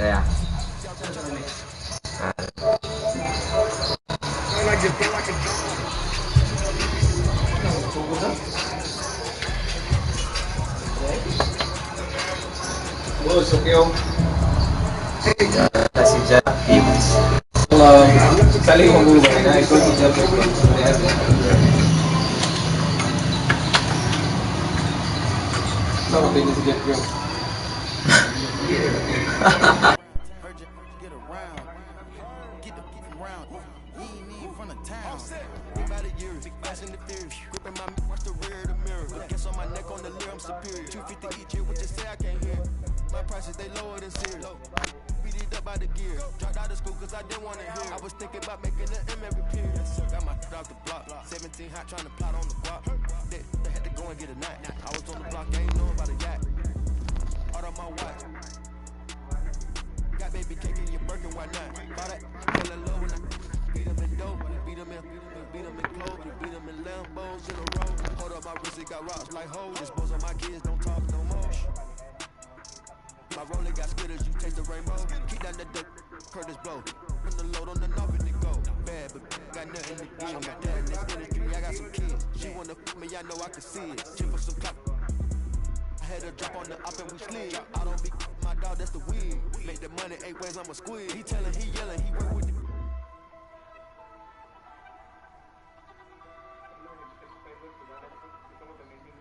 ya. Busok yung Si Jack saling magulay na ikaw si Jeff. Sarap din si Jeff yung. They lower than zero. Beat it up by the gear. Dropped out of school cause I didn't wanna hear. I was thinking about making an M every period. Got my foot off the block. 17 hot trying to plot on the guap. They had to go and get a night. I was on the block, I ain't know about a yacht. Out on my watch. Got baby cake in your Birkin, why not? Bought that, feeling low when I beat them in dope. Beat them in clothes. Beat them in Lambos in a row. Hold up my wrist, it got rocks like hoes. Dispose on my kids, don't talk no more. My roller got spitters, you taste the rainbow. Keep down the dirt, Curtis blow. Put the load on the knob and it go. Bad, but got nothing to give. Got that in this industry, I got some kids. She wanna f me, I know I can see it. Chip for some clock. I had her drop on the up and we slid. I don't be my dog, that's the wig. Make the money 8 ways, I'm a squid. He tellin', he yellin', he work with the.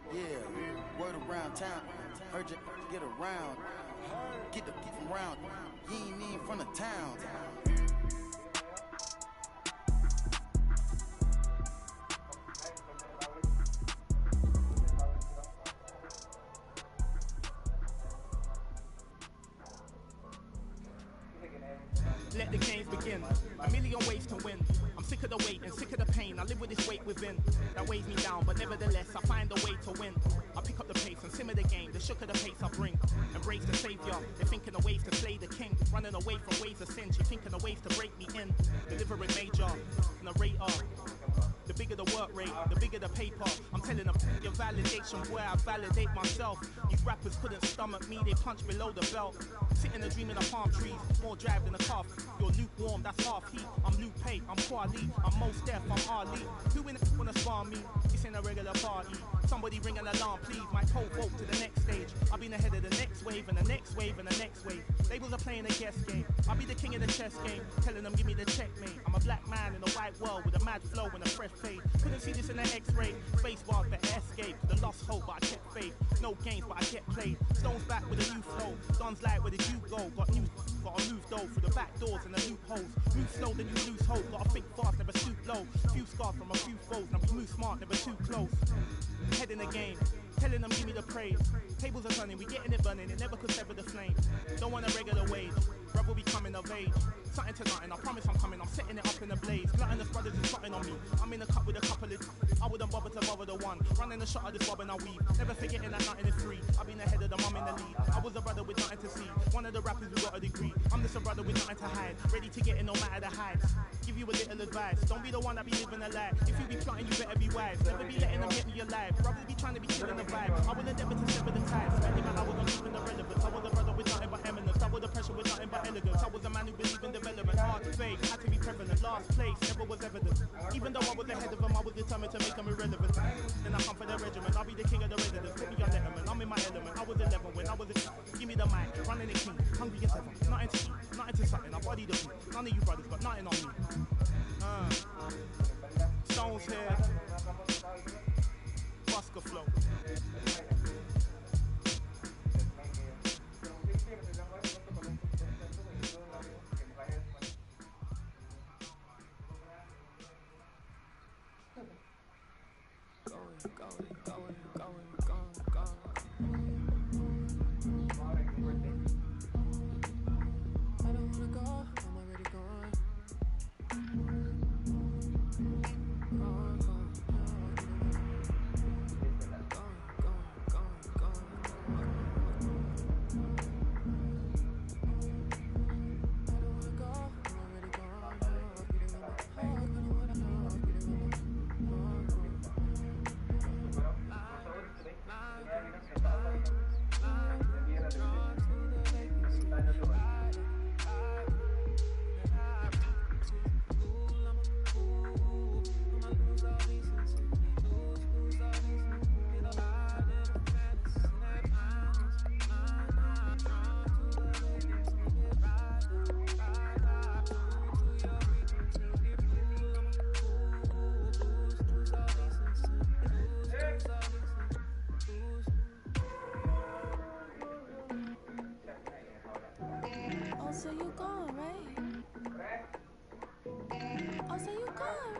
Yeah, word around town. Heard you get around. Get the around. You ain't even from the town. Let the games begin. A million ways to win. I'm sick of the wait and sick of the pain. I live with this weight within that weighs me down, but nevertheless I find a way to win. I pick up the pace and simmer the game. The shook of the pace I bring. Embrace the savior. They're thinking of ways to slay the king. Running away from ways of sin. She thinking of ways to break me in. Delivering major, narrator. The bigger the work rate, the bigger the paper. I'm telling them your validation, boy, I validate myself. These rappers couldn't stomach me, they punch below the belt. Sitting and dreaming of palm trees, more drive than a calf. You're lukewarm, that's half heat. I'm Luke Pay, I'm Kwali, I'm Mos Def, I'm Ali. Who in the wanna spar me? This ain't a regular party. Somebody ring an alarm, please. My cold vote to the next stage. I've been ahead of the next wave and the next wave and the next wave. Labels are playing a guess game. I'll be the king of the chess game, telling them give me the checkmate. I'm a black man in a white world with a mad flow and a fresh fade. Couldn't see this in the X-ray. Space bars better escape. The lost hope, but I kept faith. No games, but I get played. Stones back with a new flow. Guns light, where did you go? Gotta move though through the back doors and the loopholes. Move slow, then you lose hope. Gotta think fast, never stoop low. Few scars from a few foes. Now we move smart, never too close. Head in the game, telling them give me the praise. Tables are turning, we getting it burning. It never could sever the flame. Don't want a regular wage. Brother be coming of age. Something to nothing, I promise I'm coming. I'm setting it up in a blaze. Gluttonous brothers is plotting on me. I'm in a cup with a couple of. I wouldn't bother to bother the one. Running the shot of this bob and I weave. Never forgetting that nothing is free. I've been ahead of the mum in the lead. I was a brother with nothing to see. One of the rappers who got a degree. I'm just a brother with nothing to hide. Ready to get in no matter the heights. Give you a little advice. Don't be the one that be living a lie. If you be plotting, you better be wise. Never be letting them get me alive. Brothers be trying to be killing the vibe. I will endeavor to sever the ties. Spending my hours on keeping the relevance. I was a brother with nothing but eminence. I was the pressure with nothing but elegance. I was a man who believed in development. Hard to fake, had to be prevalent. Last place, never was evident. Even though I was ahead of them, I was determined to make them irrelevant. Then I come for the regiment. I'll be the king of the residents. Put me on letterman. I'm in my element. I was 11 when I was a. Give me the mic, running the king. Hungry as ever. Nothing to eat, nothing to something. I body the beat. None of you brothers got nothing on me. Stones here. Busker flow. Oh, so you gone,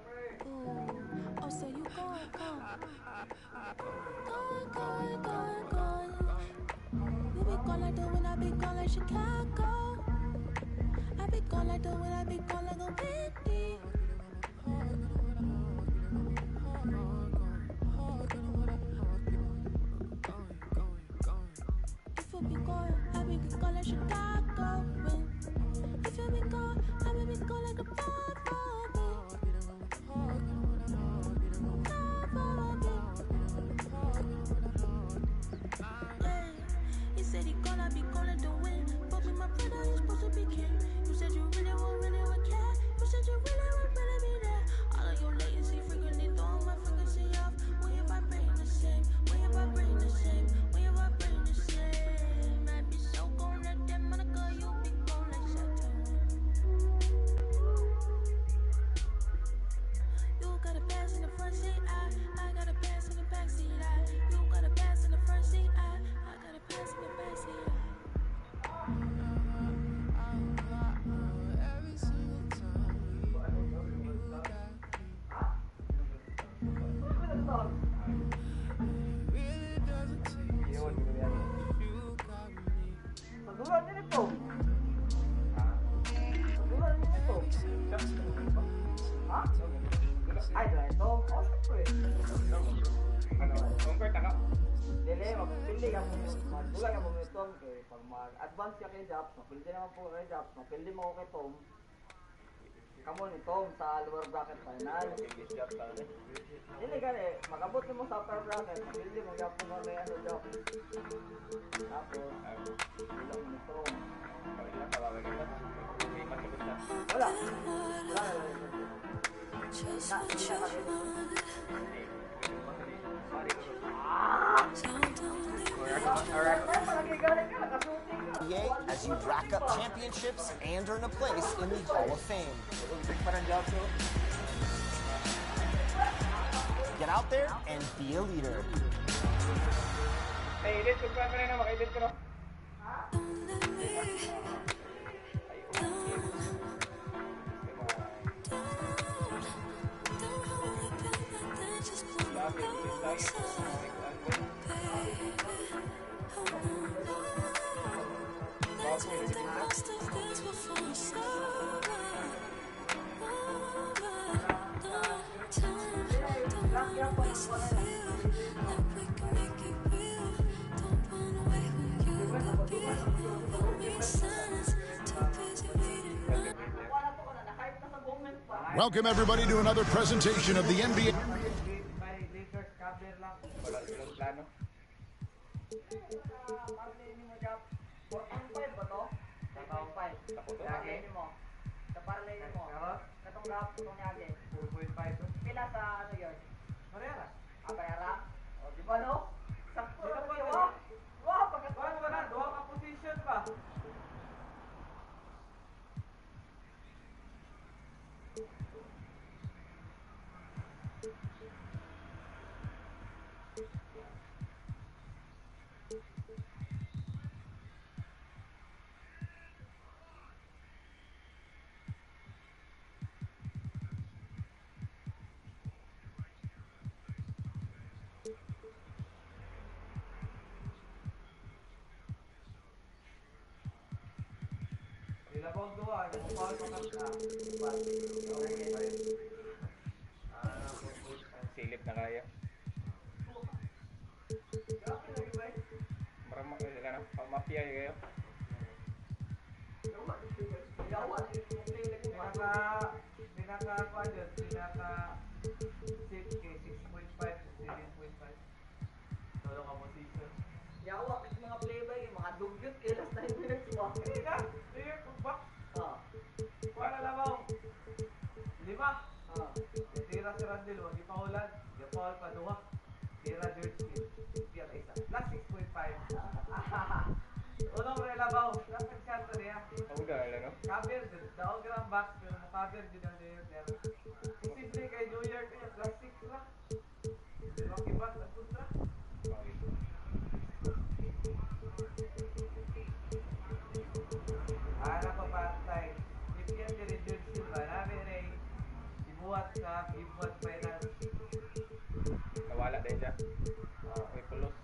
right? Ooh. Oh, so you gone. Gone. You be gone like the wind, I be gone like Chicago. I be gone like the wind, I be gone like a Whitney. If you be gone, I be gone like Chicago. If you be gone, I be gone like a Bravo. He said he gonna be gonna do win. But with my brother, he's supposed to be king. You said you really would care. You said you really would be there. All of your latency frequently throwing my frequency off. When your vibrating the same. When your vibrating the same. When your vibrating the same. I be so gone like that Monica. You be gone like Saturn. You got a pass in the front seat. I got a pass in the back seat. You got a pass in the front seat. I got a pass in the back seat. Every single time you got me. It really doesn't take much. You got me. Padulan din ito. Padulan din ito. Ha? Ay, dala ito. Oh, syempre. Ano? Convert ako? Dili, magpili ka mo. Magdulan ka mo ito. Pag mag-advance ka kay Japs, mapildi naman po kay Japs. Mapildi mo ko kay Tom. Kamu ni Tom sa lower bracket final. Dili ka magabot mo sa upper bracket. Mapildi mo yapon mo kay ano Japs. Tapos, bilang mo ni Tom. Wala. Just what you want. As you rack up championships and earn a place in the Hall of Fame. Get out there and be a leader. Hey, edit ko pa rin na maka-edit ko no. Welcome everybody to another presentation of the NBA. Wala silang plano. Pila sa ano yun? Marera. Marera? O, di ba no? Sakto na ba yun? Wow, pagkatuan mo na. Duha ka position pa. Ilabang doa, yung pahal pa Ang silip na kaya. Maramang sila na. Mafia yun kayo. Pinaka 6.5 7.5 solo ka position. Yawa, kasi mga playbay, mga dugyot, kailas 9 minutes mo. Hindi ka, sige, back. Wala lamang 5. Tira si Randall, wag ipaulan. Ipawal pa 2. Tira George King. Tira isa. Plus 6.5. Unang relabaw, dapat shot niya. Uga, alam no? Cover din. Daog lang box, pero cover din ang New York. Simple kay New York, kaya plus 6 lang. Makibat na punta. Ano pa patay? If yan din George King magbuhat sa gibuhat final. Nawala dahil dyan. May pulos.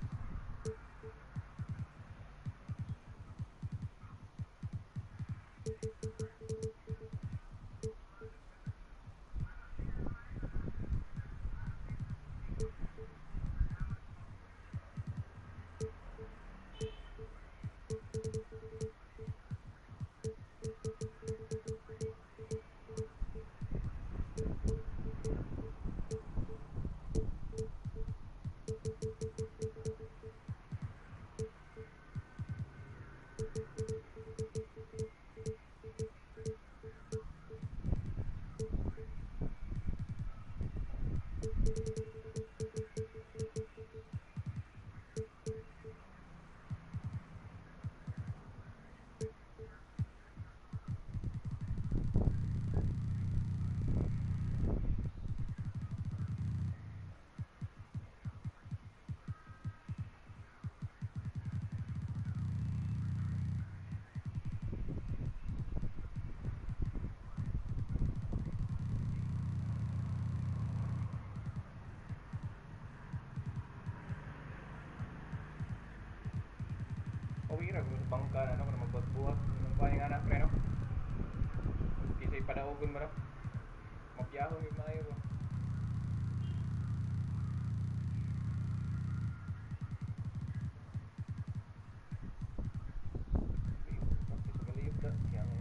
Pawira, gusto pangka na ano, magbuhat-buhat. Anong kaya nga na, pre, no? Kisa'y padaugon mo, no? Mapiyahon yung mga yun, no? Maliyip na, siya nga.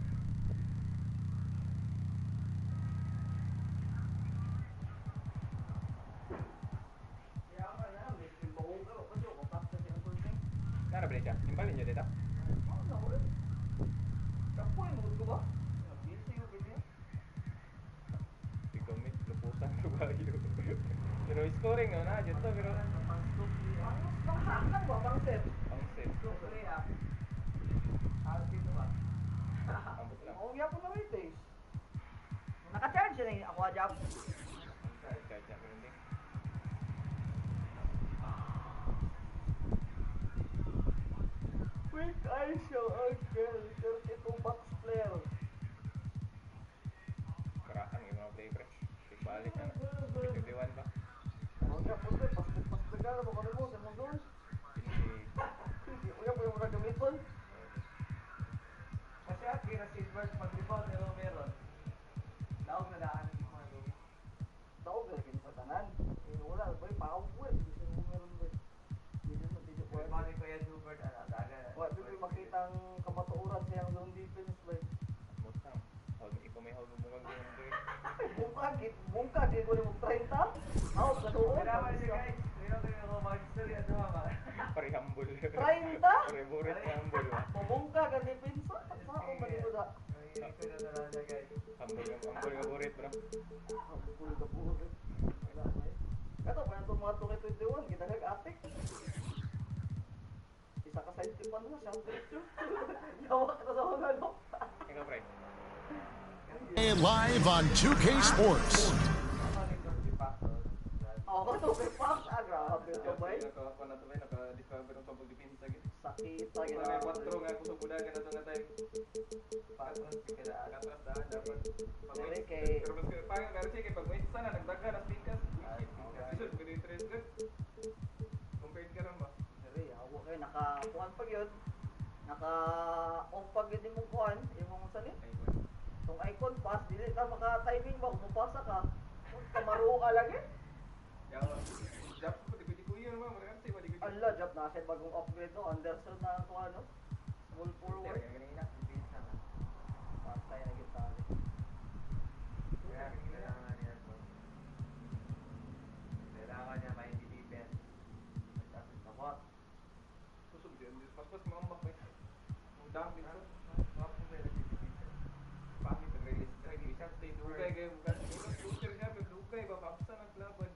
Nara ba siya? Imbalin niya dito? Bigamit, lupusan, lugayo. Pero scoring no, na dyan to, pero... Pang-set. Ambot lang. Naka-charge na yung aqua job. Charge niya, pero hindi. Quick eyes yung Angel, 32 box player. Karaan yung mga play, pre. Balik na. 51 ba? Mga puti, pastig ka na mo kami mo sa mundon. Hindi ko yung mga gamiton. Kasi at kira silver pag-rebound ni Romero. Daog na daan yung mga doon. Daog na rin sa tanan. Wala, ba yung pakaw po eh. Hindi mo meron ba. Hindi ko Kaya mali ko yan Hubert, daga. Wala, hindi makitang kamatuuran siyang zone defense ba. Mustang. Ikaw may hawag mo kang ganyan, pre. Bungkag, di ko ni mo 30. Out na doon. Kailangan niya guys. Kailangan ko yung mag-story at mga. Pare humble. 30? Pare burit na humble ba? Bungkag ang depensa. Saan ba dito da? Ito na talaga guys. Humble nga burit, bro. Bukul ka buhok. Wala ba eh. Kato, pa na itong mga 2K21, kita nag-atik. Isa ka side tip ano, siyang picture. Yawa ka na sa mga ano. Ikaw, pre. Live on 2K Sports. Ako ka to, may pass. Grabe ito ba eh. Naka-discover ng sabog defense lagi. Sakit, Kaya sakit. may 4 nga ako sa budagan na ito nga tayo. Pagod, Katras daan, dapat. Dili kay- Pero mas pangit, pero sige, pag may sana, nagdaga, nastikas. Isod, pwede yung 3 good. Compared ka rin ba? Dili, ako kayo, naka-kuhan pag yun. Naka-off pag yun yung kuhan, yung mga salit. Itong icon pass, dili ka maka-timing ba, umupasa ka. Kamaro ka lang eh. Jump ko, di ko yun naman, marami sa'yo, di ko yun. Allah, job na kasi bagong upgrade no, undershirt na ang kuhan no. Full forward. Kanina. Patay na kita. Kailangan niya ito. Kailangan niya may defense. Tapos nakot. Susog din, pas maambak mo yun. Ang dami ito. Pangit ang release. Isang stay dugay kayo. Shooter nga, pero dugay. Babaksan ang laban.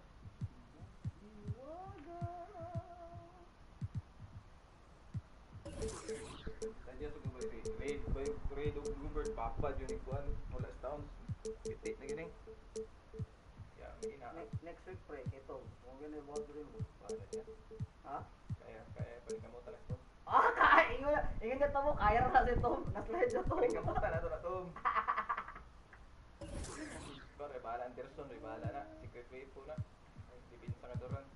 Sadya sa gubay. Raid of Gubert. Papa, yun yung kuhan. Wala stones. Pitik na gining. Yeah, may ina. Next week pre, ito. Kung ganun yung dream mo. Wala niya. Ha? Kaya paling ka mo talas to. Ah, kaya! Ingon niya mo, kaya na si Tom. Naslide na Tom. Paling ka mo talas to na to. Para bahala Anderson, bahala na. Secret weapon na. Dipinsa ka doon.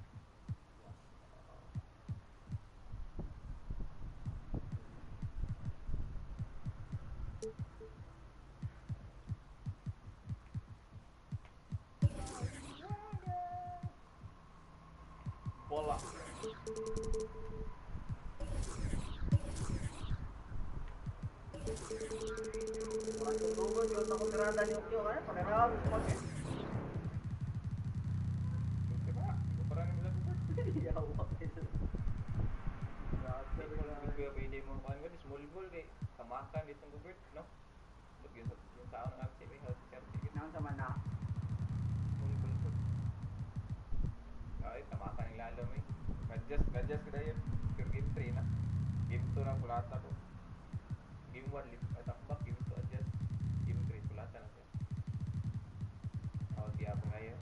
Bola. Orang tunggu juga takut kerada ni okey kan? Pakai ram semakin. Coba, ukuran yang bilang Ya Allah. Juga pwede mo kan di small ball kay tamakan dito ng Gubert, no? But yung taon ng RC may health certificate. Nang sama na. Small ball po. Ay, tamakan ng lalo may. Adjust kada yun. Pure game 3 na. Game 2 na kulata ko. Game 1 lift attack back, game 2 adjust. Game 3 kulata na siya. Di ako ngayon.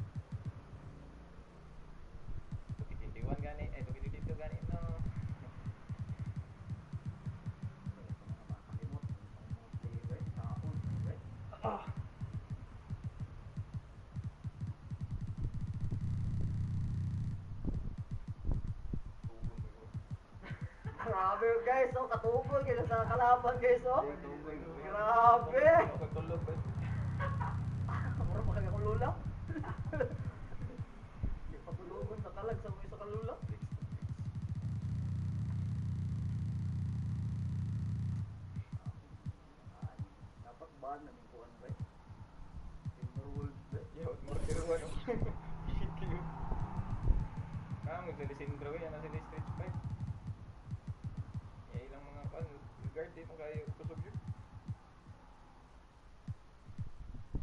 2K21 gani, 2K22 gani, no? Grabe guys, oh, katubol kayo sa kalaban guys, oh. Grabe. Tulog ba? Mura pa kaya kulula. Di patulugon sa kalag sa mga sa kalula. Dapat ba na ng kuan ba? Timberwolves ba? Yo, martiruan. Kamu sa Lisindro yan, nasa Stretch 5. Ilang mga pan, guard din mo kayo kusog yun.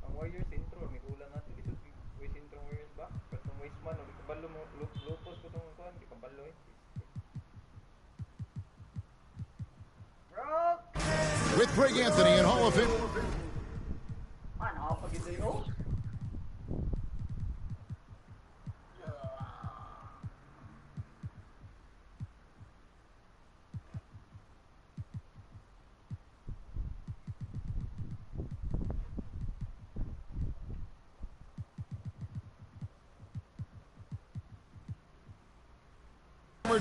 Ang Warriors intro, may kulang natin lisod. Way intro Warriors ba? Kasi ng Wasteman, di kabalo mo, lupos ko itong kuhan, di kabalo eh. With Greg Anthony and Hall of Fame. Ano, pag ito yun?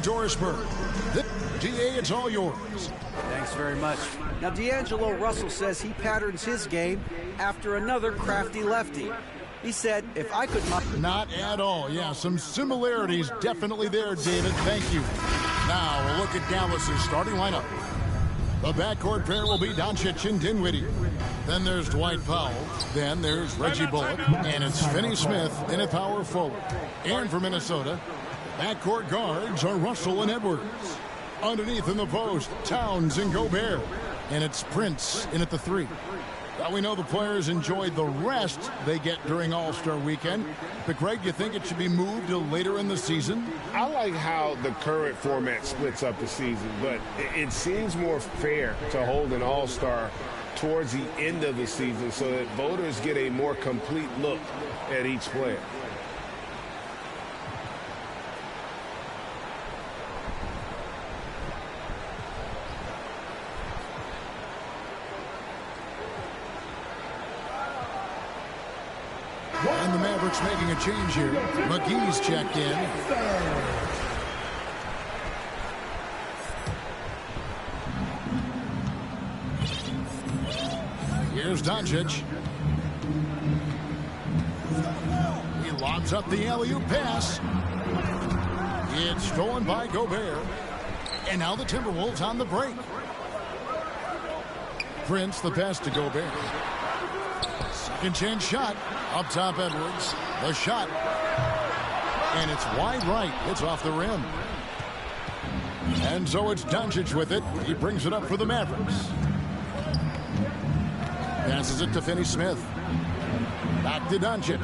Dorisburg. GA, it's all yours. Thanks very much. Now, D'Angelo Russell says he patterns his game after another crafty lefty. He said, if I could... Not at all. Yeah, some similarities definitely there, David. Thank you. Now, we'll look at Dallas's starting lineup. The backcourt pair will be Doncic and Dinwiddie. Then there's Dwight Powell. Then there's Reggie Bullock. And it's Finney Smith in at power forward. And for Minnesota, backcourt guards are Russell and Edwards. Underneath in the post, Towns and Gobert. And it's Prince in at the 3. Now we know the players enjoyed the rest they get during All-Star Weekend. But Greg, you think it should be moved to later in the season? I like how the current format splits up the season, but it seems more fair to hold an All-Star towards the end of the season so that voters get a more complete look at each player. And the Mavericks making a change here. McGee's checked in. Here's Doncic. He lobs up the alley-oop pass. It's stolen by Gobert. And now the Timberwolves on the break. Prince, the pass to Gobert. Second chance shot. Up top, Edwards. The shot. And it's wide right. It's off the rim. And so it's Doncic with it. He brings it up for the Mavericks. Passes it to Finney Smith. Back to Doncic.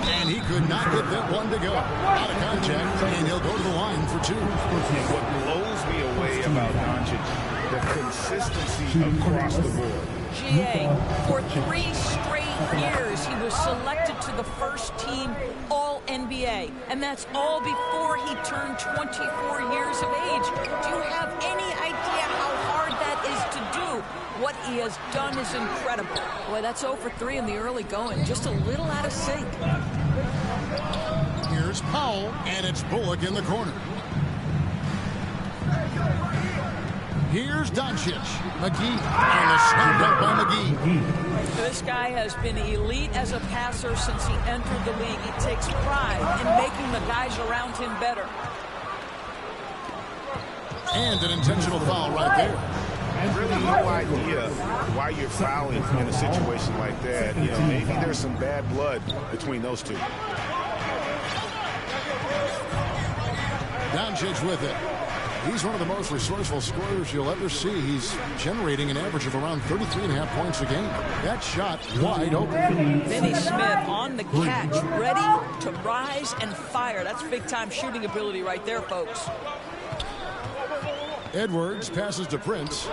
And he could not get that one to go. Out of contact, and he'll go to the line for 2. What blows me away about Doncic, the consistency across the board. GA, for 3 straight years, he was selected to the first team All-NBA, and that's all before he turned 24 years of age. Do you have any idea how hard that is to do? What What he has done is incredible. Boy, that's 0 for 3 in the early going. Just a little out of sync. Here's Powell, and it's Bullock in the corner. Here's Doncic. McGee, and the snap up by McGee. This guy has been elite as a passer since he entered the league. He takes pride in making the guys around him better. And an intentional foul right there. Really no idea why you're fouling in a situation like that. You know, maybe there's some bad blood between those two. Doncic with it. He's one of the most resourceful scorers you'll ever see. He's generating an average of around 33.5 points a game. That shot wide open. Vinny Smith on the catch, ready to rise and fire. That's big-time shooting ability right there, folks. Edwards passes to Prince.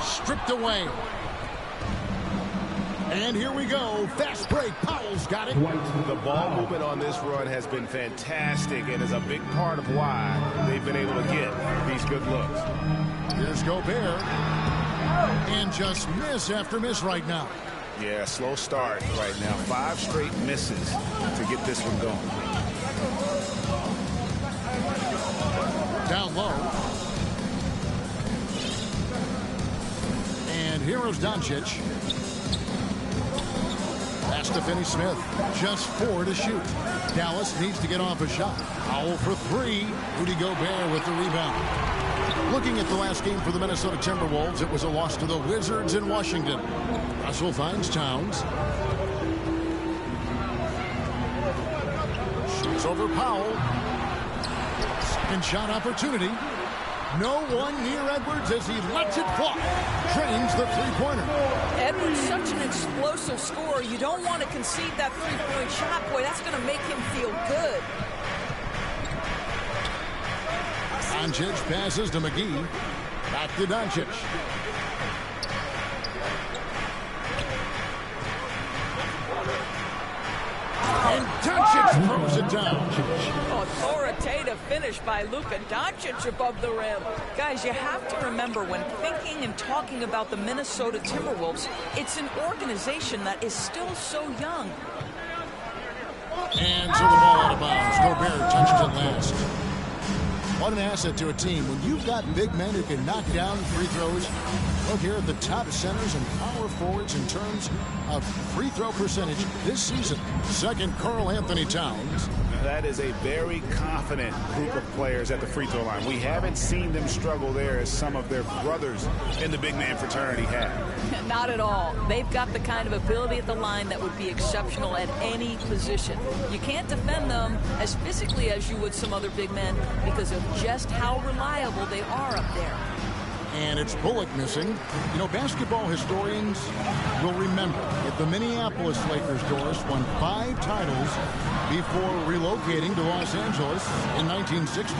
Stripped away. And here we go. Fast break. Powell's got it. The ball movement on this run has been fantastic and is a big part of why they've been able to get these good looks. Here's Gobert. And just miss after miss right now. Yeah, slow start right now. 5 straight misses to get this one going. Down low. And here's Doncic. Pass to Finney Smith. Just 4 to shoot. Dallas needs to get off a shot. Powell for 3. Rudy Gobert with the rebound. Looking at the last game for the Minnesota Timberwolves, it was a loss to the Wizards in Washington. Russell finds Towns. Shoots over Powell. Second shot opportunity. No one near Edwards as he lets it fly. Drains the three-pointer. Edwards, such an explosive scorer. You don't want to concede that three-point shot. Boy, that's going to make him feel good. Doncic passes to McGee. Back to Doncic. And Doncic throws it down. Authoritative finish by Luka Doncic above the rim. Guys, you have to remember when thinking and talking about the Minnesota Timberwolves, it's an organization that is still so young. And so the ball out of bounds. Gobert touches it last. What an asset to a team when you've got big men who can knock down free throws. Look here at the top centers and power forwards in terms of free throw percentage this season. Second, Karl Anthony Towns. That is a very confident group of players at the free throw line. We haven't seen them struggle there as some of their brothers in the big man fraternity have. Not at all. They've got the kind of ability at the line that would be exceptional at any position. You can't defend them as physically as you would some other big men because of just how reliable they are up there. And it's Bullock missing. You know, basketball historians will remember that the Minneapolis Lakers, Doris, won 5 titles before relocating to Los Angeles in 1960.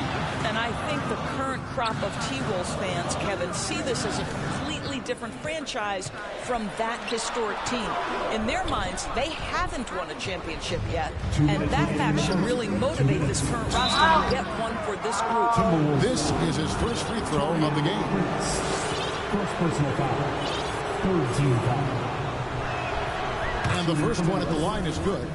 And I think the current crop of T-Wolves fans, Kevin, see this as a completely different franchise from that historic team. In their minds, they haven't won a championship yet. And that fact should really motivate this current roster to get one for this group. This is his first free throw of the game. First personal foul. Third team foul. And the first one at the line is good.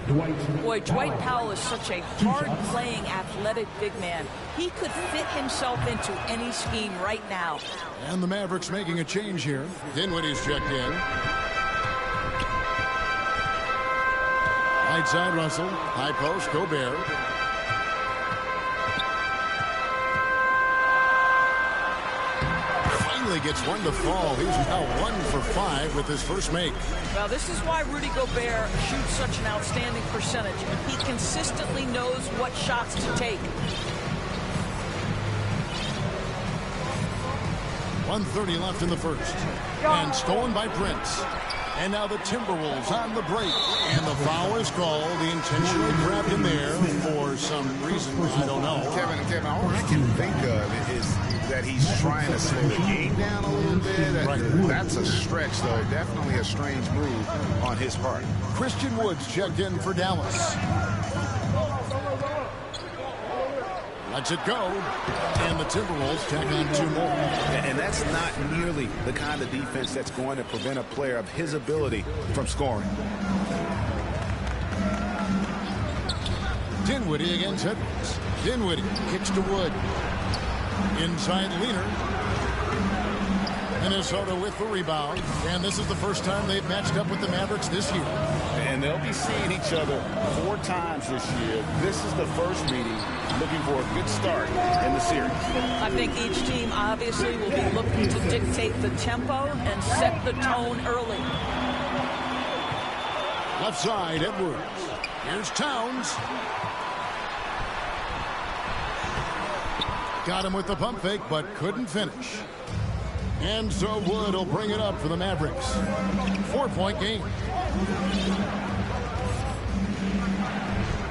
Boy, Dwight Powell is such a hard-playing, athletic big man. He could fit himself into any scheme right now. And the Mavericks making a change here. Dinwiddie's checked in. Right side, Russell. High post, Gobert. Gets one to fall. He's now 1 for 5 with his first make. Well, this is why Rudy Gobert shoots such an outstanding percentage. He consistently knows what shots to take. 1:30 left in the first. And stolen by Prince. And now the Timberwolves on the break. And the foul is called. He intentionally grabbed him there for some reason. I don't know. Kevin, all I can think of is that he's trying to slow the game down a little bit. Right. That's a stretch, though. Definitely a strange move on his part. Christian Woods checked in for Dallas. Lets it go. And the Timberwolves tack on 2 more. And that's not nearly the kind of defense that's going to prevent a player of his ability from scoring. Dinwiddie against Edwards. Dinwiddie kicks to Wood. Inside Leaner. Minnesota with the rebound. And this is the first time they've matched up with the Mavericks this year. And they'll be seeing each other 4 times this year. This is the first meeting, looking for a good start in the series. I think each team obviously will be looking to dictate the tempo and set the tone early. Left side, Edwards. Here's Towns. Got him with the pump fake, but couldn't finish. And so Wood will bring it up for the Mavericks. 4-point game.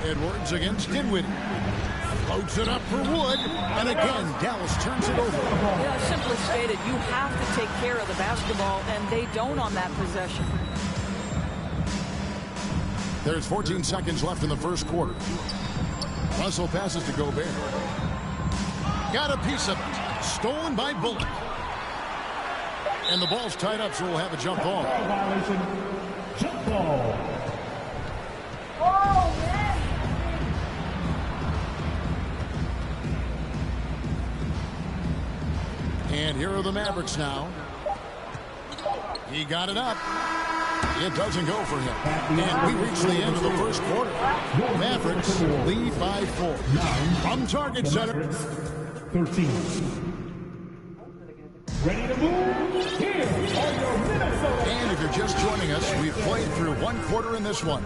Edwards against Dinwiddie. Floats it up for Wood. And again, Dallas turns it over. Yeah, simply stated, you have to take care of the basketball, and they don't on that possession. There's 14 seconds left in the first quarter. Russell passes to Gobert. Got a piece of it. Stolen by Bullock. And the ball's tied up, so we'll have a jump ball. Violation. Jump ball. Oh, man! And here are the Mavericks now. He got it up. It doesn't go for him. And we reach the end of the first quarter. Mavericks lead by 4. From target center. 13. Ready to move? Here are your Minnesota. And if you're just joining us, we've played through 1 quarter in this one.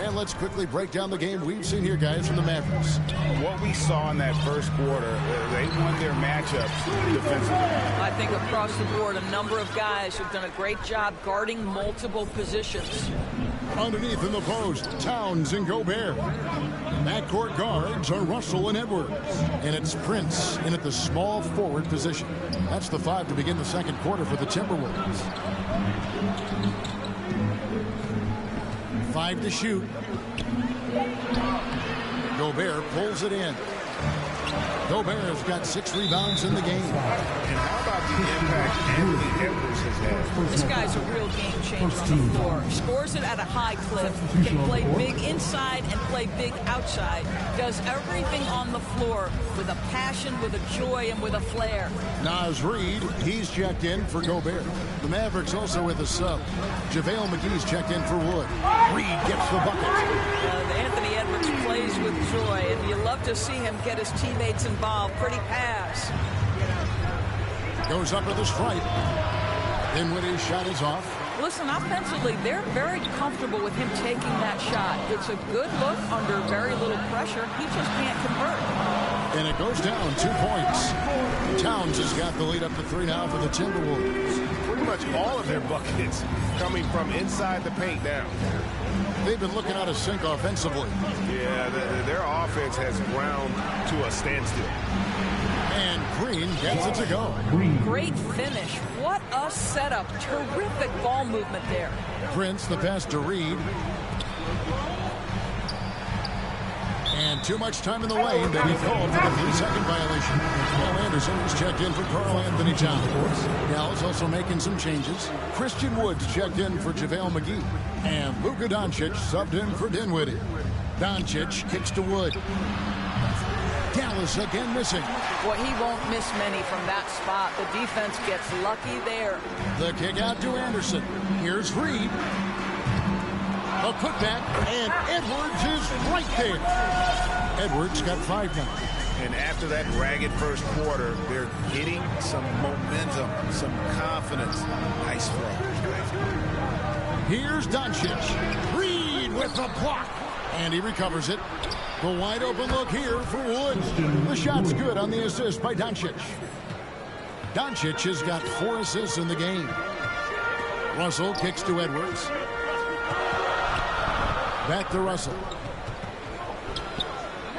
And let's quickly break down the game we've seen here, guys, from the Mavericks. What we saw in that first quarter, they won their matchups defensively. I think across the board, a number of guys have done a great job guarding multiple positions. Underneath in the post, Towns and Gobert. Backcourt guards are Russell and Edwards. And it's Prince in at the small forward position. That's the 5 to begin the second quarter for the Timberwolves. 5 to shoot. Gobert pulls it in. Gobert's got 6 rebounds in the game. And how about the impact Anthony Edwards has had? This guy's a real game changer on the floor. Scores it at a high clip. Can play big inside and play big outside. Does everything on the floor with a passion, with a joy, and with a flair. Naz Reid, he's checked in for Gobert. The Mavericks also with a sub. JaVale McGee's checked in for Wood. Reid gets the bucket. Anthony Edwards plays with joy, and you love to see him get his teammates involved. Pretty pass. Goes up with a stripe. Dinwiddie's shot is off. Listen, offensively, they're very comfortable with him taking that shot. It's a good look under very little pressure. He just can't convert. And it goes down 2 points. Towns has got the lead up to 3 now for the Timberwolves. Pretty much all of their buckets coming from inside the paint now. They've been looking out of sync offensively. Yeah, their offense has ground to a standstill. And Green gets it to go. Great finish. What a setup. Terrific ball movement there. Prince, the pass to Reid. And too much time in the lane. They be called for the 3-second violation. Al Anderson is checked in for Karl Anthony Towns. Dallas also making some changes. Christian Woods checked in for JaVale McGee. And Luka Doncic subbed in for Dinwiddie. Doncic kicks to Wood. Dallas again missing. Well, he won't miss many from that spot. The defense gets lucky there. The kick out to Anderson. Here's Reid. A putback, and Edwards is right there. Edwards got 5 now. And after that ragged first quarter, they're getting some momentum, some confidence. Nice throw. Here's Doncic. Reid with the block. And he recovers it. The wide open look here for Wood. The shot's good on the assist by Doncic. Doncic has got 4 assists in the game. Russell kicks to Edwards. Back to Russell.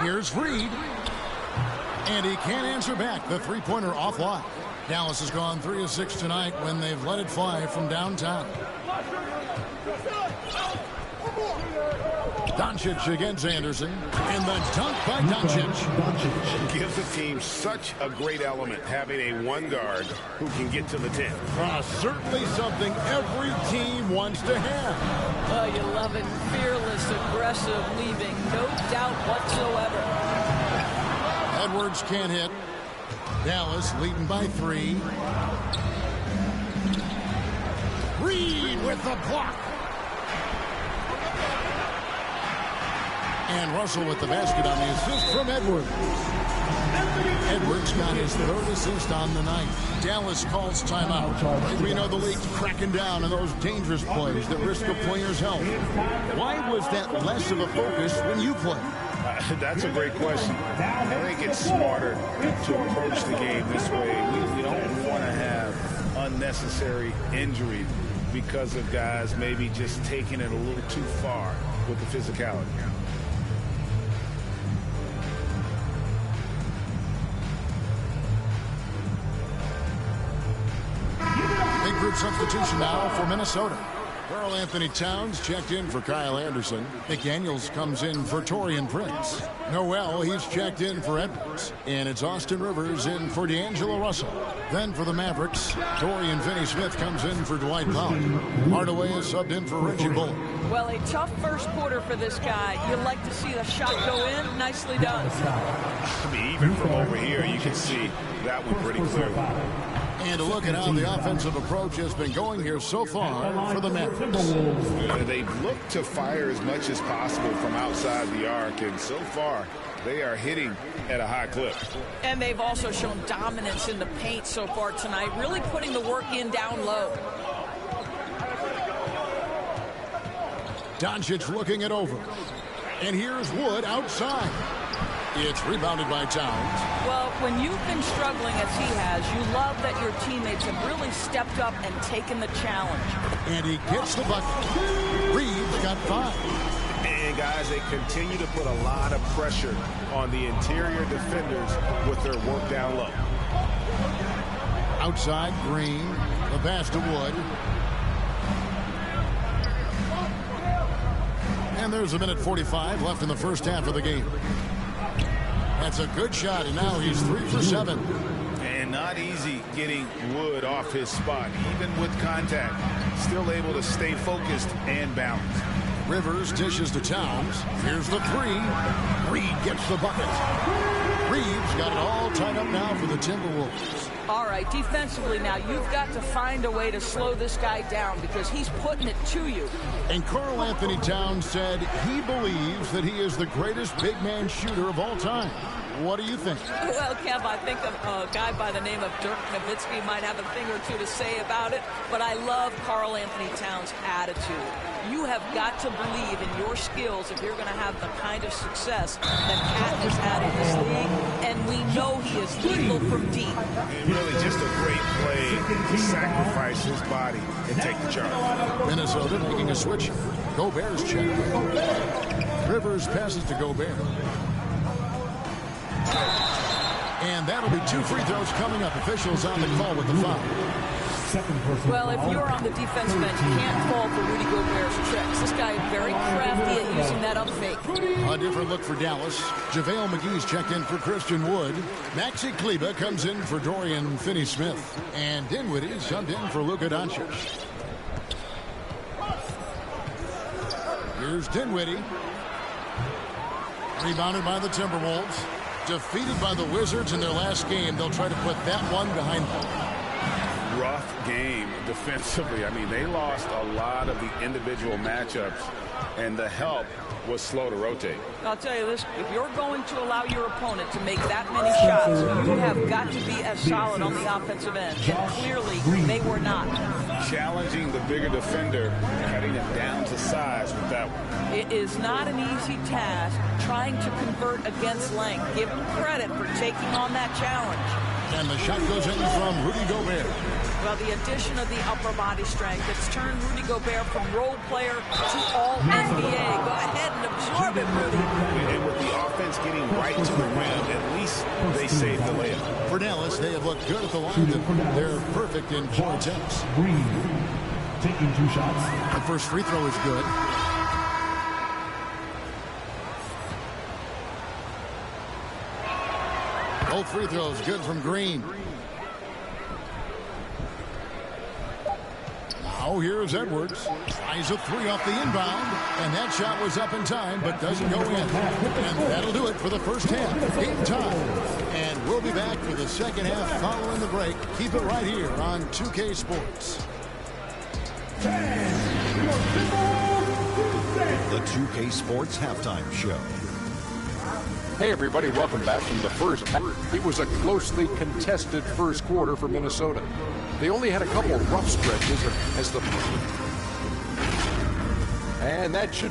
Here's Reid. And he can't answer back. The 3-pointer offline. Dallas has gone 3 of 6 tonight when they've let it fly from downtown. Doncic against Anderson. And the dunk by Doncic. Gives the team such a great element having a one guard who can get to the 10. Certainly something every team wants to have. Oh, you love it. Fearless, aggressive, leaving no doubt whatsoever. Edwards can't hit. Dallas leading by 3. Reed with the block. And Russell with the basket on the assist from Edwards. Edwards got his 3rd assist on the night. Dallas calls timeout. We know the league's cracking down on those dangerous plays that risk a player's health. Why was that less of a focus when you played? That's a great question. I think it's smarter to approach the game this way. We don't want to have unnecessary injury because of guys maybe just taking it a little too far with the physicality. Big group substitution now for Minnesota. Karl Anthony Towns checked in for Kyle Anderson. McDaniels comes in for Taurean Prince. Noel, he's checked in for Edwards. And it's Austin Rivers in for D'Angelo Russell. Then for the Mavericks, Dorian Finney-Smith comes in for Dwight Powell. Hardaway is subbed in for Reggie Bullock. Well, a tough first quarter for this guy. You like to see the shot go in. Nicely done. I mean, even from over here, you can see that one pretty clearly. And a look at how the offensive approach has been going here so far for the Mavericks. They've looked to fire as much as possible from outside the arc, and so far they are hitting at a high clip. And they've also shown dominance in the paint so far tonight, really putting the work in down low. Doncic looking it over. And here's Wood outside. It's rebounded by Towns. Well, when you've been struggling as he has, you love that your teammates have really stepped up and taken the challenge. And he gets the bucket. Reeves got 5. And guys, they continue to put a lot of pressure on the interior defenders with their work down low. Outside, Green. The pass to Wood. And there's a minute 45 left in the first half of the game. That's a good shot, and now he's 3 for 7. And not easy getting Wood off his spot, even with contact. Still able to stay focused and balanced. Rivers dishes to Towns. Here's the 3. Reed gets the bucket. Reeves got it all tied up now for the Timberwolves. All right, defensively now, you've got to find a way to slow this guy down because he's putting it to you. And Karl Anthony Towns said he believes that he is the greatest big man shooter of all time. What do you think? Well, Kev, I think a guy by the name of Dirk Nowitzki might have a thing or two to say about it, but I love Karl Anthony Towns' attitude. You have got to believe in your skills if you're going to have the kind of success that Cat has had in this league, and we know he is lethal from deep. Really just a great play to sacrifice his body and take the charge. Minnesota making a switch. Gobert's check. Rivers passes to Gobert. And that'll be 2 free throws coming up. Officials on the call with the foul. Well, if you're on the defense bench, you can't fall for Rudy Gobert's tricks. This guy is very crafty at using that up fake. A different look for Dallas. JaVale McGee's checked in for Christian Wood. Maxi Kleber comes in for Dorian Finney-Smith. And Dinwiddie subbed in for Luka Doncic. Here's Dinwiddie. Rebounded by the Timberwolves. Defeated by the Wizards in their last game. They'll try to put that one behind them. Rough game defensively. I mean, they lost a lot of the individual matchups, and the help was slow to rotate. I'll tell you this, if you're going to allow your opponent to make that many shots, you have got to be as solid on the offensive end. And clearly, they were not. Challenging the bigger defender, cutting him down to size with that one. It is not an easy task trying to convert against length. Give him credit for taking on that challenge. And the shot goes in from Rudy Gobert. Well, the addition of the upper body strength, it's turned Rudy Gobert from role player to all NBA. Go ahead and absorb it, Rudy. And with the offense getting right to the rim, at least they saved the layup. For Dallas, they have looked good at the line. They're perfect in 4 attempts. Green taking 2 shots. The first free throw is good. Both free throws good from Green. Now here's Edwards. Tries a three off the inbound. And that shot was up in time, but doesn't go in. And that'll do it for the first half. Game time. And we'll be back for the second half following the break. Keep it right here on 2K Sports. The 2K Sports Halftime Show. Hey everybody, welcome back from the first. It was a closely contested first quarter for Minnesota. They only had a couple of rough stretches as the... And that should...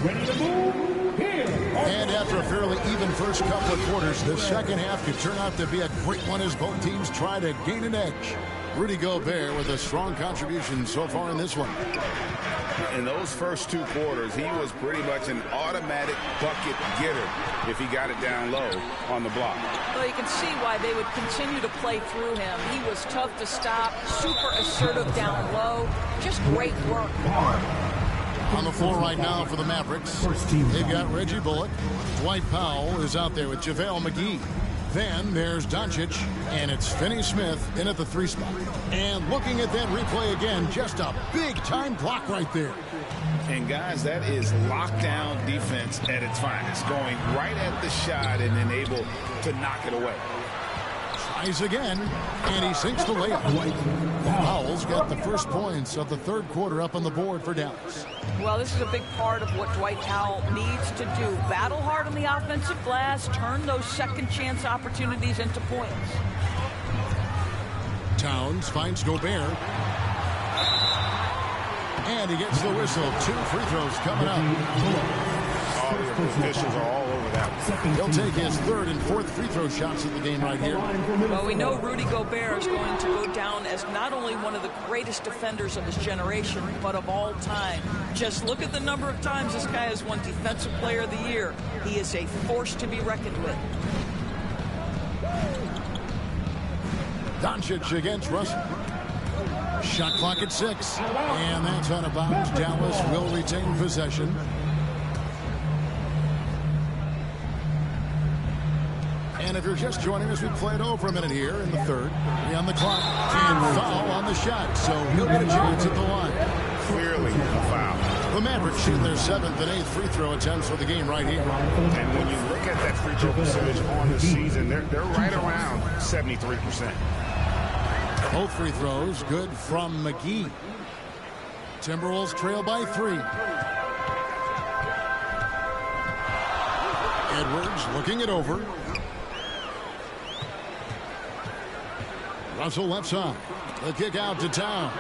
Ready to move? Here. And after a fairly even first couple of quarters, the second half could turn out to be a great one as both teams try to gain an edge. Rudy Gobert with a strong contribution so far in this one. In those first two quarters, he was pretty much an automatic bucket getter if he got it down low on the block. Well, you can see why they would continue to play through him. He was tough to stop, super assertive down low. Just great work. On the floor right now for the Mavericks, they've got Reggie Bullock. Dwight Powell is out there with JaVale McGee. Then there's Doncic, and it's Finney-Smith in at the 3 spot. And looking at that replay again, just a big-time block right there. And, guys, that is lockdown defense at its finest, going right at the shot and then able to knock it away. Tries again, and he sinks the layup. Powell's got the first points of the third quarter up on the board for Dallas. Well, this is a big part of what Dwight Powell needs to do. Battle hard on the offensive glass, turn those second chance opportunities into points. Towns finds Gobert. And he gets the whistle. 2 free throws coming up. All the officials are all over that one. He'll take his third and fourth free throw shots of the game right here. Well, we know Rudy Gobert is going to go down as not only one of the greatest defenders of his generation, but of all time. Just look at the number of times this guy has won Defensive Player of the Year. He is a force to be reckoned with. Doncic against Russell. Shot clock at 6. And that's on a bounce. Dallas will retain possession. And if you're just joining us, we played over a minute here in the third. 3 on the clock. And foul on the shot. So he'll get a chance at the line. Clearly a foul. The Mavericks shooting their 7th and 8th free throw attempts for the game right here. And when you look at that free throw percentage on the season, they're right around 73%. Both free throws good from McGee. Timberwolves trail by 3. Edwards looking it over. Russell left side. The kick out to Towns.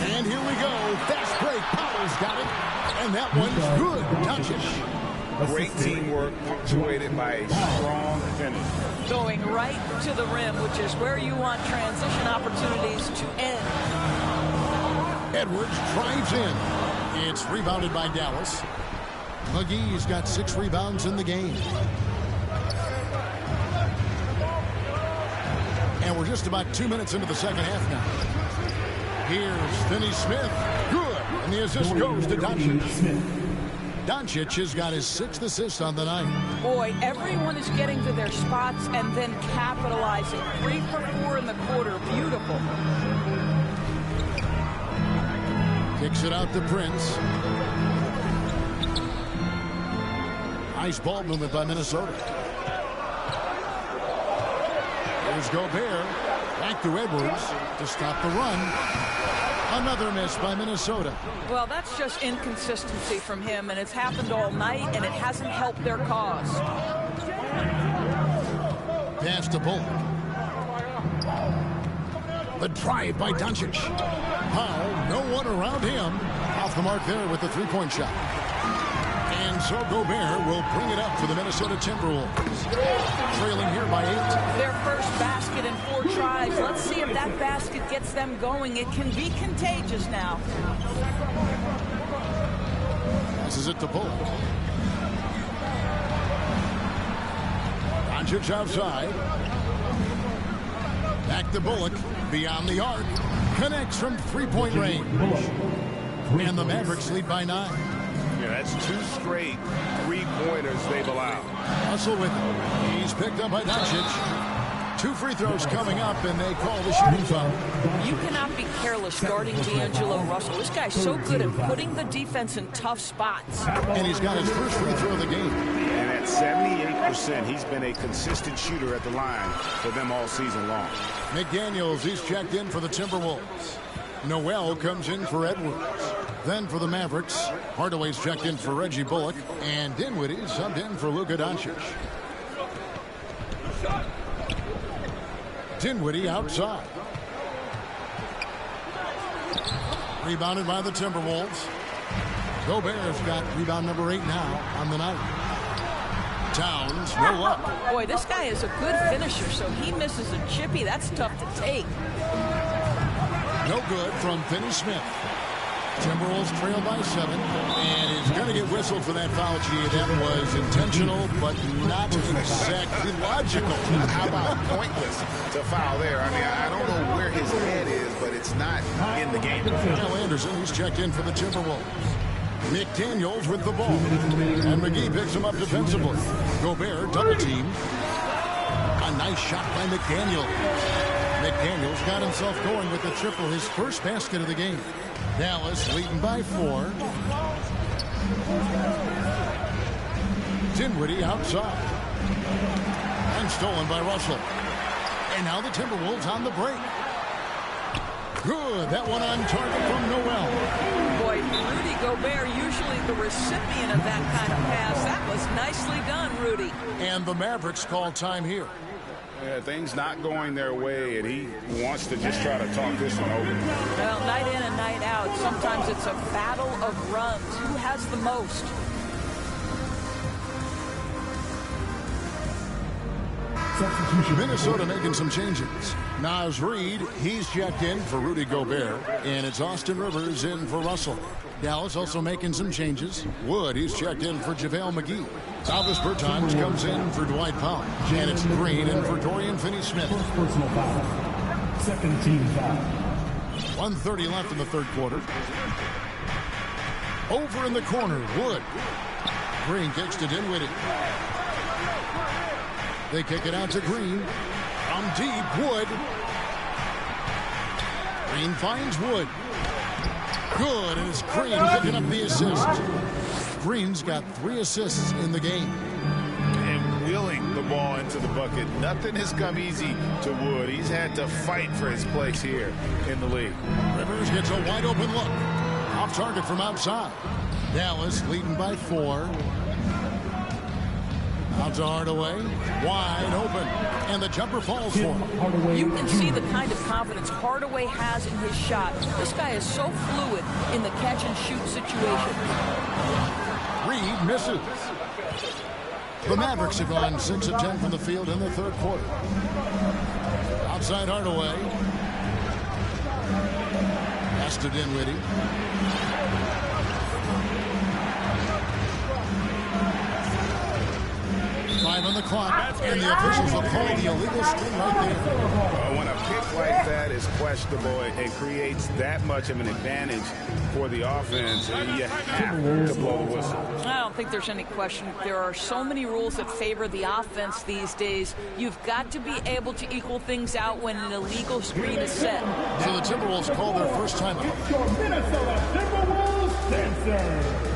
And here we go. Fast break. Powell's got it. And that one's good. Doncic. Great teamwork punctuated by a strong finish. Going right to the rim, which is where you want transition opportunities to end. Edwards drives in. It's rebounded by Dallas. McGee's got 6 rebounds in the game. And we're just about 2 minutes into the second half now. Here's Finney-Smith. Good. And the assist goes to Doncic. Doncic has got his 6th assist on the night. Boy, everyone is getting to their spots and then capitalizing. 3 for 4 in the quarter. Beautiful. Kicks it out to Prince. Nice ball movement by Minnesota. Here's Gobert. Back to Edwards to stop the run. Another miss by Minnesota. Well, that's just inconsistency from him, and it's happened all night, and it hasn't helped their cause. Pass to Bullock. The drive by Doncic. Powell, no one around him. Off the mark there with the three-point shot. And so Gobert will bring it up for the Minnesota Timberwolves. Trailing here by 8. Their first basket in 4 tries. Let's see if that basket gets them going. It can be contagious now. Passes it to Bullock. Doncic outside. Back to Bullock. Beyond the arc. Connects from 3-point range. And the Mavericks lead by 9. Yeah, that's 2 straight three-pointers they've allowed. Russell with it. He's picked up by Doncic. 2 free throws coming up, and they call the shooting foul. You cannot be careless guarding D'Angelo Russell. This guy's so good at putting the defense in tough spots. And he's got his first free throw of the game. And at 78%, he's been a consistent shooter at the line for them all season long. McDaniels, he's checked in for the Timberwolves. Noel comes in for Edwards. Then for the Mavericks, Hardaway's checked in for Reggie Bullock, and Dinwiddie subbed in for Luka Doncic. Dinwiddie outside. Rebounded by the Timberwolves. Gobert's got rebound number 8 now on the night. Towns, no up. Boy, this guy is a good finisher, so he misses a chippy. That's tough to take. No good from Finney-Smith. Timberwolves trail by 7, and he's going to get whistled for that foul, G. That was intentional, but not exactly logical. How about pointless to foul there? I mean, I don't know where his head is, but it's not in the game. Kyle Anderson, he's checked in for the Timberwolves. McDaniels with the ball, and McGee picks him up defensively. Gobert double team. A nice shot by McDaniels. McDaniels got himself going with the triple, his first basket of the game. Dallas leading by 4. Dinwiddie outside. And stolen by Russell. And now the Timberwolves on the break. Good. That one on target from Noel. Boy, Rudy Gobert, usually the recipient of that kind of pass. That was nicely done, Rudy. And the Mavericks call time here. Yeah, things not going their way, and he wants to just try to talk this one over. Well, night in and night out, sometimes it's a battle of runs. Who has the most? Minnesota making some changes. Naz Reid, he's checked in for Rudy Gobert, and it's Austin Rivers in for Russell. Dallas also making some changes. Wood, he's checked in for JaVale McGee. Alvis Bertans comes in for Dwight Powell. And it's Green in for Dorian Finney-Smith. Personal foul. Second team foul. 1:30 left in the third quarter. Over in the corner, Wood. Green kicks to Dinwiddie. They kick it out to Green. From deep, Wood. Green finds Wood. Good, and it's Green picking up the assist. Green's got 3 assists in the game. And wheeling the ball into the bucket. Nothing has come easy to Wood. He's had to fight for his place here in the league. Rivers gets a wide open look. Off target from outside. Dallas leading by 4. Out to Hardaway, wide open, and the jumper falls for him. You can see the kind of confidence Hardaway has in his shot. This guy is so fluid in the catch-and-shoot situation. Reed misses. The Mavericks have gone 6 of 10 from the field in the third quarter. Outside Hardaway. Pass to Dinwiddie. Five on the clock, and the officials have called the illegal screen right there. When a pick like that is questionable and creates that much of an advantage for the offense, you have to blow the whistle. I don't think there's any question. There are so many rules that favor the offense these days. You've got to be able to equal things out when an illegal screen is set. So the Timberwolves call their first timeout. Your Minnesota Timberwolves Dancers.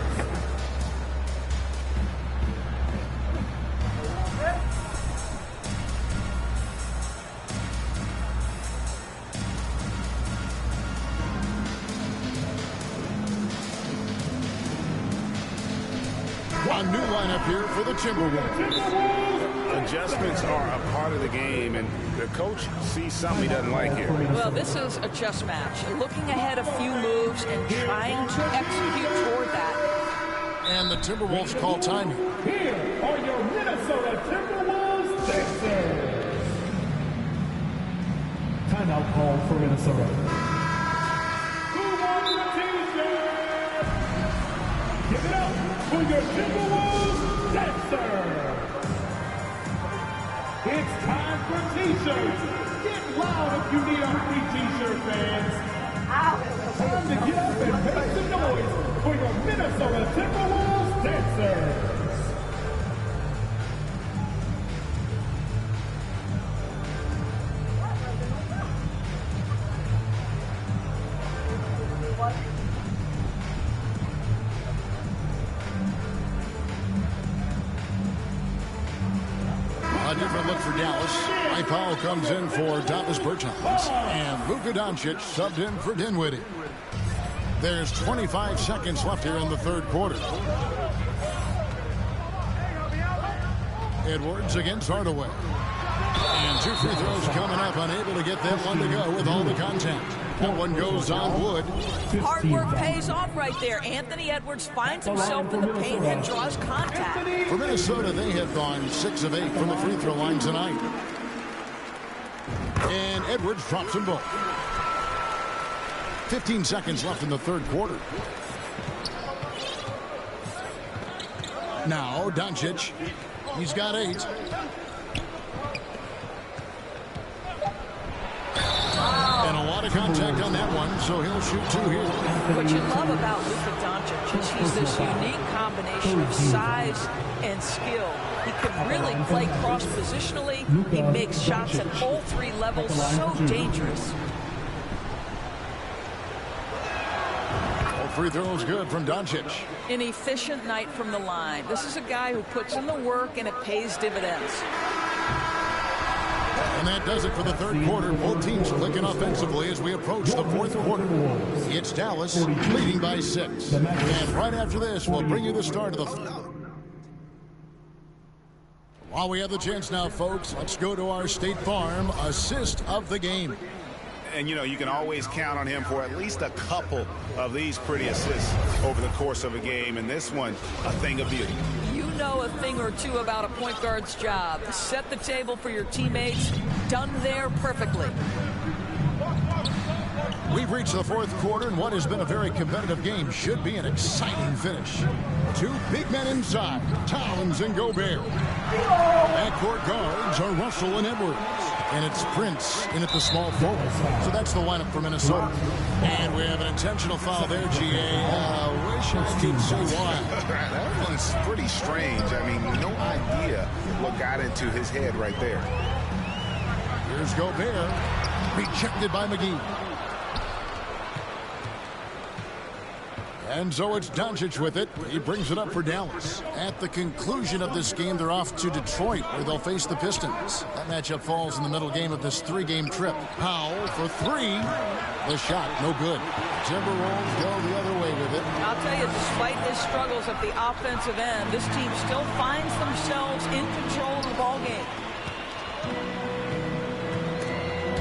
A new lineup here for the Timberwolves. Adjustments are a part of the game, and the coach sees something he doesn't like here. Well, this is a chess match. Looking ahead a few moves and trying to execute toward that. And the Timberwolves call time. Here are your Minnesota Timberwolves Dancers. Timeout call for Minnesota. Who won the t-shirt? Give it up for your Timberwolves Dancers. It's time for t-shirts. Get loud if you need a free t-shirt, fans. Time to get up and make some noise. Minnesota Timberwolves dancers. A different look for Dallas. Mike Powell comes in for Davis Bertans. And Luka Doncic subbed in for Dinwiddie. There's 25 seconds left here in the third quarter. Edwards against Hardaway. And 2 free throws coming up, unable to get that one to go with all the contact. That one goes on wood. Hard work pays off right there. Anthony Edwards finds himself in the paint and draws contact. For Minnesota, they have gone 6 of 8 from the free throw line tonight. And Edwards drops them both. 15 seconds left in the third quarter. Now, Doncic. He's got 8. And a lot of contact on that one, so he'll shoot 2 here. What you love about Luka Doncic is he's this unique combination of size and skill. He can really play cross-positionally. He makes shots at all 3 levels, so dangerous. All free throws good from Doncic. An efficient night from the line. This is a guy who puts in the work, and it pays dividends. And that does it for the third quarter. Both teams clicking offensively as we approach the fourth quarter. It's Dallas leading by 6. And right after this, we'll bring you the start of the... While we have the chance now, folks, let's go to our State Farm assist of the game. And, you know, you can always count on him for at least a couple of these pretty assists over the course of a game. And this one, a thing of beauty. You know a thing or two about a point guard's job. Set the table for your teammates. Done there perfectly. We've reached the fourth quarter, and what has been a very competitive game should be an exciting finish. 2 big men inside, Towns and Gobert. Backcourt guards are Russell and Edwards. And it's Prince in at the small forward. So that's the lineup for Minnesota. And we have an intentional foul there, GA. Wish I could say why. That one's pretty strange. I mean, no idea what got into his head right there. Here's Gobert. Rejected by McGee. And so it's Doncic with it. He brings it up for Dallas. At the conclusion of this game, they're off to Detroit, where they'll face the Pistons. That matchup falls in the middle game of this 3-game trip. Powell for 3. The shot, no good. Timberwolves go the other way with it. I'll tell you, despite his struggles at the offensive end, this team still finds themselves in control of the ball game.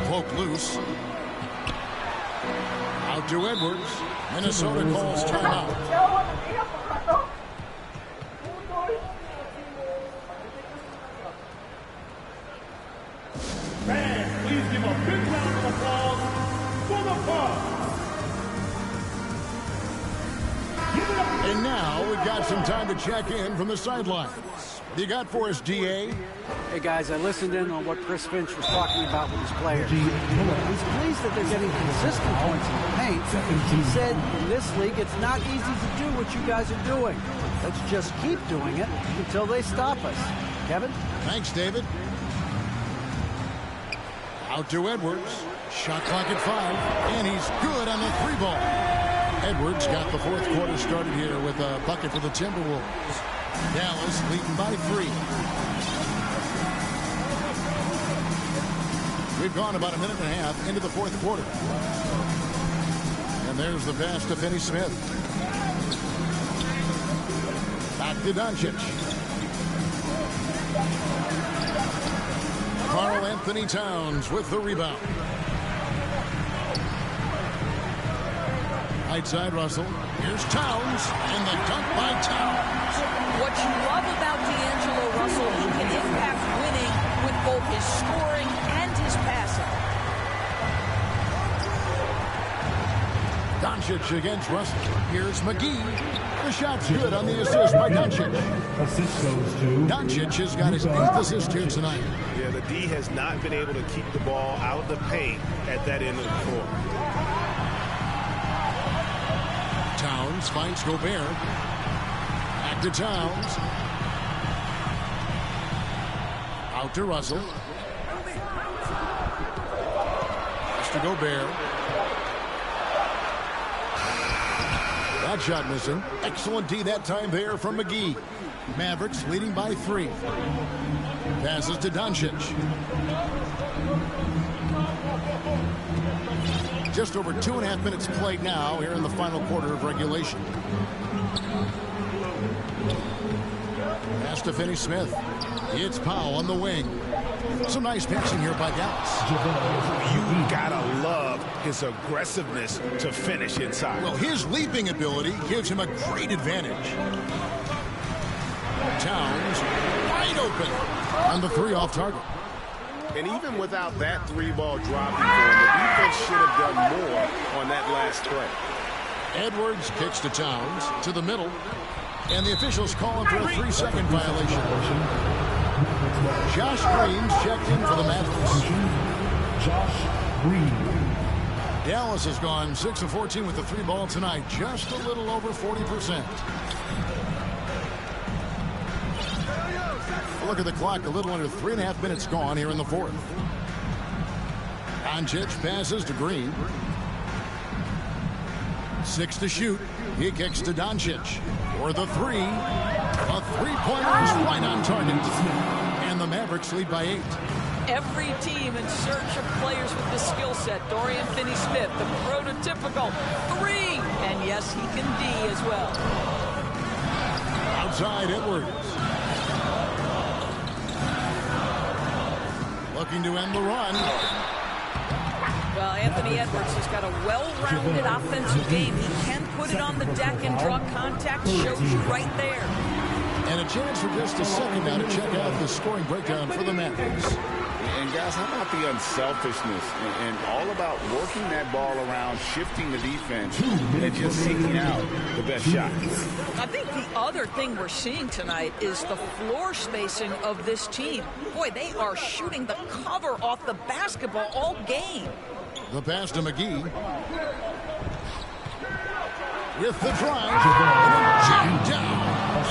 Cloak loose. Out to Edwards. Minnesota calls timeout. Fans, please give a big round of applause for the Bucks. And now we've got some time to check in from the sidelines. What do you got for us, DA? Hey, guys, I listened in on what Chris Finch was talking about with his players. He's pleased that they're getting consistent points in the paint. He said, in this league, it's not easy to do what you guys are doing. Let's just keep doing it until they stop us. Kevin? Thanks, David. Out to Edwards. Shot clock at 5. And he's good on the 3-ball. Edwards got the fourth quarter started here with a bucket for the Timberwolves. Dallas leading by 3. We've gone about a minute and a half into the fourth quarter. And there's the pass to Finney Smith. Back to Doncic. Karl Anthony Towns with the rebound. Right side Russell. Here's Towns, and the dunk by Towns. What you love about D'Angelo Russell, he can impact winning with both his scoring and his passing. Doncic against Russell. Here's McGee. The shot's good on the assist by Doncic. Assist goes to Doncic has got his 8th assist here tonight. Yeah, the D has not been able to keep the ball out of the paint at that end of the court. Towns finds Gobert. Back to Towns. Out to Russell. Pass to Gobert. That shot missing. Excellent D that time there from McGee. Mavericks leading by 3. Passes to Doncic. Just over 2.5 minutes played now here in the final quarter of regulation. Pass to Finney-Smith. It's Powell on the wing. Some nice passing here by Dallas. You gotta love his aggressiveness to finish inside. Well, his leaping ability gives him a great advantage. Towns wide open on the 3 off target. And even without that 3-ball dropping for him, the defense should have done more on that last play. Edwards kicks to Towns to the middle. And the officials call him for a 3-second violation. Josh Green's checked in for the Mavericks. Josh Green. Dallas has gone 6 of 14 with the 3-ball tonight. Just a little over 40%. Look at the clock. A little under 3.5 minutes gone here in the 4th. Doncic passes to Green. 6 to shoot. He kicks to Doncic for the 3. A 3-pointer is right on target. And the Mavericks lead by 8. Every team in search of players with this skill set. Dorian Finney-Smith, the prototypical 3. And yes, he can D as well. Outside Edwards. Looking to end the run. Well, Anthony Edwards has got a well-rounded offensive game. He can put it on the deck and draw contact. Shows you right there. And a chance for just a second now to check out the scoring breakdown for the Mavericks. And guys, how about the unselfishness and all about working that ball around, shifting the defense, and just seeking out the best shot. I think the other thing we're seeing tonight is the floor spacing of this team. Boy, they are shooting the cover off the basketball all game. The pass to McGee. With the drive. And jammed down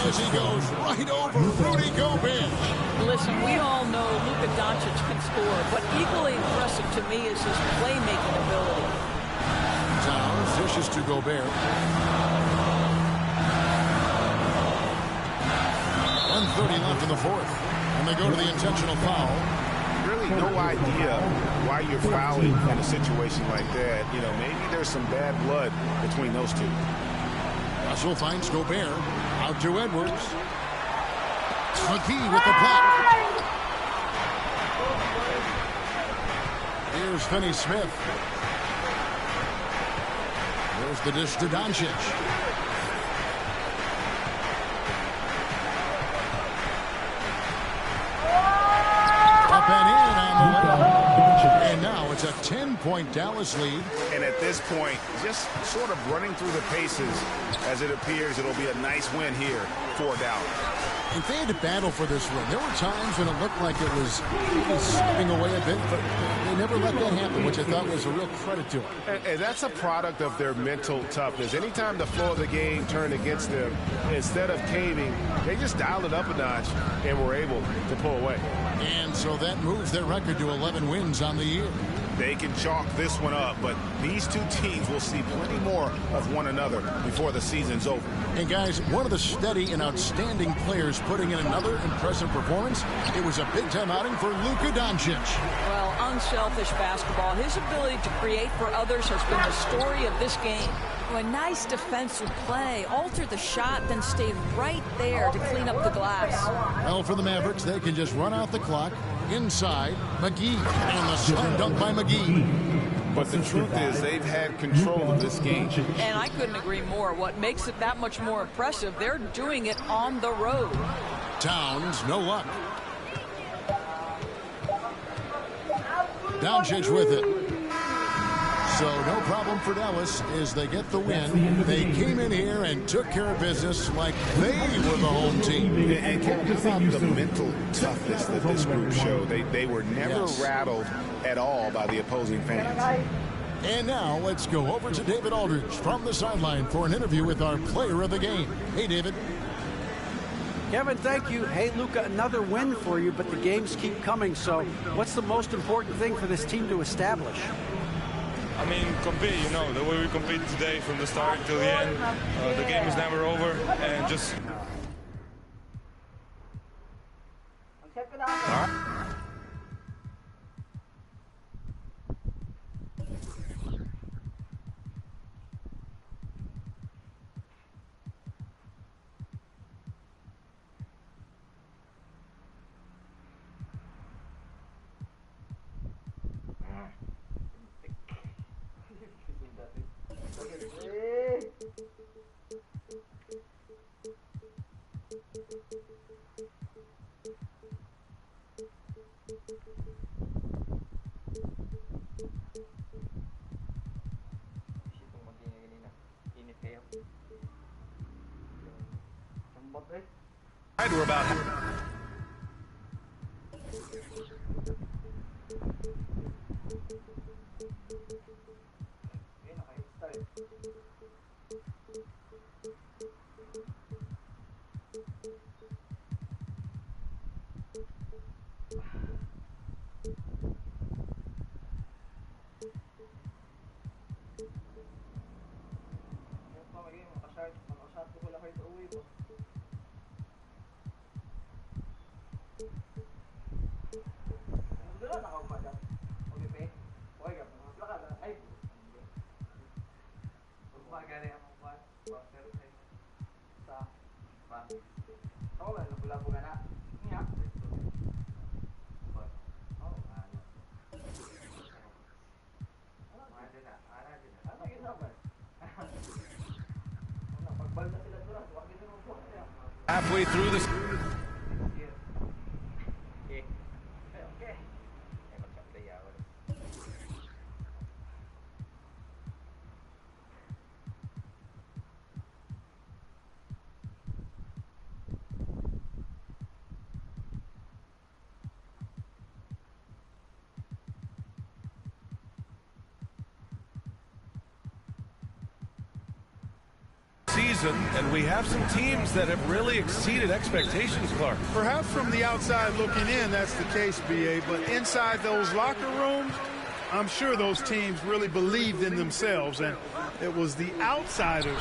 as he goes right over Rudy Gobert. Listen, we all know Luka Doncic can score, but equally impressive to me is his playmaking ability. Towns dishes to Gobert. 1:30 left in the 4th. And they go to the intentional foul. Really no idea why you're fouling in a situation like that. You know, maybe there's some bad blood between those two. Russell finds Gobert. Out to Edwards. McGee with the block. Here's Finney-Smith. There's the dish to Doncic. Up and in on the way. And now it's a 10-point Dallas lead. And at this point, just sort of running through the paces as it appears it'll be a nice win here for Dallas. If they had to battle for this win, there were times when it looked like it was slipping away a bit, but they never let that happen, which I thought was a real credit to them. And that's a product of their mental toughness. Anytime the flow of the game turned against them, instead of caving, they just dialed it up a notch and were able to pull away. And so that moves their record to 11 wins on the year. They can chalk this one up, but these two teams will see plenty more of one another before the season's over. And guys, one of the steady and outstanding players putting in another impressive performance, it was a big-time outing for Luka Doncic. Well, unselfish basketball. His ability to create for others has been the story of this game. A nice defensive play. Alter the shot, then stay right there to clean up the glass. Well, for the Mavericks, they can just run out the clock. Inside, McGee. And the slam dunk by McGee. But the truth is, they've had control of this game. And I couldn't agree more. What makes it that much more impressive, they're doing it on the road. Towns, no luck. Doncic with it. So no problem for Dallas as they get the win. They came in here and took care of business like they were the home team. And talk about the mental toughness that this group showed. They were never rattled at all by the opposing fans. And now let's go over to David Aldridge from the sideline for an interview with our player of the game. Hey, David. Kevin, thank you. Hey, Luka, another win for you, but the games keep coming. So what's the most important thing for this team to establish? I mean, compete, you know, the way we compete today from the start till the end. The game is never over, and just... We're about halfway through this. Season, and we have some teams that have really exceeded expectations, Clark. Perhaps from the outside looking in, that's the case, BA, but inside those locker rooms, I'm sure those teams really believed in themselves, and it was the outsiders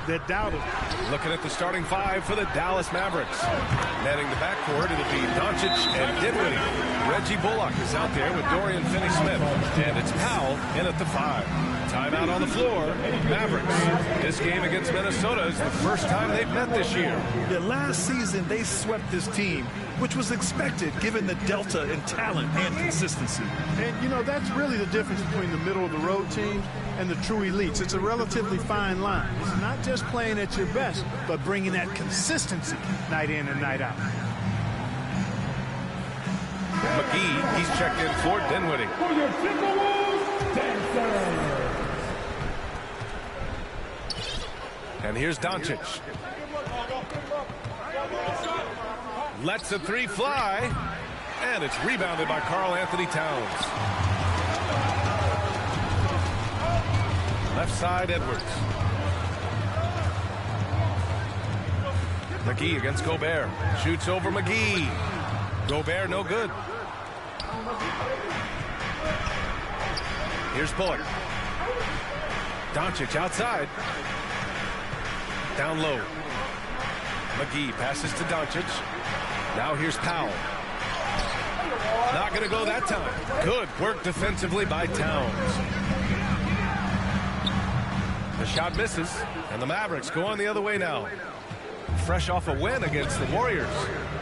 that doubted. Looking at the starting five for the Dallas Mavericks. Manning the backcourt, it'll be Doncic and Dinwiddie. Reggie Bullock is out there with Dorian Finney-Smith, and it's Powell in at the 5. Timeout on the floor, Mavericks. This game against Minnesota is the first time they've met this year. Yeah, last season they swept this team, which was expected given the delta in talent and consistency. And, you know, that's really the difference between the middle-of-the-road teams and the true elites. It's a relatively fine line. It's not just playing at your best, but bringing that consistency night in and night out. McGee, he's checked in for Dinwiddie. And here's Doncic. Lets the 3 fly. And it's rebounded by Karl Anthony Towns. Left side, Edwards. McGee against Gobert. Shoots over McGee. Gobert, no good. Here's Bullock. Doncic outside. Down low. McGee passes to Doncic. Now here's Powell. Not going to go that time. Good work defensively by Towns. The shot misses, and the Mavericks go on the other way now. Fresh off a win against the Warriors.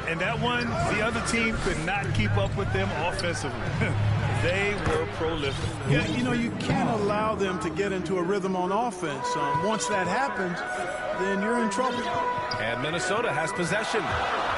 And that one, the other team could not keep up with them offensively. They were prolific. Yeah, you know, you can't allow them to get into a rhythm on offense. Once that happens, then you're in trouble. And Minnesota has possession.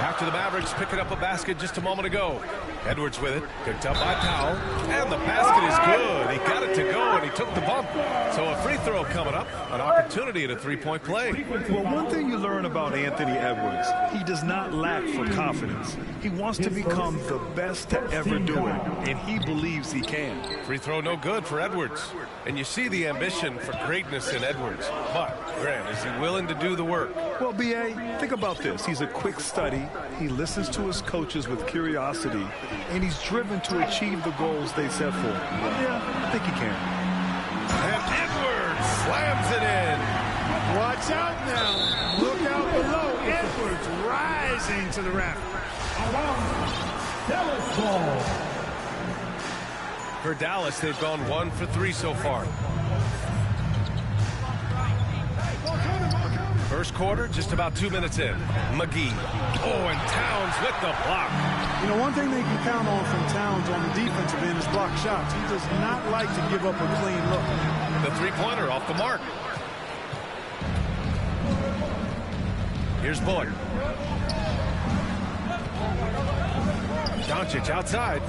After the Mavericks picking up a basket just a moment ago. Edwards with it, picked up by Powell, and the basket is good. He got it to go, and he took the bump. So a free throw coming up, an opportunity at a three-point play. Well, one thing you learn about Anthony Edwards, he does not lack for confidence. He wants to become the best to ever do it, and he believes he can. Free throw no good for Edwards. And you see the ambition for greatness in Edwards. But, Grant, is he willing to do the work? Well, B.A., think about this. He's a quick study. He listens to his coaches with curiosity, and he's driven to achieve the goals they set for him. Yeah, I think he can. And Edwards slams it in. Watch out now. Look out below. Edwards rising to the raft. Dallas ball. For Dallas, they've gone 1 for 3 so far. First quarter, just about 2 minutes in. McGee. Oh, and Towns with the block. You know, one thing they can count on from Towns on the defensive end is block shots. He does not like to give up a clean look. The three-pointer off the mark. Here's Bullock. Doncic outside.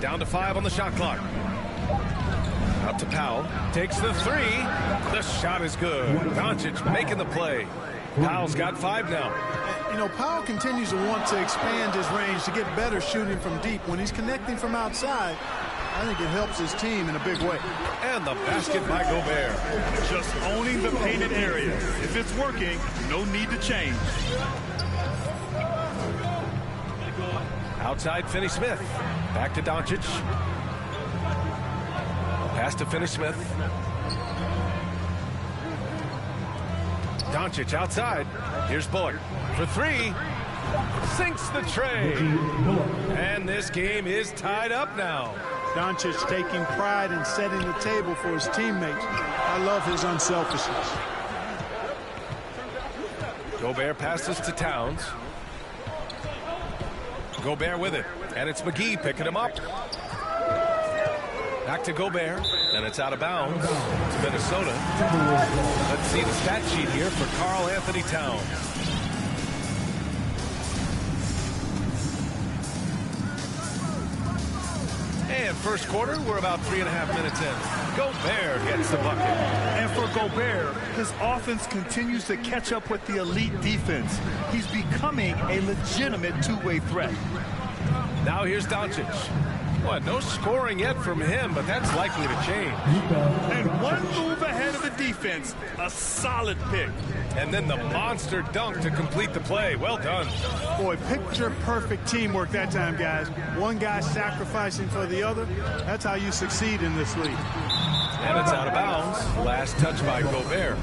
Down to 5 on the shot clock. Out to Powell. Takes the three. The shot is good. Doncic making the play. Powell's got 5 now. You know, Powell continues to want to expand his range to get better shooting from deep. When he's connecting from outside, I think it helps his team in a big way. And the basket by Gobert. Just owning the painted area. If it's working, no need to change. Outside Finney-Smith. Back to Doncic. Pass to Finney-Smith. Doncic outside. Here's Bullock for 3. Sinks the tray. And this game is tied up now. Doncic taking pride in setting the table for his teammates. I love his unselfishness. Gobert passes to Towns. Gobert with it, and it's McGee picking him up. Back to Gobert, and it's out of bounds to Minnesota. Let's see the stat sheet here for Karl Anthony Towns. And first quarter, we're about 3.5 minutes in. Gobert gets the bucket. And for Gobert, his offense continues to catch up with the elite defense. He's becoming a legitimate two-way threat. Now here's Doncic. What, no scoring yet from him, but that's likely to change. And one move ahead of the defense. A solid pick. And then the monster dunk to complete the play. Well done. Boy, picture-perfect teamwork that time, guys. One guy sacrificing for the other. That's how you succeed in this league. And it's out of bounds. Last touch by Gobert.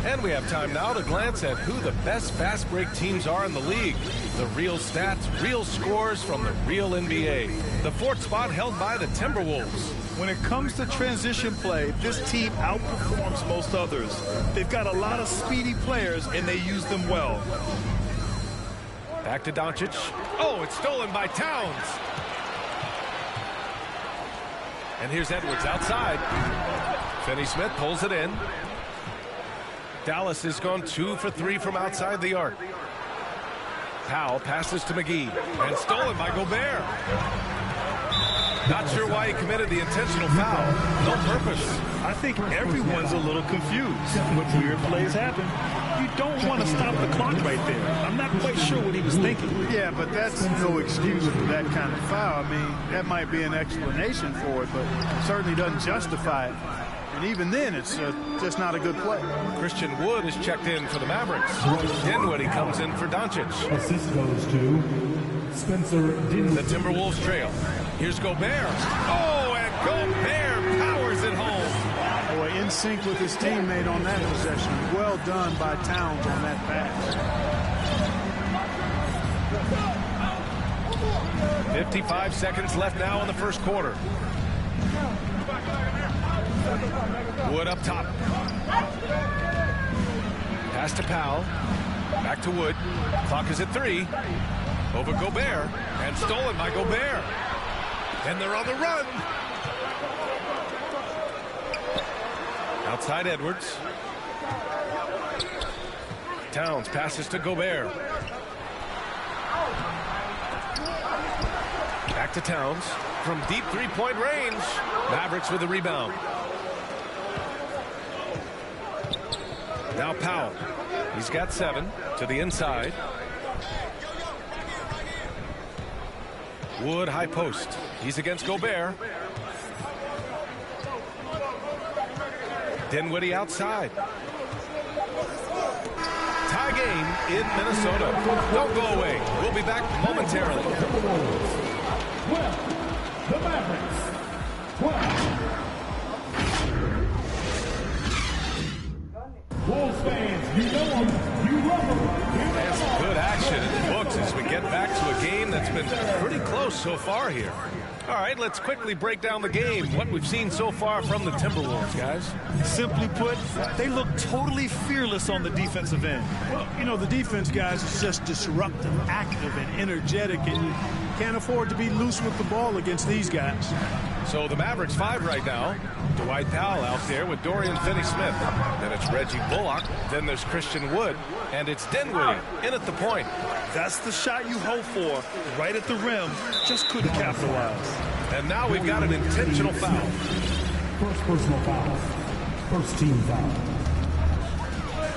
And we have time now to glance at who the best fast break teams are in the league. The real stats, real scores from the real NBA. The 4th spot held by the Timberwolves. When it comes to transition play, this team outperforms most others. They've got a lot of speedy players, and they use them well. Back to Doncic. Oh, it's stolen by Towns. And here's Edwards outside. Finney-Smith pulls it in. Dallas has gone 2 for 3 from outside the arc. Powell passes to McGee, and stolen by Gobert. Not sure why he committed the intentional foul. No purpose. I think everyone's a little confused. When weird plays happen, you don't want to stop the clock right there. I'm not quite sure what he was thinking. Yeah, but that's no excuse for that kind of foul. I mean, that might be an explanation for it, but it certainly doesn't justify it. And even then, it's just not a good play. Christian Wood is checked in for the Mavericks. Dinwiddie comes in for Doncic. Assist goes to Spencer Dinwiddie. The Timberwolves trail. Here's Gobert. Oh, and Gobert powers it home. Boy, in sync with his teammate on that possession. Well done by Towns on that pass. 55 seconds left now in the first quarter. Wood up top. Pass to Powell. Back to Wood. Clock is at 3. Over Gobert. And stolen by Gobert. And they're on the run. Outside Edwards. Towns passes to Gobert. Back to Towns from deep three-point range. Mavericks with the rebound. Now Powell. He's got 7 to the inside. Wood high post. He's against Gobert. Dinwiddie outside. Tie game in Minnesota. Don't go away. We'll be back momentarily. The Mavericks. 12. Wolves fans, you know them, you love them. And some good action in the books as we get back to a game that's been pretty close so far here. All right, let's quickly break down the game. What we've seen so far from the Timberwolves, guys. Simply put, they look totally fearless on the defensive end. Well, you know, the defense, guys, is just disruptive, active, and energetic, and you can't afford to be loose with the ball against these guys. So the Mavericks 5 right now. Dwight Powell out there with Dorian Finney-Smith. Then it's Reggie Bullock. Then there's Christian Wood. And it's Dinwiddie in at the point. That's the shot you hope for. Right at the rim. Just couldn't capitalize. And now we've got an intentional foul. First personal foul. First team foul.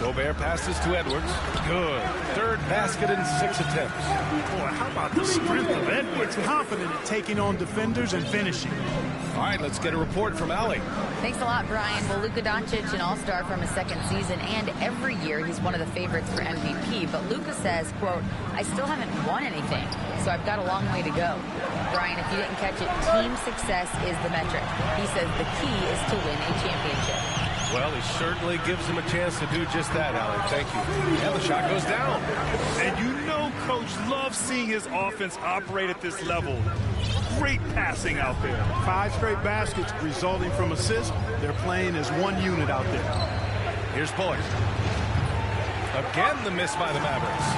Gobert passes to Edwards. Good. Third basket in 6 attempts. Boy, how about the strength of Edwards? Confident at taking on defenders and finishing. All right, let's get a report from Allie. Thanks a lot, Brian. Well, Luka Doncic, an all-star from his second season, and every year he's one of the favorites for MVP. But Luka says, quote, I still haven't won anything, so I've got a long way to go. Brian, if you didn't catch it, team success is the metric. He says the key is to win a championship. Well, he certainly gives him a chance to do just that, Allie. Thank you. And the shot goes down. And you know Coach loves seeing his offense operate at this level. Great passing out there. 5 straight baskets resulting from assists. They're playing as one unit out there. Here's Bullock. Again, the miss by the Mavericks.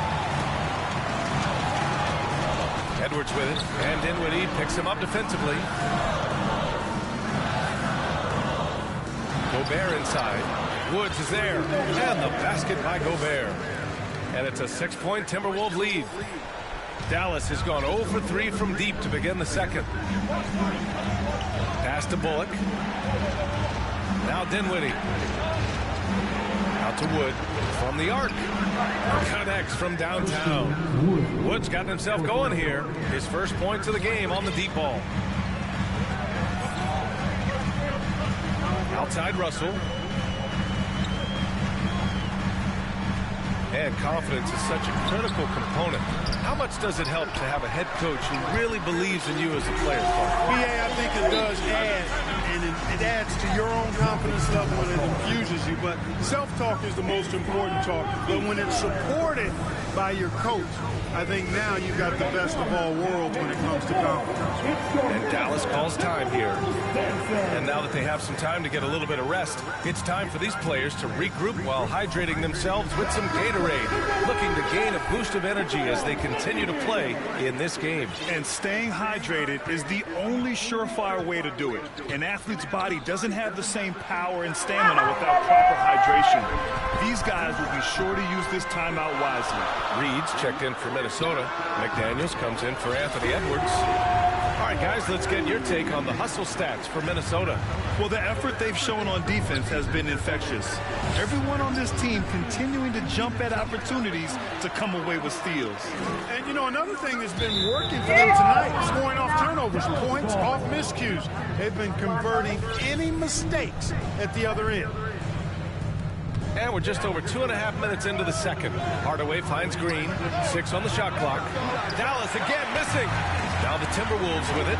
Edwards with it. And Dinwiddie picks him up defensively. Gobert inside. Woods is there. And the basket by Gobert. And it's a 6-point Timberwolves lead. Dallas has gone 0 for 3 from deep to begin the second. Pass to Bullock. Now Dinwiddie. Out to Wood from the arc. Connects from downtown. Wood's gotten himself going here. His first points of the game on the deep ball. Outside Russell. And confidence is such a critical component. How much does it help to have a head coach who really believes in you as a player? BA, I think it does add, and it adds to your own confidence level and it infuses you. But self-talk is the most important talk. But when it's supported by your coach, I think now you've got the best of all worlds when it comes to confidence. And Dallas calls time here. And now that they have some time to get a little bit of rest, it's time for these players to regroup while hydrating themselves with some Gatorade, looking to gain a boost of energy as they continue to play in this game. And staying hydrated is the only surefire way to do it. An athlete's body doesn't have the same power and stamina without proper hydration. These guys will be sure to use this timeout wisely. Reed's checked in for Minnesota. McDaniels comes in for Anthony Edwards. All right, guys, let's get your take on the hustle stats for Minnesota. Well, the effort they've shown on defense has been infectious. Everyone on this team continuing to jump at opportunities to come away with steals. And, you know, another thing that's been working for them tonight, scoring off turnovers, points off miscues. They've been converting any mistakes at the other end. And we're just over 2.5 minutes into the second. Hardaway finds Green. 6 on the shot clock. Dallas again missing. Now the Timberwolves with it.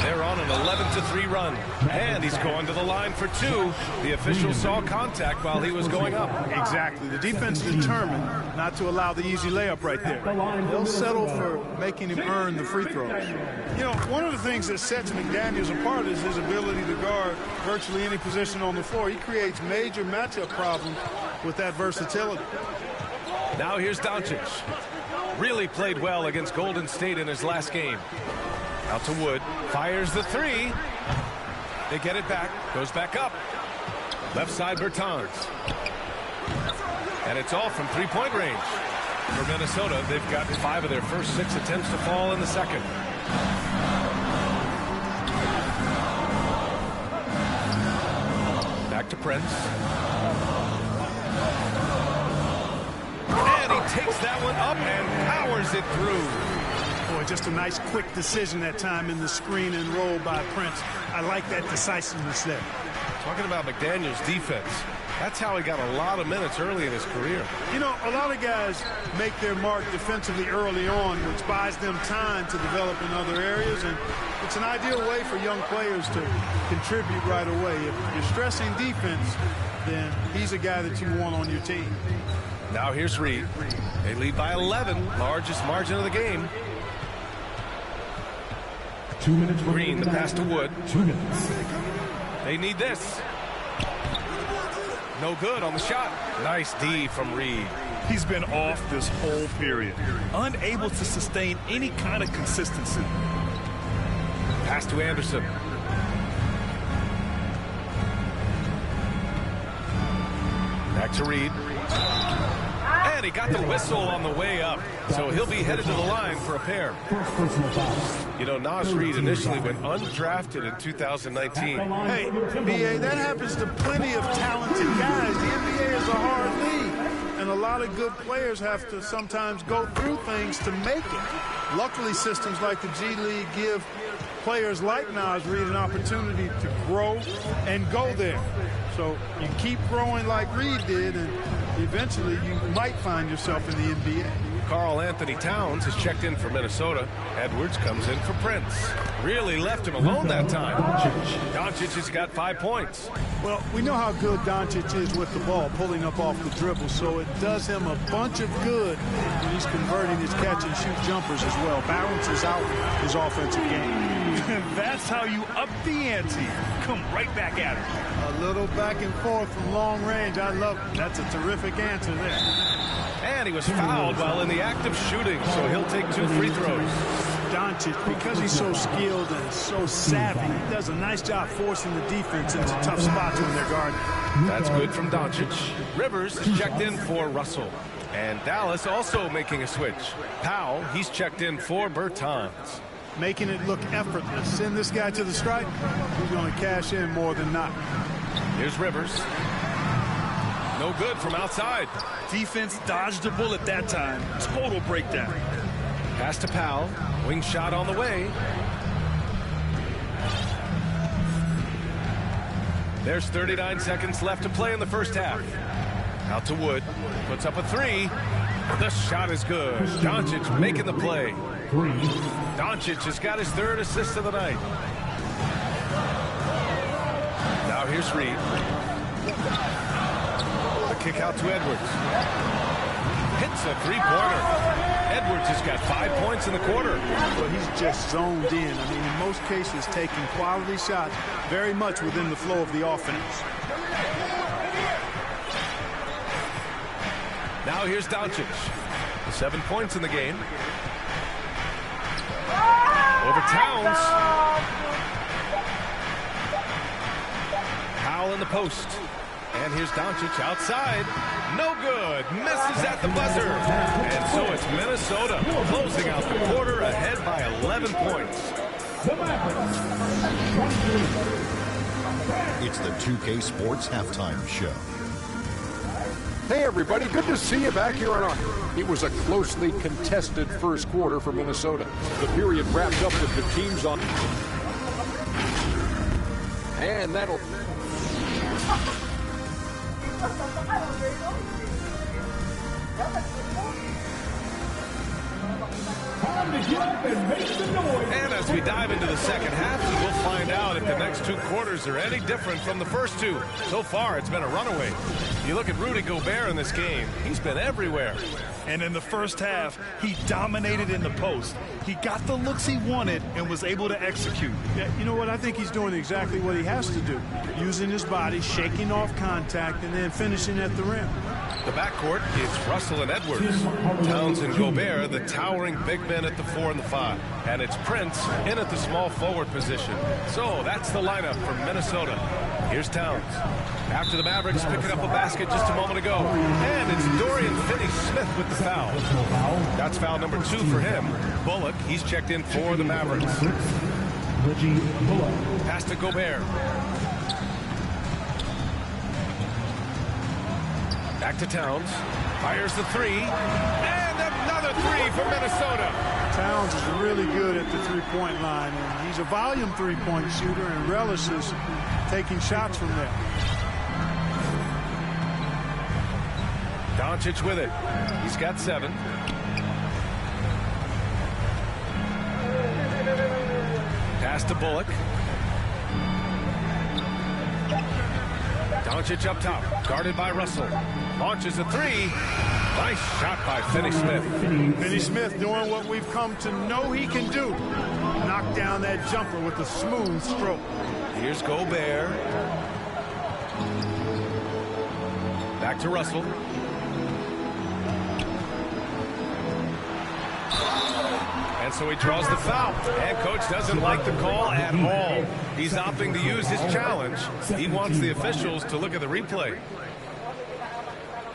They're on an 11-3 run. And he's going to the line for 2. The official saw contact while he was going up. Exactly. The defense determined not to allow the easy layup right there. They'll settle for making him earn the free throws. You know, one of the things that sets McDaniels apart is his ability to guard virtually any position on the floor. He creates major matchup problems with that versatility. Now here's Doncic. Really played well against Golden State in his last game. Out to Wood. Fires the 3. They get it back. Goes back up. Left side, Bertans. And it's all from three-point range. For Minnesota, they've got 5 of their first 6 attempts to fall in the second. Back to Prince. And he takes that one up and powers it through. Boy, just a nice quick decision that time in the screen and roll by Prince. I like that decisiveness there. Talking about McDaniel's defense, that's how he got a lot of minutes early in his career. You know, a lot of guys make their mark defensively early on, which buys them time to develop in other areas, and it's an ideal way for young players to contribute right away. If you're stressing defense, then he's a guy that you want on your team. Now here's Reed. They lead by 11, largest margin of the game. 2 minutes. Green, the pass to Wood. 2 minutes. They need this. No good on the shot. Nice D from Reed. He's been off this whole period, unable to sustain any kind of consistency. Pass to Anderson. Back to Reed. And he got the whistle on the way up. So he'll be headed to the line for a pair. You know, Nas Reed initially went undrafted in 2019. Hey, BA, that happens to plenty of talented guys. The NBA is a hard league, and a lot of good players have to sometimes go through things to make it. Luckily, systems like the G League give players like Nas Reed an opportunity to grow and go there. So you keep growing like Reed did, and eventually you might find yourself in the NBA. Karl Anthony Towns has checked in for Minnesota. Edwards comes in for Prince. Really left him alone that time. Doncic has got 5 points. Well, we know how good Doncic is with the ball, pulling up off the dribble, so it does him a bunch of good when he's converting his catch-and-shoot jumpers as well. Balances out his offensive game. That's how you up the ante. Come right back at it. A little back and forth from long range. I love it. That's a terrific answer there. And he was fouled while in the act of shooting, so he'll take 2 free throws. Doncic, because he's so skilled and so savvy, he does a nice job forcing the defense into tough spots when they're guarding. That's good from Doncic. Rivers checked in for Russell. And Dallas also making a switch. Powell, he's checked in for Bertans. Making it look effortless. Send this guy to the stripe. He's going to cash in more than not. Here's Rivers. No good from outside. Defense dodged a bullet that time. Total breakdown. Pass to Powell. Wing shot on the way. There's 39 seconds left to play in the first half. Out to Wood. Puts up a 3. The shot is good. Doncic making the play. Doncic has got his 3rd assist of the night. Now here's Reed. The kick out to Edwards. Hits a 3-pointer. Edwards has got 5 points in the quarter. Well, he's just zoned in. I mean, in most cases, taking quality shots very much within the flow of the offense. Now here's Doncic. 7 points in the game. Over Towns. Powell in the post. And here's Doncic outside. No good. Misses at the buzzer. And so it's Minnesota closing out the quarter ahead by 11 points. It's the 2K Sports Halftime Show. Hey, everybody. Good to see you back here on our... It was a closely contested first quarter for Minnesota. The period wrapped up with the teams on... And that'll... And as we dive into the second half, we'll find out if the next 2 quarters are any different from the first 2. So far, it's been a runaway. You look at Rudy Gobert in this game. He's been everywhere. And in the first half, he dominated in the post. He got the looks he wanted and was able to execute. Yeah, you know what? I think he's doing exactly what he has to do. Using his body, shaking off contact, and then finishing at the rim. The backcourt, it's Russell and Edwards. Towns and Gobert, the towering big men at the 4 and the 5. And it's Prince in at the small forward position. So that's the lineup from Minnesota. Here's Towns. After the Mavericks picking up a basket just a moment ago. And it's Dorian Finney-Smith with the foul. That's foul number 2 for him. Bullock, he's checked in for the Mavericks. Pass to Gobert. Back to Towns. Fires the 3. And another 3 for Minnesota. Towns is really good at the three-point line, and he's a volume three-point shooter and relishes taking shots from there. Doncic with it. He's got 7. Pass to Bullock. Doncic up top, guarded by Russell. Launches a 3. Nice shot by Finney-Smith. Finney-Smith doing what we've come to know he can do. Knock down that jumper with a smooth stroke. Here's Gobert. Back to Russell. And so he draws the foul. And coach doesn't like the call at all. He's opting to use his challenge. He wants the officials to look at the replay.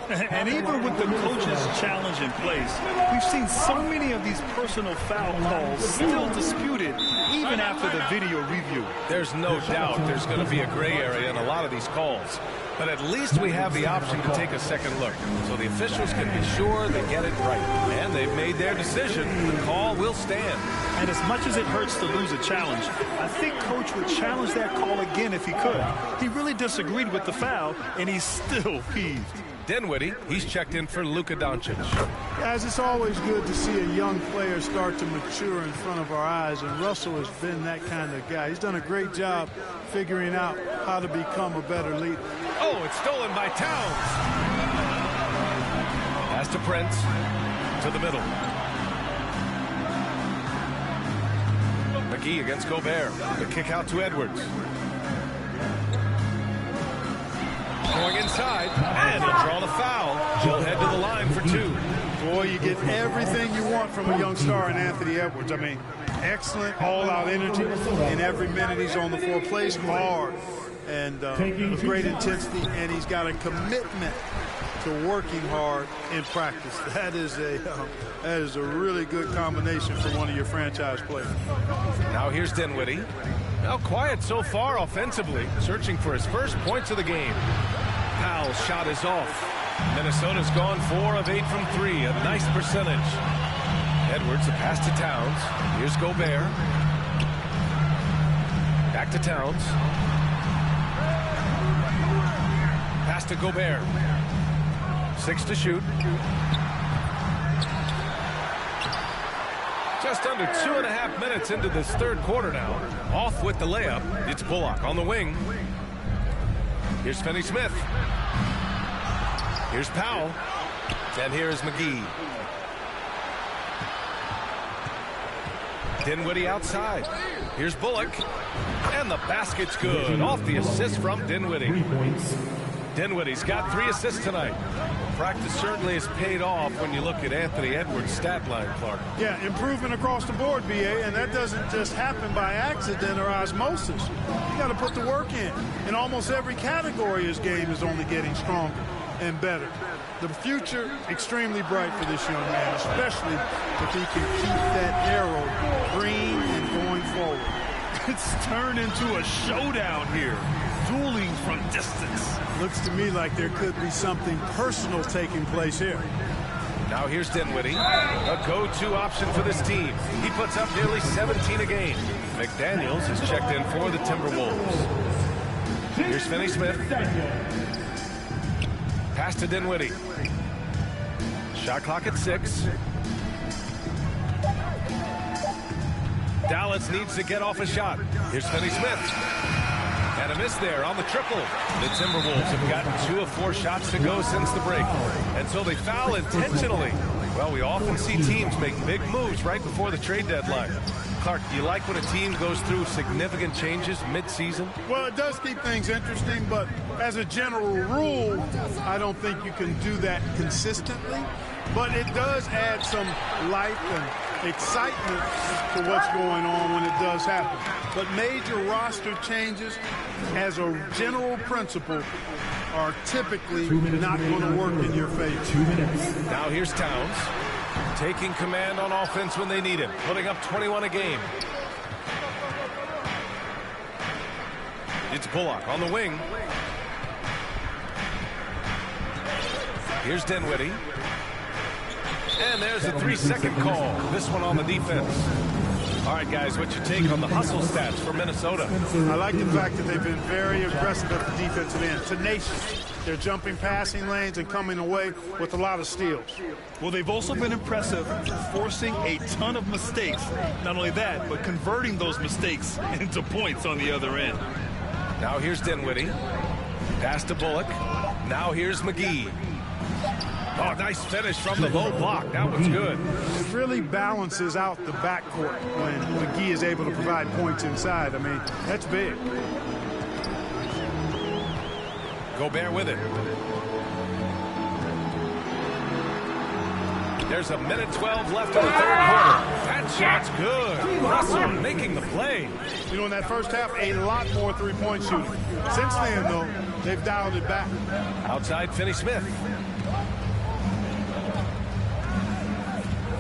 And even with the coach's challenge in place, we've seen so many of these personal foul calls still disputed even after the video review. There's no doubt there's going to be a gray area in a lot of these calls. But at least we have the option to take a second look, so the officials can be sure they get it right. And they've made their decision. The call will stand. And as much as it hurts to lose a challenge, I think Coach would challenge that call again if he could. He really disagreed with the foul, and he's still peeved. Dinwiddie, he's checked in for Luka Doncic. Guys, it's always good to see a young player start to mature in front of our eyes, and Russell has been that kind of guy. He's done a great job figuring out how to become a better leader. Oh, it's stolen by Towns. Pass to Prince. To the middle. McGee against Gobert. The kick out to Edwards. Going inside, and he'll draw the foul. He'll head to the line for 2. Boy, you get everything you want from a young star in Anthony Edwards. I mean, excellent all-out energy in every minute he's on the floor. Plays hard and with great intensity, and he's got a commitment to working hard in practice. That is a really good combination for one of your franchise players. Now here's Dinwiddie. Now quiet so far offensively, searching for his first points of the game. Powell's shot is off. Minnesota's gone 4 of 8 from 3, a nice percentage. Edwards, a pass to Towns. Here's Gobert. Back to Towns. Pass to Gobert. 6 to shoot. Just under 2.5 minutes into this third quarter now. Off with the layup. It's Bullock on the wing. Here's Finney-Smith. Here's Powell. And here's McGee. Dinwiddie outside. Here's Bullock. And the basket's good. Off the assist from Dinwiddie. Dinwiddie's got 3 assists tonight. Practice certainly has paid off when you look at Anthony Edwards' stat line, Clark. Yeah, improvement across the board, BA, and that doesn't just happen by accident or osmosis. You got to put the work in. In almost every category, his game is only getting stronger and better. The future, extremely bright for this young man, especially if he can keep that arrow green and going forward. It's turned into a showdown here. Dueling from distance. Looks to me like there could be something personal taking place here. Now here's Dinwiddie, a go-to option for this team. He puts up nearly 17 a game. McDaniels has checked in for the Timberwolves. Here's Finney-Smith. Pass to Dinwiddie. Shot clock at 6. Dallas needs to get off a shot. Here's Finney-Smith. And a miss there on the triple. The Timberwolves have gotten 2 of 4 shots to go since the break. And so they foul intentionally. Well, we often see teams make big moves right before the trade deadline. Clark, do you like when a team goes through significant changes mid-season? Well, it does keep things interesting, but as a general rule, I don't think you can do that consistently. But it does add some life and excitement to what's going on when it does happen. But major roster changes, as a general principle, are typically not going to work in your favor. 2 minutes. Now here's Towns, taking command on offense when they need him, putting up 21 a game. It's Bullock on the wing. Here's Dinwiddie. And there's a 3-second call. This one on the defense. All right, guys, what's your take on the hustle stats for Minnesota? I like the fact that they've been very aggressive at the defensive end, tenacious. They're jumping passing lanes and coming away with a lot of steals. Well, they've also been impressive, forcing a ton of mistakes. Not only that, but converting those mistakes into points on the other end. Now here's Dinwiddie. Pass to Bullock. Now here's McGee. Oh, nice finish from the low block. That was good. It really balances out the backcourt when McGee is able to provide points inside. I mean, that's big. Gobert with it. There's a minute 12 left in the third quarter. That shot's good. Russell making the play. You know, in that first half, a lot more three-point shooting. Since then, though, they've dialed it back. Outside, Finney-Smith.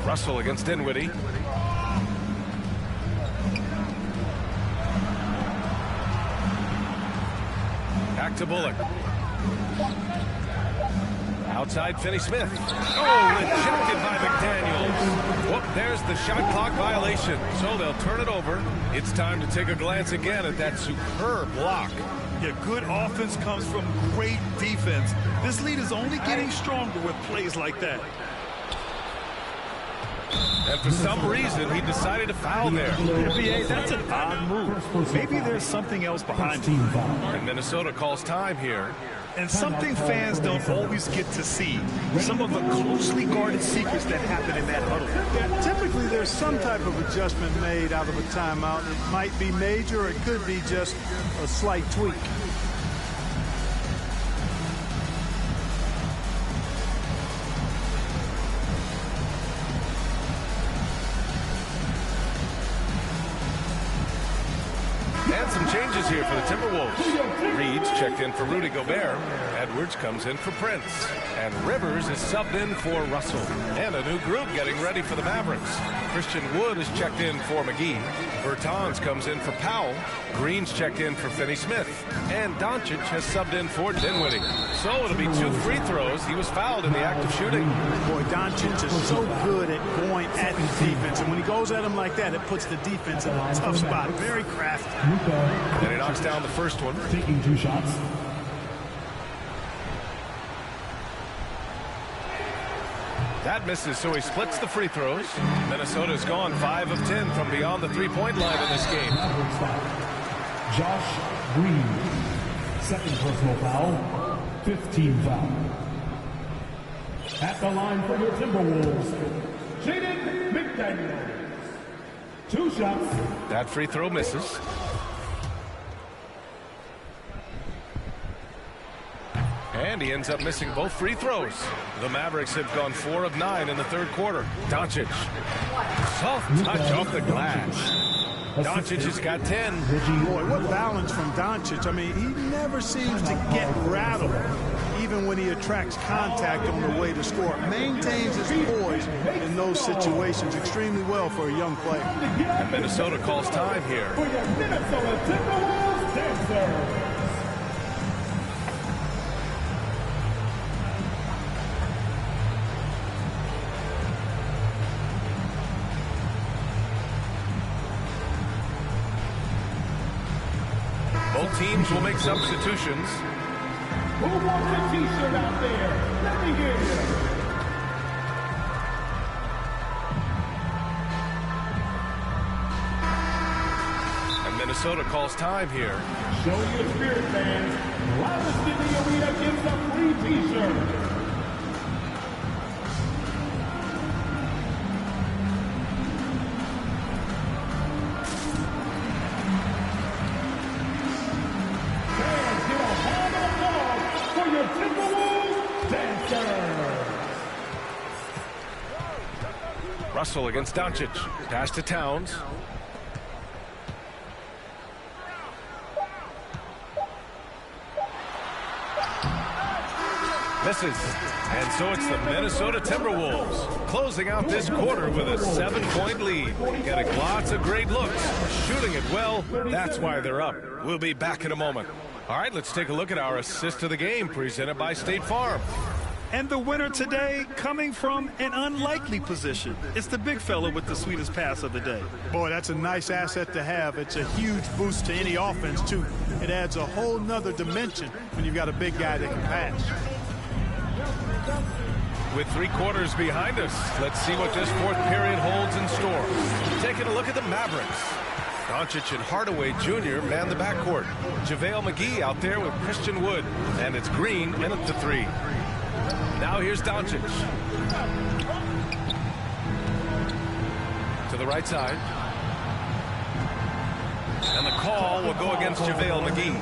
Russell against Dinwiddie. Back to Bullock. Outside, Finney-Smith. Oh, rejected by McDaniels. Whoop, there's the shot clock violation. So they'll turn it over. It's time to take a glance again at that superb block. Yeah, good offense comes from great defense. This lead is only getting stronger with plays like that. And for some reason, he decided to foul there. NBA, that's an odd move. Maybe there's something else behind it. And Minnesota calls time here. And something fans don't always get to see. Some of the closely guarded secrets that happen in that huddle. Yeah, typically, there's some type of adjustment made out of a timeout. It might be major, or it could be just a slight tweak. And some changes here for the Timberwolves. Reed's checked in for Rudy Gobert. Edwards comes in for Prince. And Rivers is subbed in for Russell. And a new group getting ready for the Mavericks. Christian Wood is checked in for McGee. Bertans comes in for Powell. Green's checked in for Finney-Smith. And Doncic has subbed in for Dinwiddie. So it'll be 2 free throws. He was fouled in the act of shooting. Boy, Doncic is so good at going at the defense. And when he goes at him like that, it puts the defense in a tough spot. Very crafty. And he knocks down the first one. Taking 2 shots. That misses, so he splits the free throws. Minnesota's gone 5 of 10 from beyond the three-point line in this game. Josh Green, second personal foul, 15 foul. At the line for your Timberwolves, Jaden McDaniels. 2 shots. That free throw misses. And he ends up missing both free throws. The Mavericks have gone 4 of 9 in the third quarter. Doncic. Soft touch off the glass. Doncic has got 10. Boy, what balance from Doncic. I mean, he never seems to get rattled, even when he attracts contact on the way to score. Maintains his poise in those situations extremely well for a young player. And Minnesota calls time here. For your Minnesota Timberwolves dancers. Both teams will make substitutions. Who wants a t-shirt out there? Let me hear you. And Minnesota calls time here. Show your spirit, fans. Loudest in the arena gets a free t-shirt. Russell against Doncic. Pass to Towns. Misses. And so it's the Minnesota Timberwolves closing out this quarter with a 7-point lead. Getting lots of great looks. Shooting it well. That's why they're up. We'll be back in a moment. All right, let's take a look at our assist of the game presented by State Farm. And the winner today coming from an unlikely position. It's the big fella with the sweetest pass of the day. Boy, that's a nice asset to have. It's a huge boost to any offense, too. It adds a whole nother dimension when you've got a big guy that can pass. With 3 quarters behind us, let's see what this fourth period holds in store. Taking a look at the Mavericks. Doncic and Hardaway Jr. man the backcourt. JaVale McGee out there with Christian Wood. And it's Green in at the 3. Now here's Doncic. To the right side. And the call will go against JaVale McGee.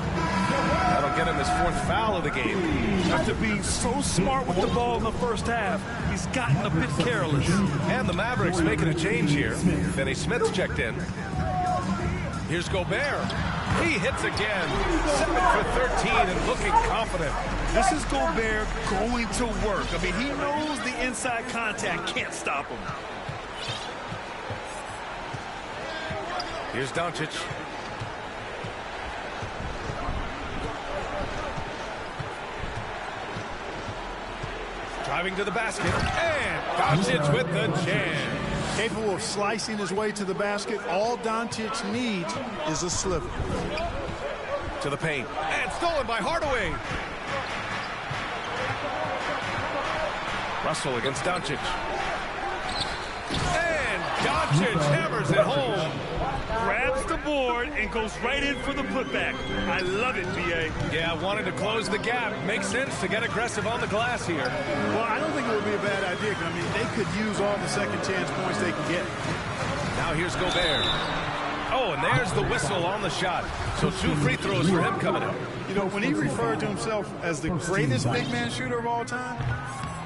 That'll get him his 4th foul of the game. After being so smart with the ball in the first half, he's gotten a bit careless. And the Mavericks making a change here. Finney Smith's checked in. Here's Gobert. He hits again. 7 for 13 and looking confident. This is Gobert going to work. I mean, he knows the inside contact can't stop him. Here's Doncic. Driving to the basket. And Doncic with the jam. Capable of slicing his way to the basket. All Doncic needs is a sliver. To the paint. And stolen by Hardaway. Russell against Doncic. And Doncic hammers it home. Grabs the board and goes right in for the putback. I love it, B.A. Yeah, wanted to close the gap. Makes sense to get aggressive on the glass here. Well, I don't think it would be a bad idea. I mean, they could use all the second chance points they can get. Now here's Gobert. Oh, and there's the whistle on the shot. So 2 free throws for him coming up. You know, when he referred to himself as the greatest big man shooter of all time,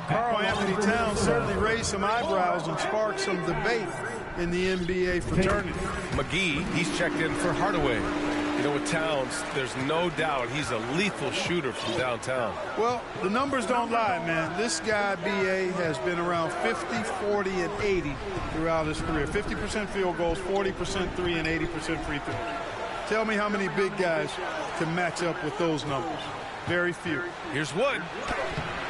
Karl Anthony Towns certainly raised some eyebrows and sparked some debate in the NBA fraternity. McGee, he's checked in for Hardaway. You know, with Towns, there's no doubt he's a lethal shooter from downtown. Well, the numbers don't lie, man. This guy, B.A., has been around 50, 40, and 80 throughout his career. 50% field goals, 40% 3, and 80% free throw. Tell me how many big guys can match up with those numbers. Very few. Here's Wood.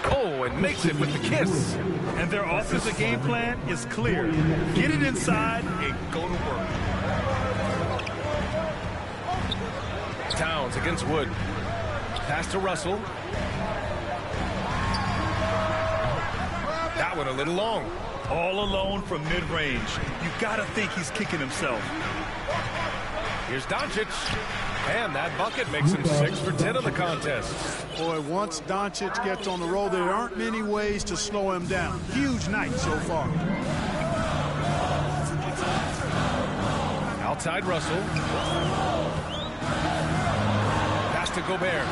Oh, and makes it with the kiss. And their offensive game plan is clear. Get it inside and go to work. Towns against Wood. Pass to Russell. That one a little long. All alone from mid-range. You got to think he's kicking himself. Here's Doncic. And that bucket makes him 6 for 10 in the contest. Boy, once Doncic gets on the roll, there aren't many ways to slow him down. Huge night so far. Outside Russell. Pass to Gobert.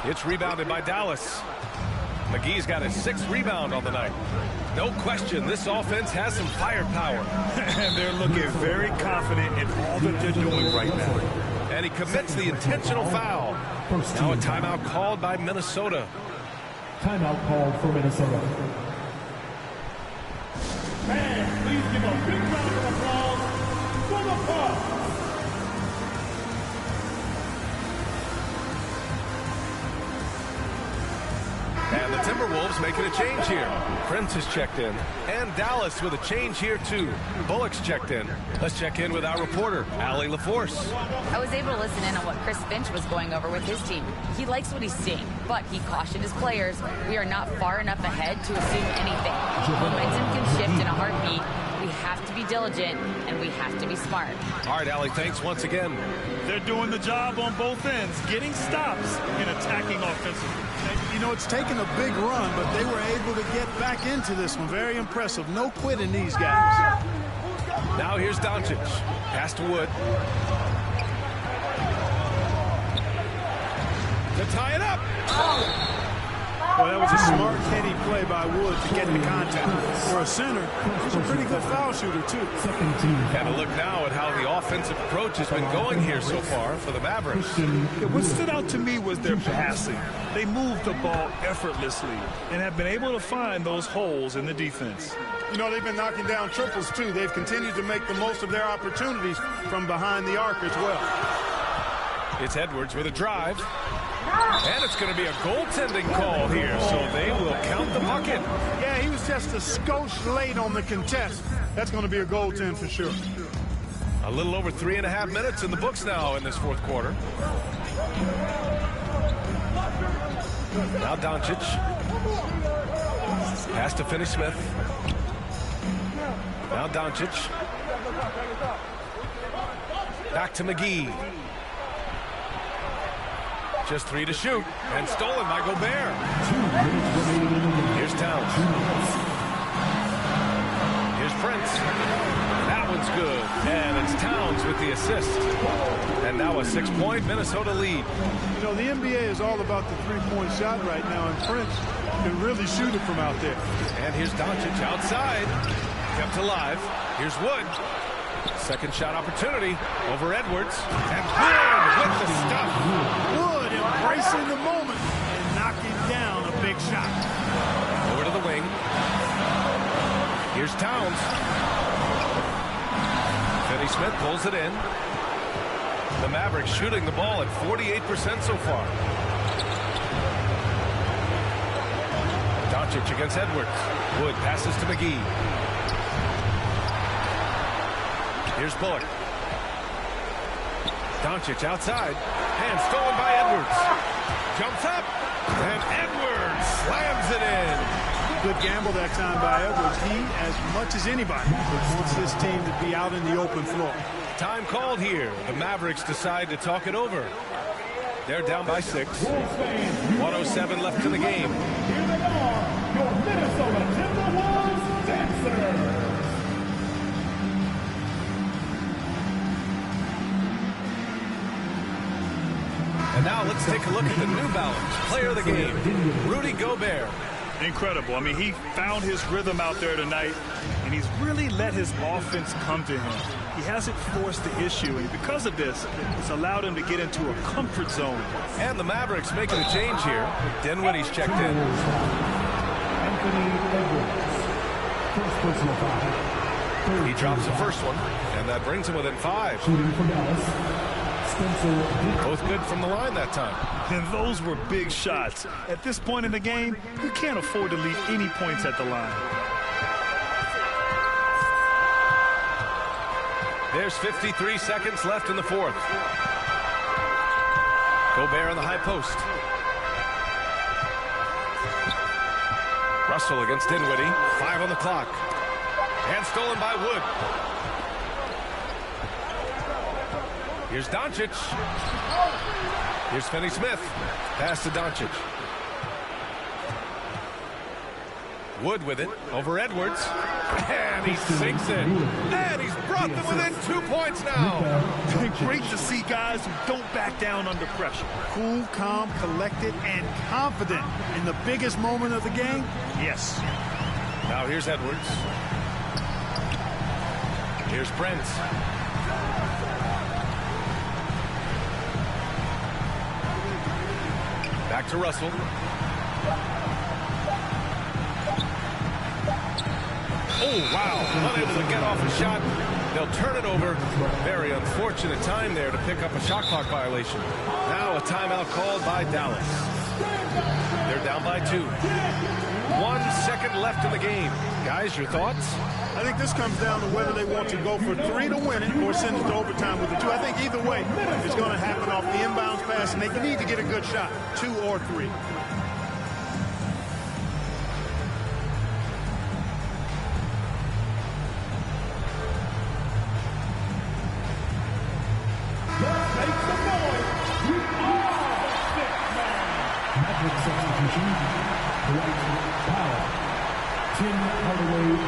It's rebounded by Dallas. McGee's got his 6th rebound on the night. No question, this offense has some firepower. And they're looking very confident in all that they're doing right now. And he commits the intentional foul. Now a timeout called by Minnesota. Timeout called for Minnesota. Fans, please give a big round of applause for the Bucks. And the Timberwolves making a change here. Prince is checked in. And Dallas with a change here, too. Bullock's checked in. Let's check in with our reporter, Allie LaForce. I was able to listen in on what Chris Finch was going over with his team. He likes what he's seeing, but he cautioned his players, we are not far enough ahead to assume anything. Momentum can shift in a heartbeat. We have to be diligent, and we have to be smart. All right, Allie, thanks once again. They're doing the job on both ends, getting stops and attacking offensively. You know, it's taken a big run, but they were able to get back into this one. Very impressive. No quitting these guys. Now here's Doncic. Pass to Wood. to tie it up. Well, that was a smart, heady play by Wood to get the contact. For a center, he's a pretty good foul shooter, too. And a look now at how the offensive approach has been going here so far for the Mavericks. Yeah, what stood out to me was their passing. They moved the ball effortlessly and have been able to find those holes in the defense. You know, they've been knocking down triples, too. They've continued to make the most of their opportunities from behind the arc as well. It's Edwards with a drive. And it's going to be a goaltending call here, so they will count the bucket. Yeah, he was just a skosh late on the contest. That's going to be a goaltend for sure. A little over 3.5 minutes in the books now in this fourth quarter. Now Doncic. Pass to Finney-Smith. Now Doncic. Back to McGee. Just 3 to shoot, and stolen by Gobert. Here's Towns. Here's Prince. That one's good, and it's Towns with the assist. And now a 6-point Minnesota lead. You know, the NBA is all about the three-point shot right now, and Prince can really shoot it from out there. And here's Doncic outside, kept alive. Here's Wood. Second shot opportunity over Edwards, and Wood with the stuff. Wood embracing the moment and knocking down a big shot. Over to the wing. Here's Towns. Finney-Smith pulls it in. The Mavericks shooting the ball at 48% so far. Doncic against Edwards. Wood passes to McGee. Here's Bullock. Doncic outside. And stolen by Edwards. Jumps up. And Edwards slams it in. Good gamble that time by Edwards. He, as much as anybody, wants this team to be out in the open floor. Time called here. The Mavericks decide to talk it over. They're down by 6. 1:07 left in the game. Here they are, your Minnesota Timberwolves dancers. And now let's take a look at the New Balance player of the game, Rudy Gobert. Incredible. I mean, he found his rhythm out there tonight, and he's really let his offense come to him. He hasn't forced the issue, and because of this, it's allowed him to get into a comfort zone. And the Mavericks making a change here. Dinwiddie's checked in. Anthony Edwards, first personal foul. He drops the first one, and that brings him within 5. Shooting for Dallas. Both good from the line that time. And those were big shots. At this point in the game, you can't afford to leave any points at the line. There's 53 seconds left in the fourth. Gobert on the high post. Russell against Dinwiddie. 5 on the clock. And stolen by Wood. Here's Doncic. Here's Finney-Smith. Pass to Doncic. Wood with it over Edwards. And he sinks it. And he's brought them within 2 points now. Great to see guys who don't back down under pressure. Cool, calm, collected, and confident in the biggest moment of the game. Yes. Now here's Edwards. Here's Prince. Back to Russell. Oh, wow. Unable to get off a shot. They'll turn it over. Very unfortunate time there to pick up a shot clock violation. Now a timeout called by Dallas. They're down by 2. 1 second left in the game. Guys, your thoughts? I think this comes down to whether they want to go for 3 to win it or send it to overtime with the 2. I think either way, it's going to happen off the inbounds pass, and they need to get a good shot, 2 or 3.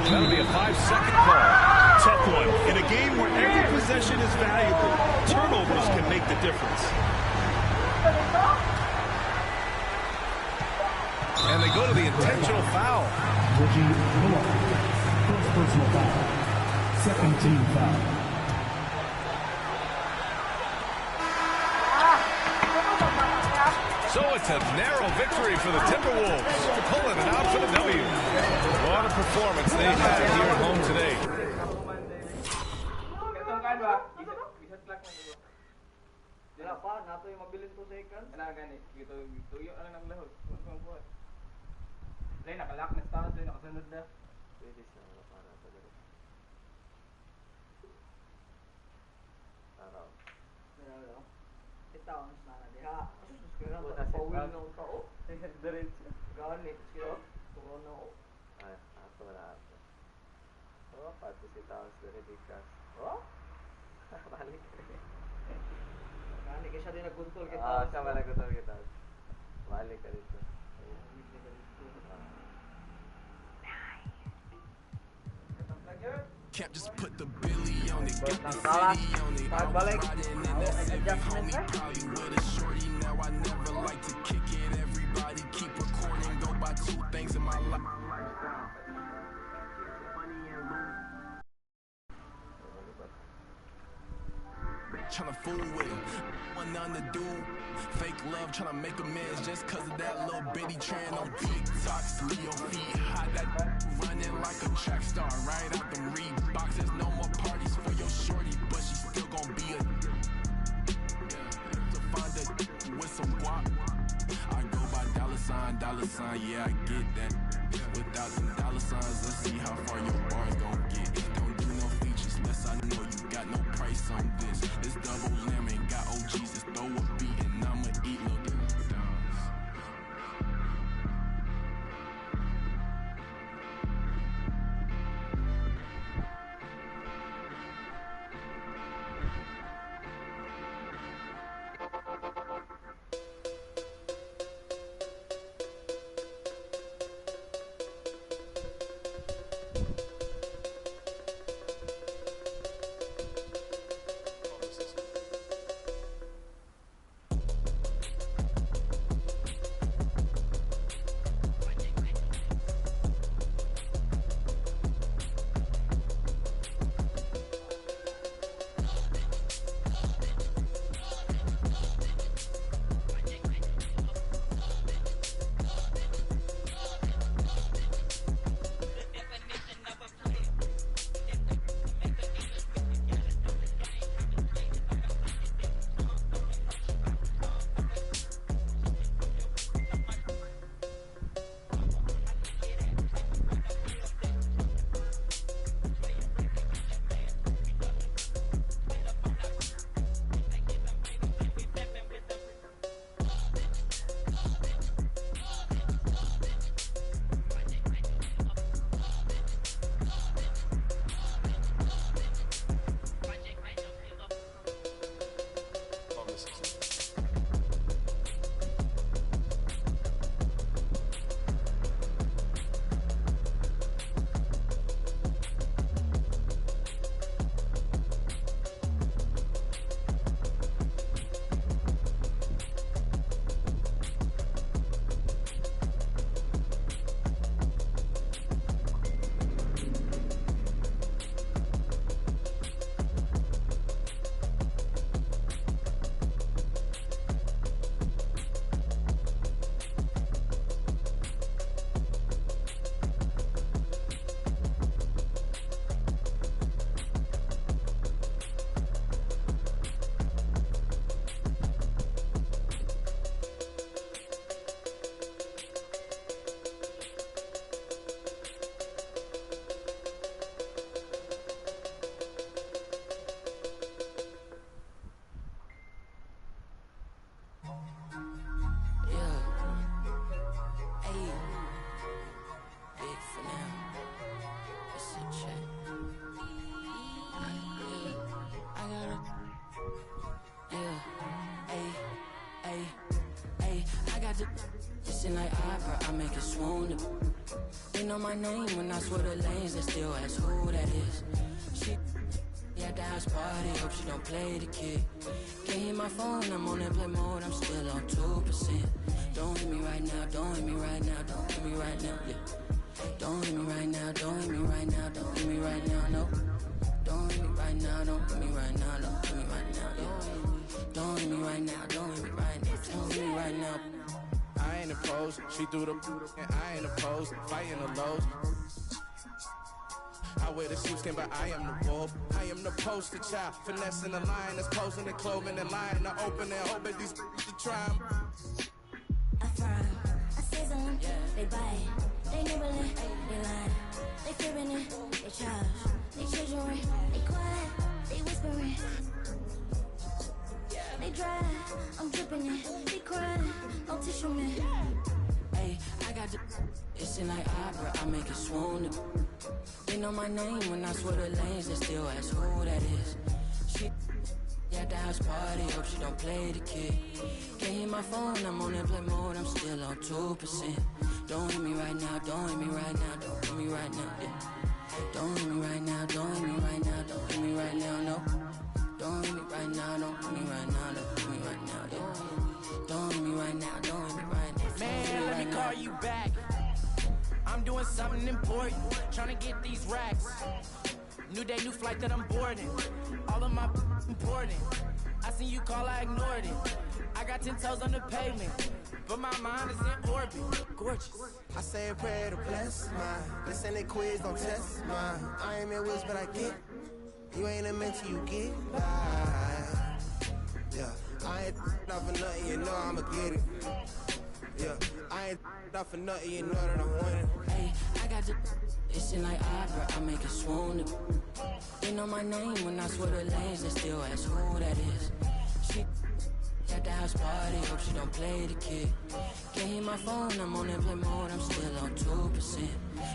That'll be a 5-second call. Tough one. In a game where every possession is valuable, turnovers can make the difference. And they go to the intentional foul. Reggie Bullock, first personal foul. Second team foul. So it's a narrow victory for the Timberwolves, pulling it out for the W. What a performance they had here at home today. Nakalak na start, nakasunod na. Pwede siya para sa gano'n. Araw. Kita ang sana diha. Sus kaya na pawil ng tao. Diretso. Ganit siya. Corona o. Ay, ako na ako. Oh, pati si Taos dari Bikas. Oh? Balik. Ganit siya din nagkuntol kita. Ah, siya ba nagkuntol kita? Balik ka dito. Can't just put the Billy on it, get the city on it. I'm riding in that Civic, homie, probably with a shorty. Now I never like to kick it. Everybody keep recording. Go by two things in my life. Tryna fool with him, want nothing to do. Fake love, tryna make amends just cause of that little bitty trend on TikTok. See your feet hot, that running like a track star. Right out them Reeboks, there's no more parties for your shorty, but she still gon' be a to find a with some guap. I go by dollar sign, yeah, I get that. Without them dollar signs, let's see how far your bars gon' get. Don't do no features unless I know you got no price on this. This double lemon got OGs, just throw a beat and I'ma eat little Like opera, I make it swoon. They know my name when I swear the lanes, they still ask who that is. She, yeah, that house party, hope she don't play the kid. Can't hit my phone, I'm on airplane mode, I'm still on 2%. Don't hit me right now, don't hit me right now, don't hit me right now, yeah. Don't hit me right now, don't hit me right now, don't hit me right now, no. Don't hit me right now, don't hit me right now, don't hit me right now, yeah. Don't hit me right now, don't hit me right now, don't hit me right now. I ain't opposed, she threw the and I ain't opposed, fighting the lows. I wear the sheepskin, but I am the wolf. I am the poster child, finessing the line that's posing the clothing and lying to open and hoping these to try 'em. I frown, I sizzle them, they bite, they nibbling, they lie, they fibbing it, they charge, they children, they quiet, they whispering, they dry, I'm dripping it, they crying, no tissue man. Hey, I got the it's in like opera, I make it swoon. They know my name when I swear the lanes, they still ask who that is. She at the house party, hope she don't play the kid. Can't hit my phone, I'm on airplane mode, I'm still on 2%. Don't hit me right now, don't hit me right now, don't hit me right now, yeah. Don't hit me right now, don't hit me right now, don't hit me right now, no. Don't hit me right now, don't hit me right now, don't hit me right now, yeah. Don't hit me right now, don't hit me right now. Man, let me call you back. I'm doing something important, trying to get these racks. New day, new flight that I'm boarding. All of my important. I seen you call, I ignored it. I got 10 toes on the pavement, but my mind is in orbit. Gorgeous. I say a prayer to bless mine. This ain't a quiz, don't test mine. I ain't in whiz, but I get. You ain't a mentor, you get by. Yeah, I ain't not for nothing, you know I'ma get it. Yeah, I ain't not for nothing, you know that I'm winning. Hey, I got the it's in like opera, I make it swoon. They know my name when I swear the lanes, they still ask who that is. She at the house party, hope she don't play the kid. Can't hit my phone, I'm on airplane mode, I'm still on 2%.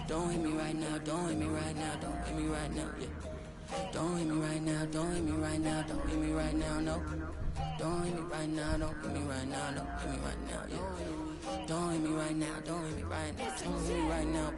Don't hit me right now, don't hit me right now, don't hit me right now, yeah. Don't hit me right now, don't hit me right now, don't hit me right now, no. Don't hit me right now, don't hit me right now, don't hit me right now, yeah. Don't hit me right now, don't hit me right now, don't hit me right now.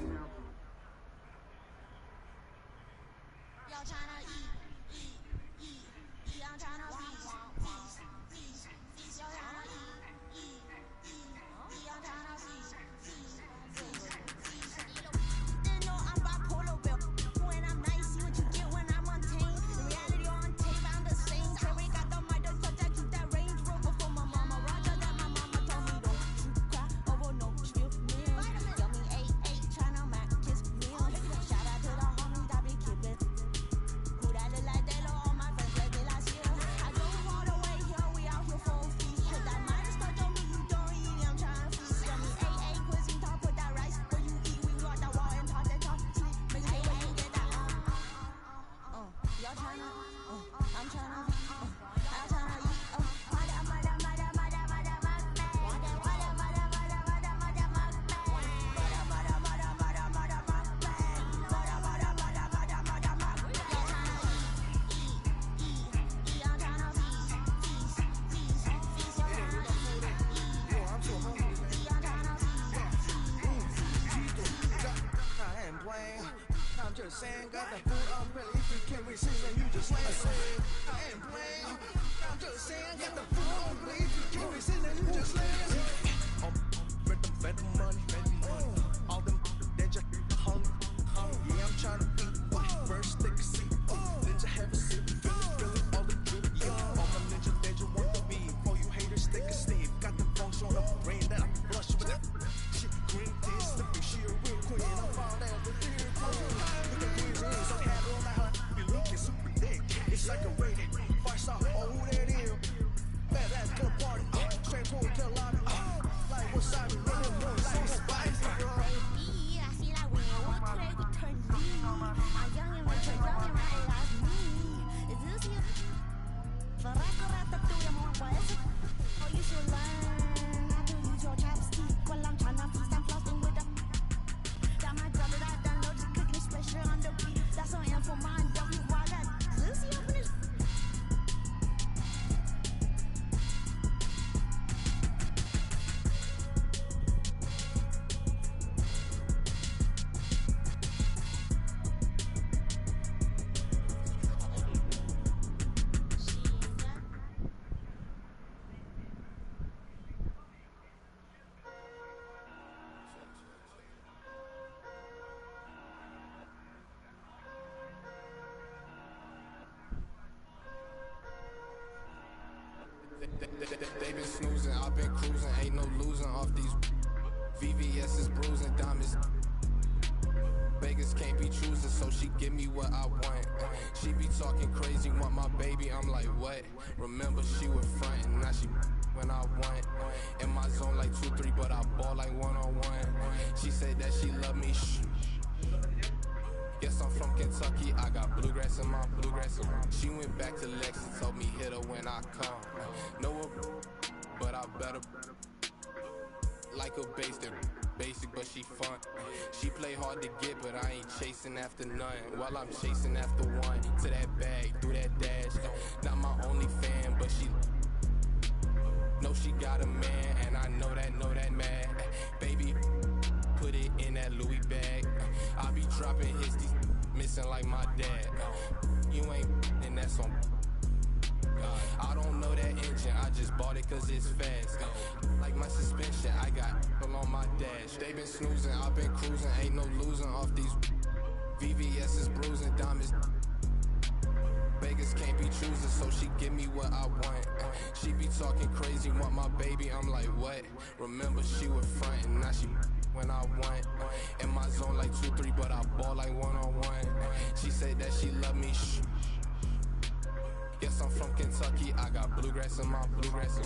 Saying got the food on belly, if you can't resist then you just lay. I ain't playing, I'm just saying got the food on belly, if you can't resist then you just lay. Rhythm, money, all them they just hungry. Yeah, I'm trying to eat, first they can see, ninja have a seat, feeling all the drip, yeah. All my ninjas, they just want to be, all you haters, they can stay. Got the function on the brain that I can blush with that shit, green tea, slipping, she a real queen, I found out the theory. It's like a rated, five out, oh who that is? Bad ass to the party, straight to the lobby, like what's up, in the room, like spicy, bro. I feel like when you walk today, we turn me. I'm young and rich, young and right, that's me. Is this you? Oh, you should learn how to use your chapstick while I'm trying to feast and flossing with them. Got my brother that downloads the cooking special on the beat. That's on info mind, W, why that? Is this you? They been snoozing, I've been cruising, ain't no losing off these VVS is bruising, diamonds. Vegas can't be choosing, so she give me what I want. She be talking crazy, want my baby, I'm like, what? Remember she was frontin', now she when I want. In my zone like 2-3, but I ball like one-on-one. She said that she love me, shh. Guess I'm from Kentucky, I got bluegrass in my bluegrass. She went back to Lex and told me hit her when I come. Know her, but I better like her basic, but she fun. She play hard to get, but I ain't chasing after none. While I'm chasing after one, to that bag, through that dash. Not my only fan, but she know she got a man, and I know that mad. Baby, put it in that Louis bag. I be dropping hits, these missing like my dad. You ain't, and that's on. I don't know that engine, I just bought it cause it's fast. Like my suspension, I got on my dash. They been snoozing, I've been cruising, ain't no losing off these VVS is bruising, diamonds. Vegas can't be choosing, so she give me what I want. She be talking crazy, want my baby, I'm like, what? Remember she was frontin', now she when I want. In my zone like 2-3, but I ball like one-on-one. She said that she love me, shh. Guess I'm from Kentucky, I got bluegrass in my bluegrass.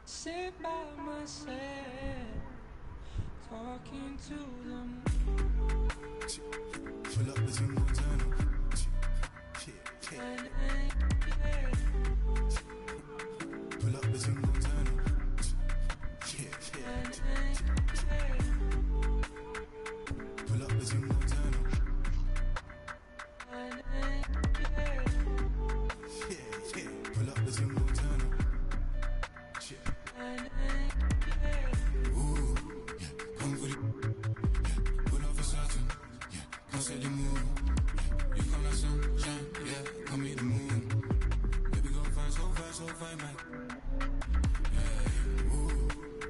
Sit by myself, talking to them. Pull up with Montana. Pull up with Montana. Pull up with Montana. Pull up with Montana. Ooh, yeah, come for the, yeah, pull up for certain, yeah, come set the mood, yeah, you come like sunshine, yeah, come meet the moon, baby go so fine, man, yeah, ooh,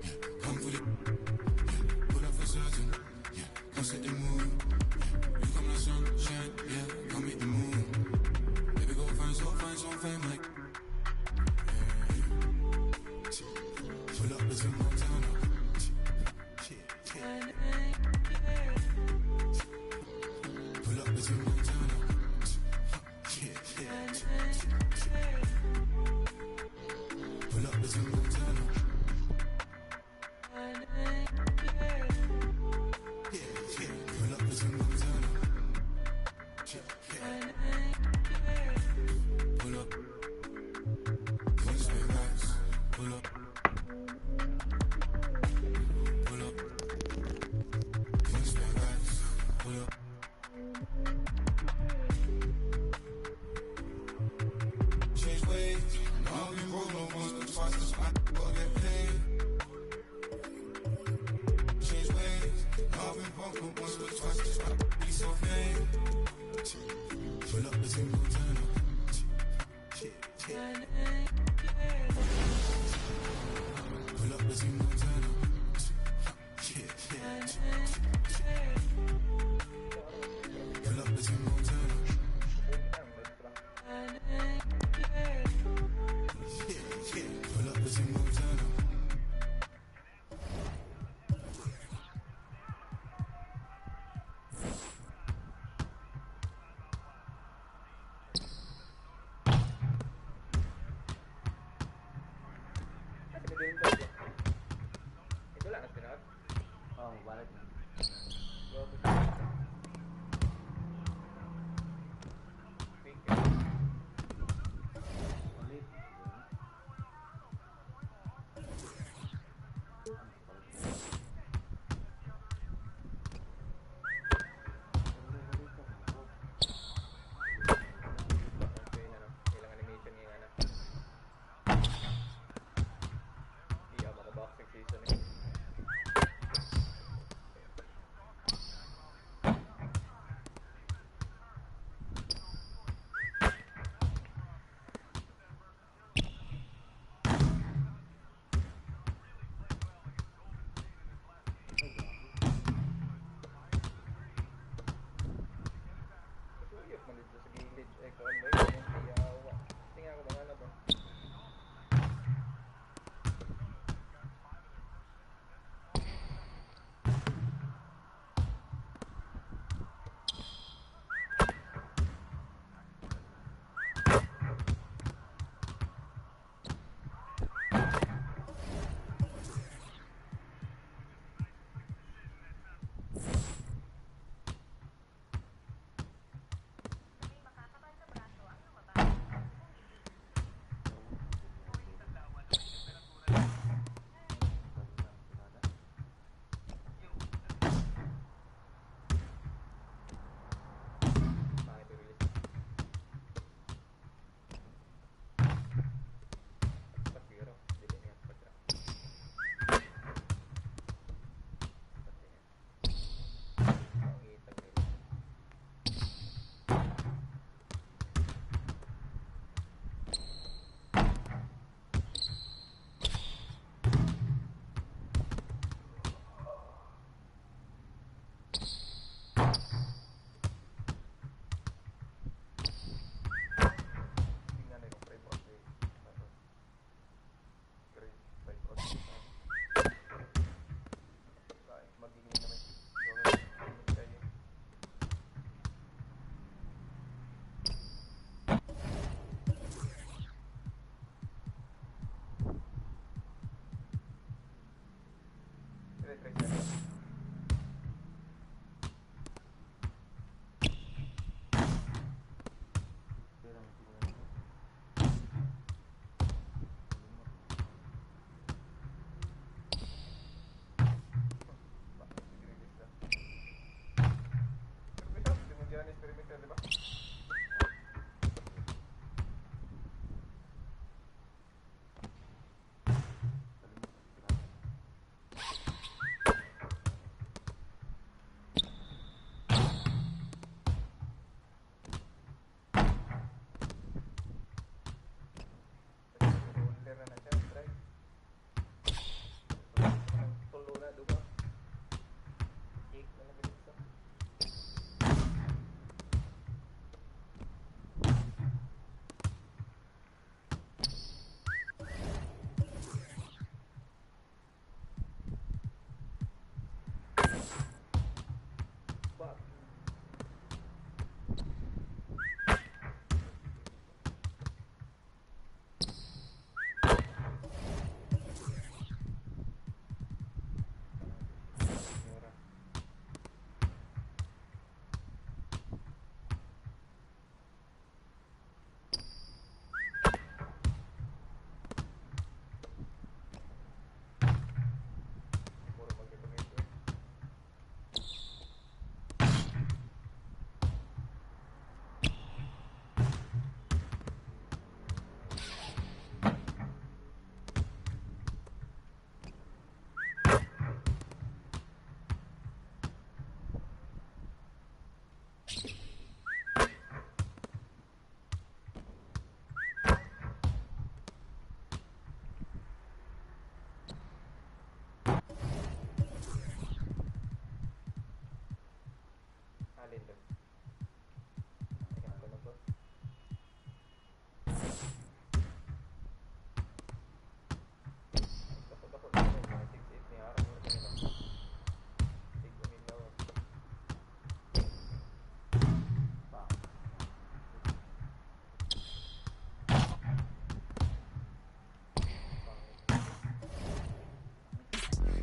yeah, come for the, yeah, pull up for certain, yeah, come set the mood, yeah, you come like sunshine, yeah, come meet the moon, baby go so fine, man. Pull up with Montana. Pull up with Montana. Pull up with Montana. Pull up with Montana. Pull up. Pull up. Change ways, now I've been broke no once, but twice as I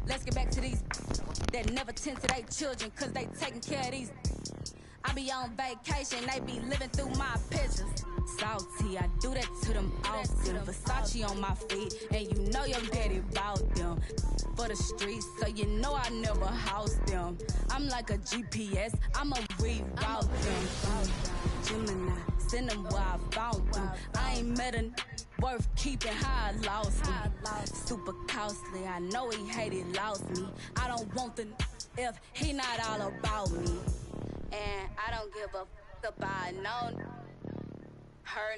Let's get back to these that never tend to their children, cause they taking care of these. I be on vacation, they be living through my pictures. Salty, I do that to them often. Versace on my feet, and you know your daddy bought them. For the streets, so you know I never house them. I'm like a GPS, I'ma reroute them. Gemini, send them where I found them. I ain't met a worth keeping how I lost him. Super costly, I know he hated, lost me. I don't want the if he not all about me. And I don't give a fuck about no her.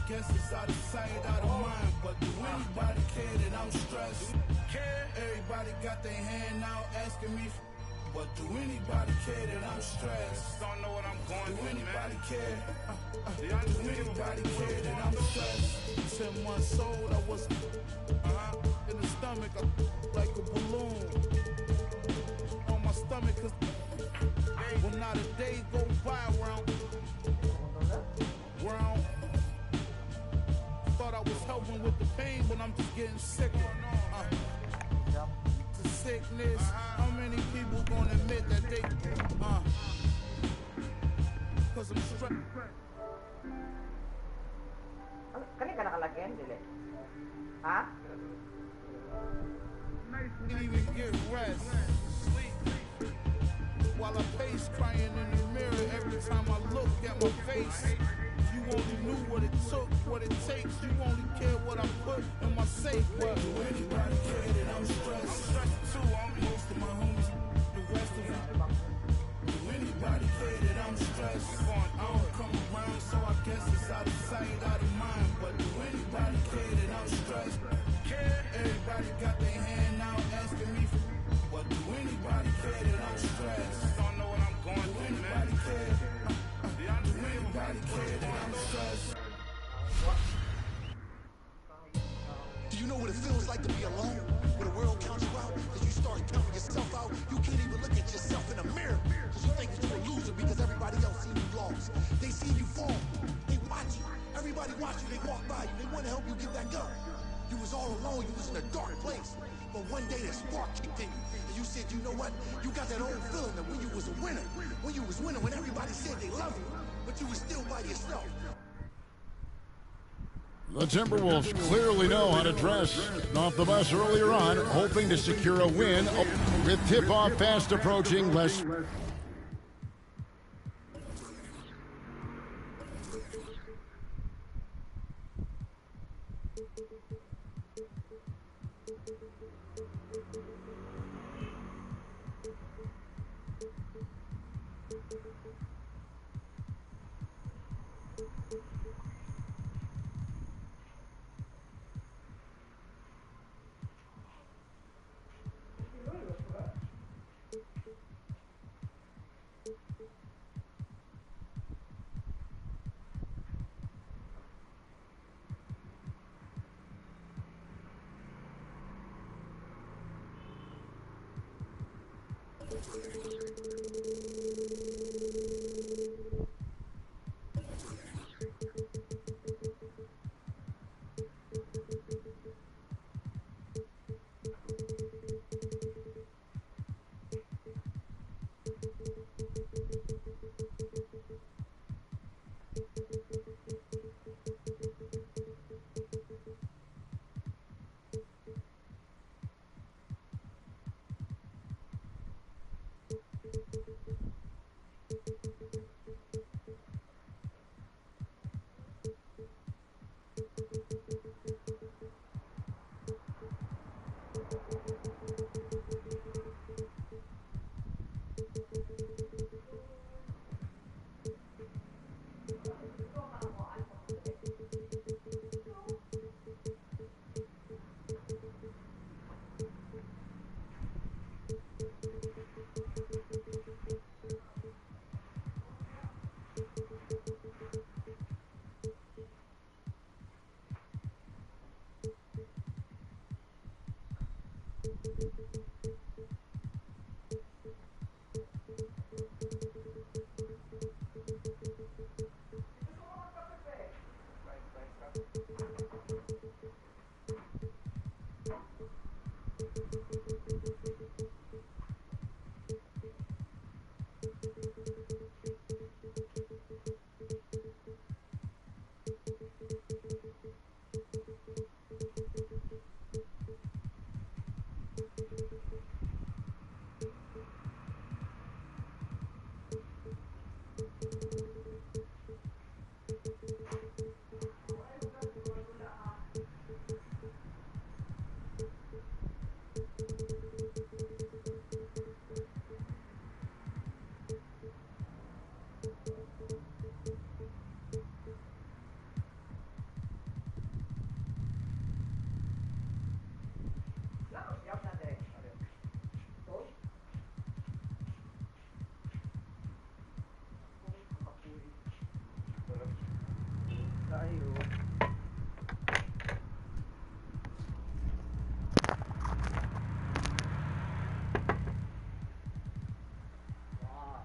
guess it's out of sight, out of mind. But do anybody care that I'm stressed? Care? Everybody got their hand out asking me. But do anybody care that I'm stressed? Don't know what I'm going Do through, anybody man. care? Do anybody care that I'm stressed? 10 months old, I was in the stomach, like a balloon. On my stomach, cause well, not a day go by around. Thought I was helping with the pain, but I'm just getting sicker. The sickness, how many people gonna admit that they, cause I'm stressed. Kani ka nakalagyan, dili? Ha? Didn't even get rest. Sleep. While I pace, crying in the mirror every time I look at my face. You only knew what it took, what it takes. You only care what I put in my safe. But do anybody care that I'm stressed? I'm stressed too. Most of my homies, the rest of them. Do anybody care that I'm stressed? I don't come around, so I guess it's out of sight, out of mind. But do anybody care that I'm stressed? Care? Everybody got their hand out asking me for. But do anybody care that I'm stressed? Don't know what I'm going through, man. Do anybody care that I'm stressed? Do you know what it feels like to be alone? When the world counts you out, as you start counting yourself out, you can't even look at yourself in the mirror. Cause you think that you're a loser because everybody else seen you lost. They see you fall. They watch you. Everybody watch you. They walk by you. They want to help you get back up. You was all alone. You was in a dark place. But one day the spark kicked in you. And you said, you know what? You got that old feeling that when you was a winner, when you was winning, when everybody said they love you, but you was still by yourself. The Timberwolves clearly know how to dress. Off the bus earlier on, hoping to secure a win with tip-off fast approaching. Less. kayo. Wow.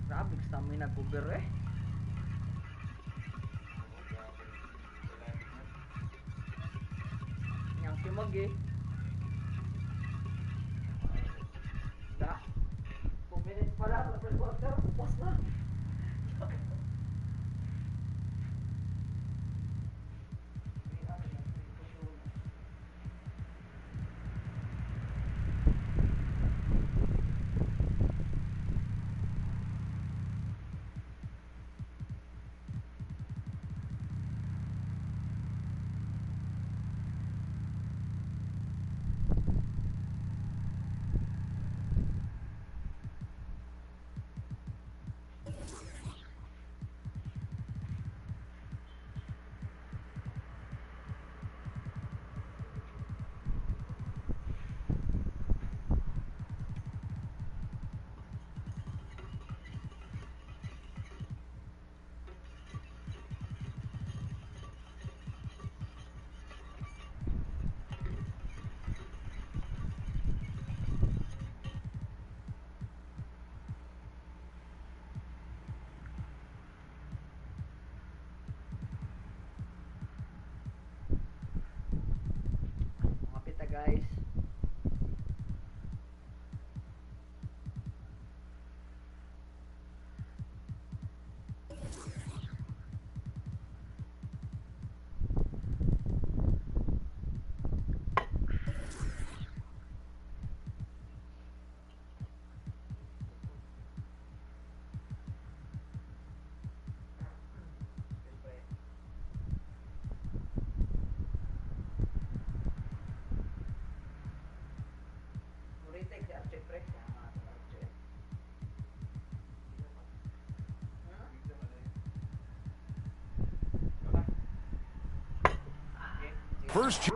Grabe, stamina cover eh. Yang kimag eh. Da? 2 minutes pa lang, first quarter, ubos na. Mga pita guys. Retake si Archie pre. Kaya nga ito Archie. First.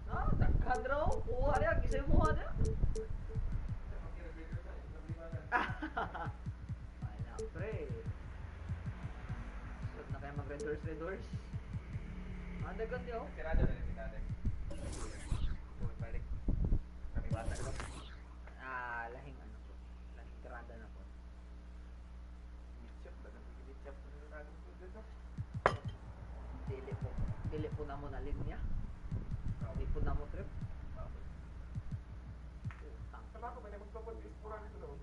Ah, daghan raw. Kuha niya, gisay mo niya. Wala pre. Sud na kayo mag-red doors. Ah, daghan niyo. Sirado na rin si tatay. Uy, balik. Kami bata ko. Ah, lahing ano po. Lahing tirada na po. Mitchop, dagang mitchop na rin natin po dito. Dili po na mo na linya. Dili po na mo trip. Sama ko ba na magtubod sa isporan ito doon?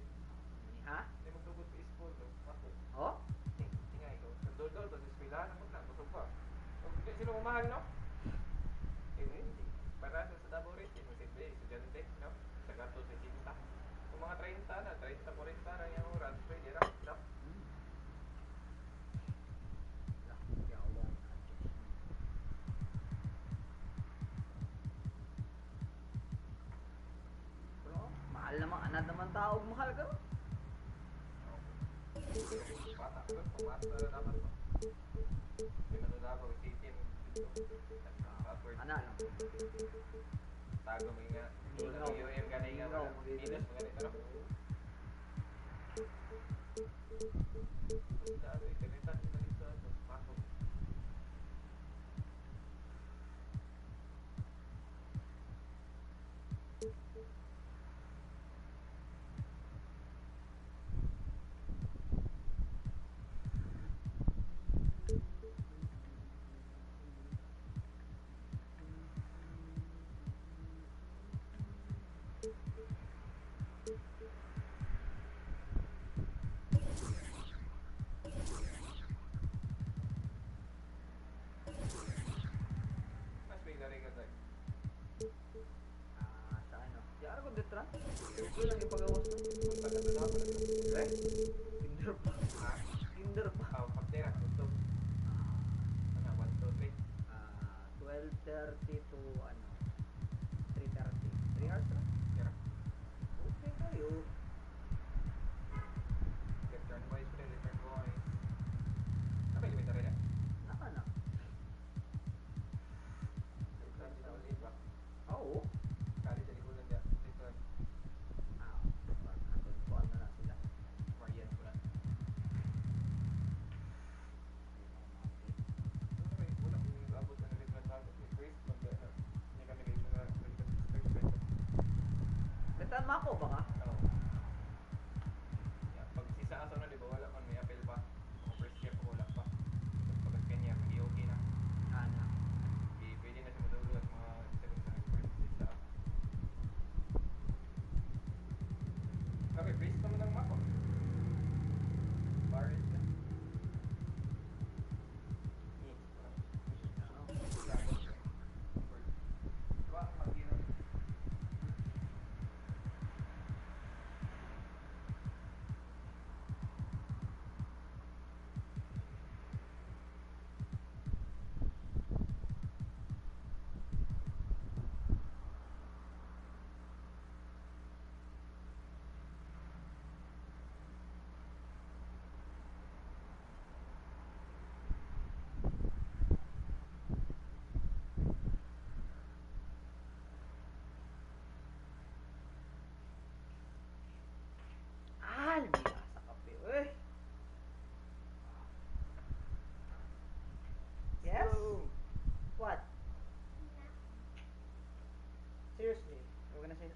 Ha? Hindi magtubod sa ispor doon. Ako. Oh? Tingay ko. Dol-dol, tapos ispilahan ako na. Busog pa. Sino umahal, no? Hindi. Para sa Davao rin, simple, estudyante, no? Sa gato sa tinta. Kung mga 30 na, 30-40 na yung oras, pwede na, no? Pero, mahal naman, anad naman tao, mahal ka. Bata ko, pumasa na naman to. Pinatulabang itim dito. Ana lang. Tagum nga. UM ganay nga mga minus mga nito. Dami, kanita sila dito sa pasok. Mas bigla rin ka tayo. Ah, sa ano? Di ano ko dito lang? Ito lang ipagawas na. Punta ka sa dapat. Eh? Tinder pa. Ha? Tinder pa. Pagtera, tuntog. Ano, 1, 2, 3. 12:30 to ano? 3:30. 3 hours lang? Tira. Okay kayo. Return boys, return boys. Apa yung limit rin yan? Naka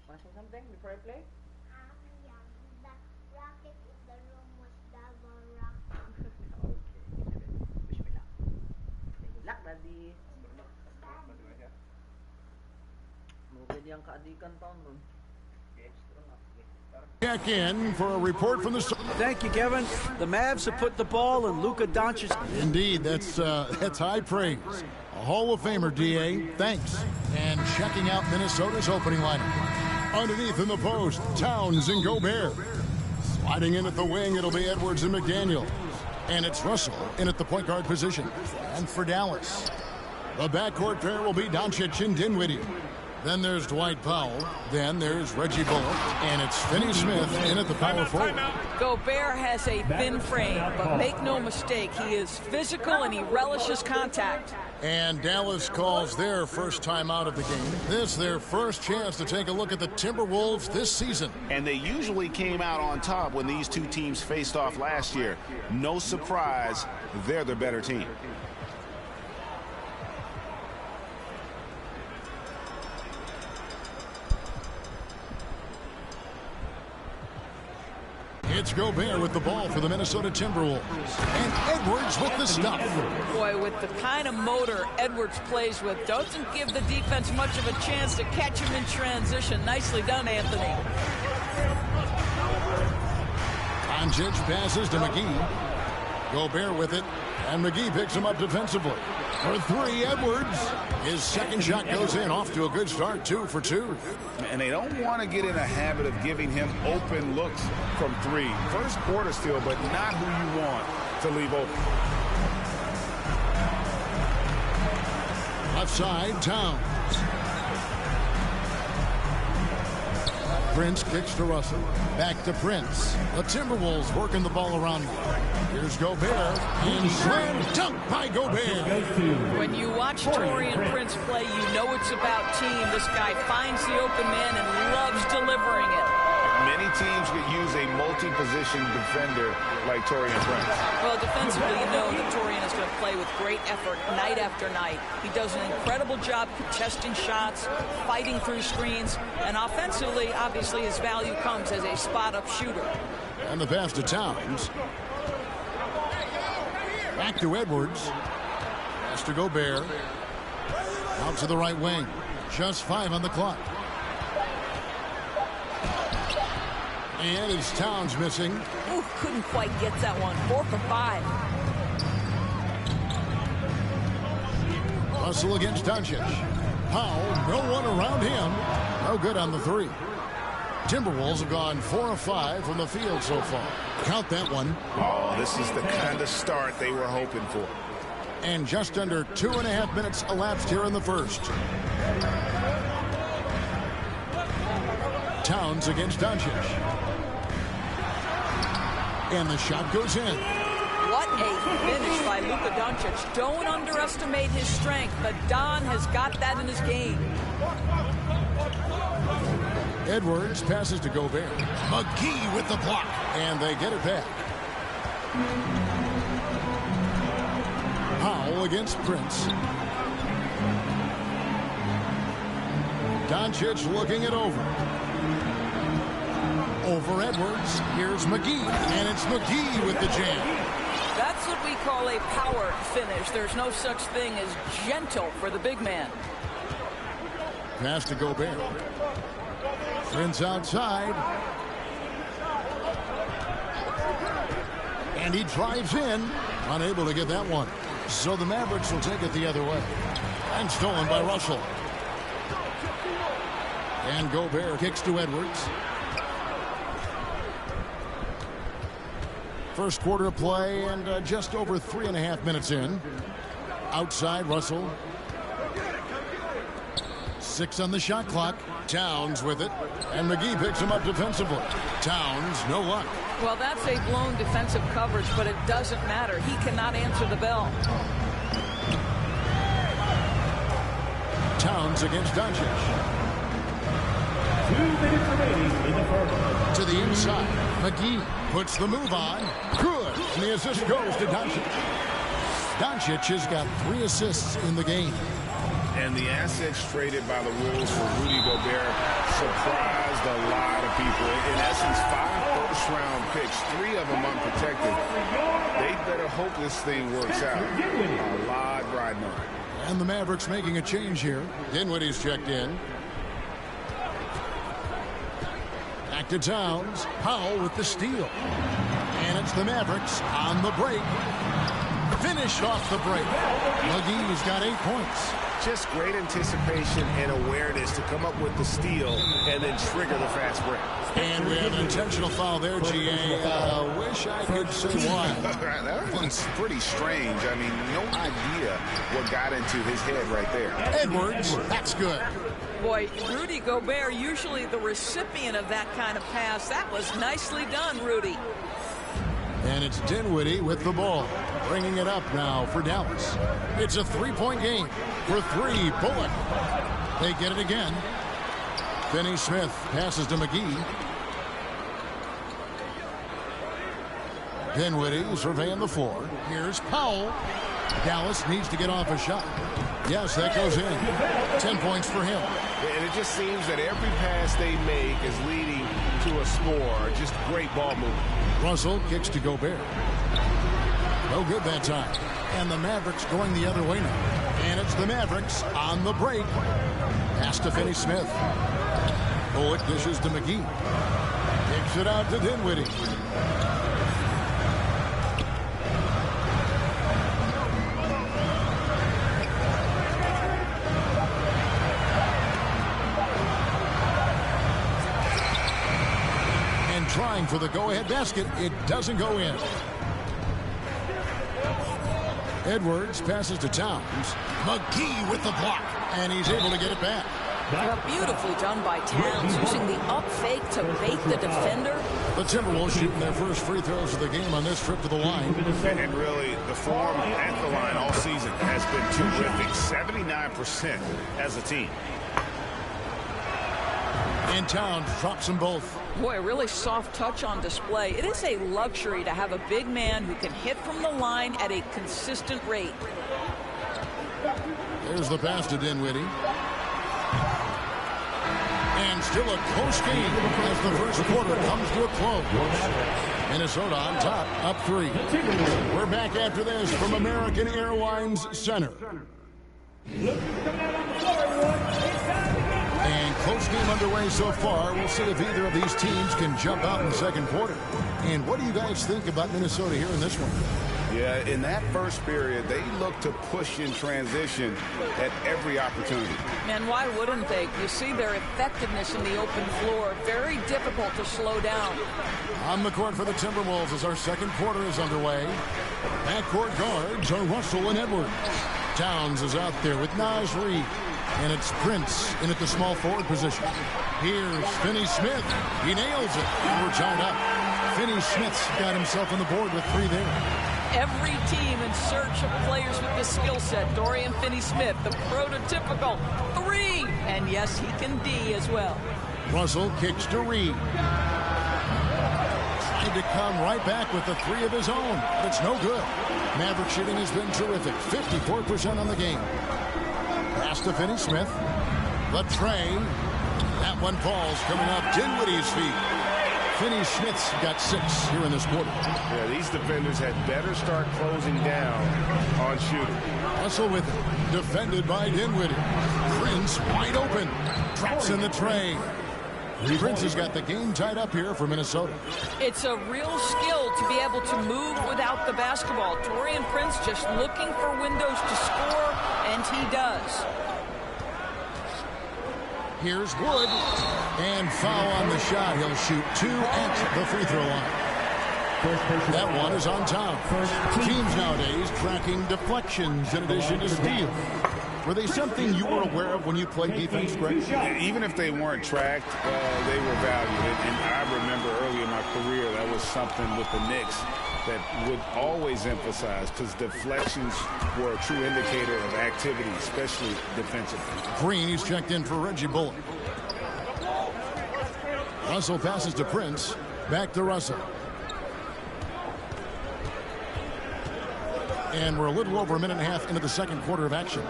Want something before I play? Yeah. The rocket in the room was Davao rocket. Okay. Wish me luck. Good luck, Daddy. Mugid yung kaadikan taon nun. Check in for a report from the... Thank you, Kevin. The Mavs have put the ball in Luka Doncic. Indeed, that's high praise. A Hall of Famer, D.A. Thanks. And checking out Minnesota's opening lineup. Underneath in the post, Towns and Gobert. Sliding in at the wing, it'll be Edwards and McDaniel. And it's Russell in at the point guard position. And for Dallas, the backcourt pair will be Doncic and Dinwiddie. Then there's Dwight Powell. Then there's Reggie Bullock. And it's Finney Smith in at the power forward. Gobert has a thin frame, but make no mistake, he is physical and he relishes contact. And Dallas calls their first time out of the game. This their first chance to take a look at the Timberwolves this season. And they usually came out on top when these two teams faced off last year. No surprise, they're the better team. It's Gobert with the ball for the Minnesota Timberwolves. And Edwards with the stuff. Boy, with the kind of motor Edwards plays with, doesn't give the defense much of a chance to catch him in transition. Nicely done, Anthony. Doncic passes to McGee. Gobert with it. And McGee picks him up defensively. For three, Edwards. His second shot goes in, off to a good start, 2 for 2. And they don't want to get in a habit of giving him open looks from three. First quarter still, but not who you want to leave open. Left side, Towns. Prince kicks to Russell. Back to Prince. The Timberwolves working the ball around him. Here's Gobert. And slam dunk by Gobert. When you watch Taurean Prince play, you know it's about team. This guy finds the open man and loves delivering it. Many teams could use a multi-position defender like Taurean Prince. Well, defensively, you know that Taurean is going to play with great effort night after night. He does an incredible job contesting shots, fighting through screens, and offensively, obviously, his value comes as a spot-up shooter. And the pass to Towns. Back to Edwards. Pass to Gobert. Out to the right wing. Just 5 on the clock. And it's Towns missing. Ooh, couldn't quite get that one. 4 for 5. Russell against Doncic. Powell, no one around him. No good on the three. Timberwolves have gone 4 of 5 from the field so far. Count that one. Oh, this is the kind of start they were hoping for. And just under 2.5 minutes elapsed here in the first. Towns against Doncic. And the shot goes in. What a finish by Luka Doncic. Don't underestimate his strength, but Don has got that in his game. Edwards passes to Gobert. McGee with the block. And they get it back. Powell against Prince. Doncic looking it over. Over Edwards. Here's McGee. And it's McGee with the jam. That's what we call a power finish. There's no such thing as gentle for the big man. Pass to Gobert. Prince outside. And he drives in. Unable to get that one. So the Mavericks will take it the other way. And stolen by Russell. And Gobert kicks to Edwards. First quarter of play and just over 3.5 minutes in. Outside Russell. 6 on the shot clock. Towns with it. And McGee picks him up defensively. Towns, no luck. Well, that's a blown defensive coverage, but it doesn't matter. He cannot answer the bell. Towns against Doncic. 2 minutes remaining in the first. To the inside. McGee puts the move on. Good. And the assist goes to Doncic. Doncic has got 3 assists in the game. And the assets traded by the Wolves for Rudy Gobert surprised a lot of people. In essence, 5 first-round picks, 3 of them unprotected. They better hope this thing works out. A lot riding on it. And the Mavericks making a change here. Dinwiddie's checked in. Back to Towns. Powell with the steal. And it's the Mavericks on the break. Finished off the break. McGee's got 8 points. Just great anticipation and awareness to come up with the steal and then trigger the fast break. And we have an intentional foul there, GA. Wish I could say why. That one's pretty strange. I mean, no idea what got into his head right there. Edwards, that's good. Boy, Rudy Gobert, usually the recipient of that kind of pass. That was nicely done, Rudy. And it's Dinwiddie with the ball, bringing it up now for Dallas. It's a 3-point game for 3. Bullock. They get it again. Finney Smith passes to McGee. Dinwiddie surveying the floor. Here's Powell. Dallas needs to get off a shot. Yes, that goes in. 10 points for him. And it just seems that every pass they make is leading to a score. Just great ball movement. Russell kicks to Gobert. No good that time. And the Mavericks going the other way now. And it's the Mavericks on the break. Pass to Finney Smith. Bullock dishes to McGee. Kicks it out to Dinwiddie. Trying for the go-ahead basket. It doesn't go in. Edwards passes to Towns. McGee with the block. And he's able to get it back. Beautifully done by Towns, using the up fake to bait the defender. The Timberwolves shooting their first free throws of the game on this trip to the line. And really, the form at the line all season has been terrific. 79% as a team. And Towns drops them both. Boy, a really soft touch on display. It is a luxury to have a big man who can hit from the line at a consistent rate. There's the pass to Dinwiddie. And still a close game as the first quarter comes to a close. Minnesota on top, up 3. We're back after this from American Airlines Center. And close game underway so far. We'll see if either of these teams can jump out in the second quarter. And what do you guys think about Minnesota here in this one? Yeah, in that first period, they look to push in transition at every opportunity. And why wouldn't they? You see their effectiveness in the open floor. Very difficult to slow down. On the court for the Timberwolves as our second quarter is underway. Backcourt guards are Russell and Edwards. Towns is out there with Naz Reid. And it's Prince in at the small forward position. Here's Finney Smith. He nails it. And we're tied up. Finney Smith's got himself on the board with 3 there. Every team in search of players with the skill set. Dorian Finney-Smith, the prototypical 3. And yes, he can D as well. Russell kicks to Reid. Trying to come right back with the 3 of his own. But it's no good. Maverick shooting has been terrific. 54% on the game. Pass to Finney-Smith. The tray. That one falls coming up Dinwiddie's feet. Finney-Smith's got 6 here in this quarter. Yeah, these defenders had better start closing down on shooting. Russell with it. Defended by Dinwiddie. Prince wide open. Drops in the tray. Prince has got the game tied up here for Minnesota. It's a real skill to be able to move without the basketball. Taurean Prince just looking for windows to score, and he does. Here's Wood. And foul on the shot. He'll shoot 2 at the free throw line. That one is on Towns. Teams nowadays tracking deflections in addition to steals. Were they something you were aware of when you played defense, Greg? Even if they weren't tracked, they were valued. And I remember early in my career, that was something with the Knicks that would always emphasize, because deflections were a true indicator of activity, especially defensively. Green, he's checked in for Reggie Bullock. Russell passes to Prince. Back to Russell. And we're a little over a minute and a half into the second quarter of action.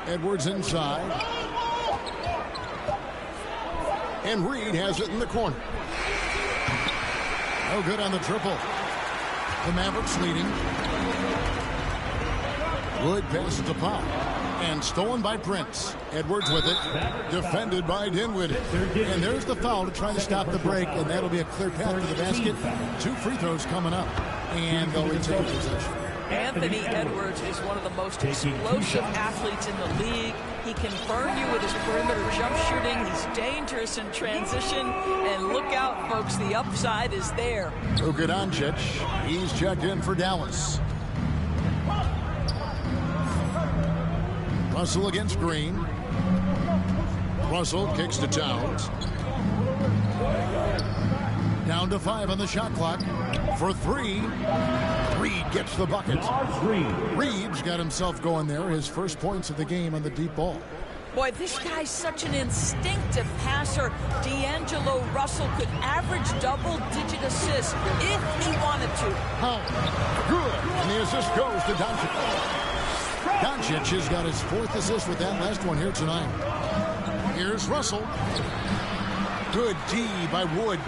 Edwards inside. And Reed has it in the corner. No good on the triple. The Mavericks leading. Wood passes to Pop. And stolen by Prince. Edwards with it. Defended by Dinwiddie. And there's the foul to try to stop the break. And that'll be a clear path to the basket. 2 free throws coming up. And they'll retain possession. Anthony Edwards is one of the most explosive athletes in the league. He can burn you with his perimeter jump shooting. He's dangerous in transition. And look out, folks, the upside is there. Luka Doncic, he's checked in for Dallas. Russell against Green. Russell kicks to Towns. Down to 5 on the shot clock. For 3. Reed gets the bucket. Reed's got himself going there. His first points of the game on the deep ball. Boy, this guy's such an instinctive passer. D'Angelo Russell could average double-digit assists if he wanted to. Oh, good. And the assist goes to Doncic. Doncic has got his 4th assist with that last one here tonight. Here's Russell. Good D by Wood.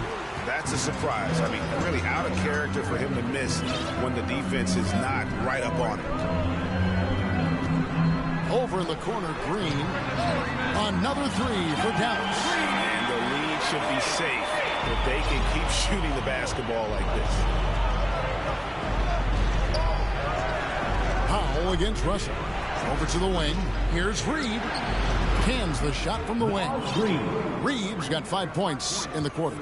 That's a surprise. I mean, really out of character for him to miss when the defense is not right up on it. Over in the corner, Green. Another 3 for Dallas. And the lead should be safe if they can keep shooting the basketball like this. Powell against Russell. Over to the wing. Here's Reed. Cans the shot from the wing. Reed's got 5 points in the quarter.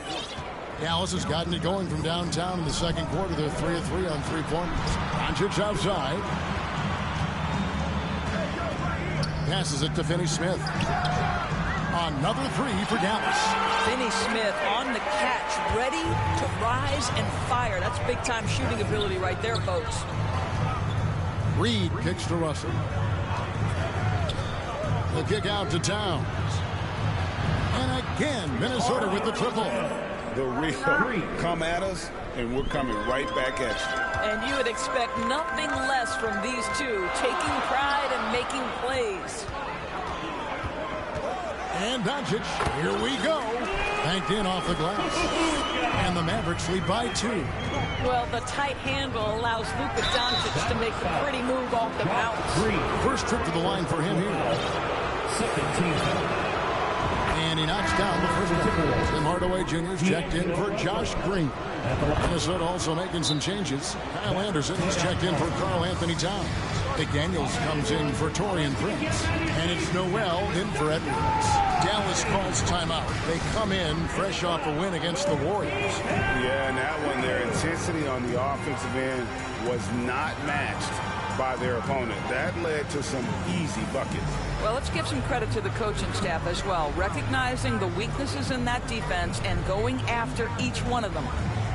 Dallas has gotten it going from downtown in the second quarter. They're 3 of 3 on 3-pointers. Doncic outside. Passes it to Finney Smith. Another 3 for Dallas. Finney Smith on the catch, ready to rise and fire. That's big-time shooting ability right there, folks. Reed kicks to Russell. The kick out to Towns. And again, Minnesota with the triple. The real come at us, and we're coming right back at you. And you would expect nothing less from these two, taking pride and making plays. And Doncic, here we go. Banked in off the glass. And the Mavericks lead by 2. Well, the tight handle allows Luka Doncic to make the pretty move off the bounce. First trip to the line for him here. And he knocks down the first one. Tim Hardaway Jr.'s checked in for Josh Green. Minnesota also making some changes. Kyle Anderson is checked in for Karl Anthony Towns. McDaniels comes in for Taurean Prince. And it's Noel in for Edwards. Dallas calls timeout. They come in fresh off a win against the Warriors. Yeah, and that one, their intensity on the offensive end was not matched by their opponent. That led to some easy buckets. Well, let's give some credit to the coaching staff as well, recognizing the weaknesses in that defense and going after each one of them.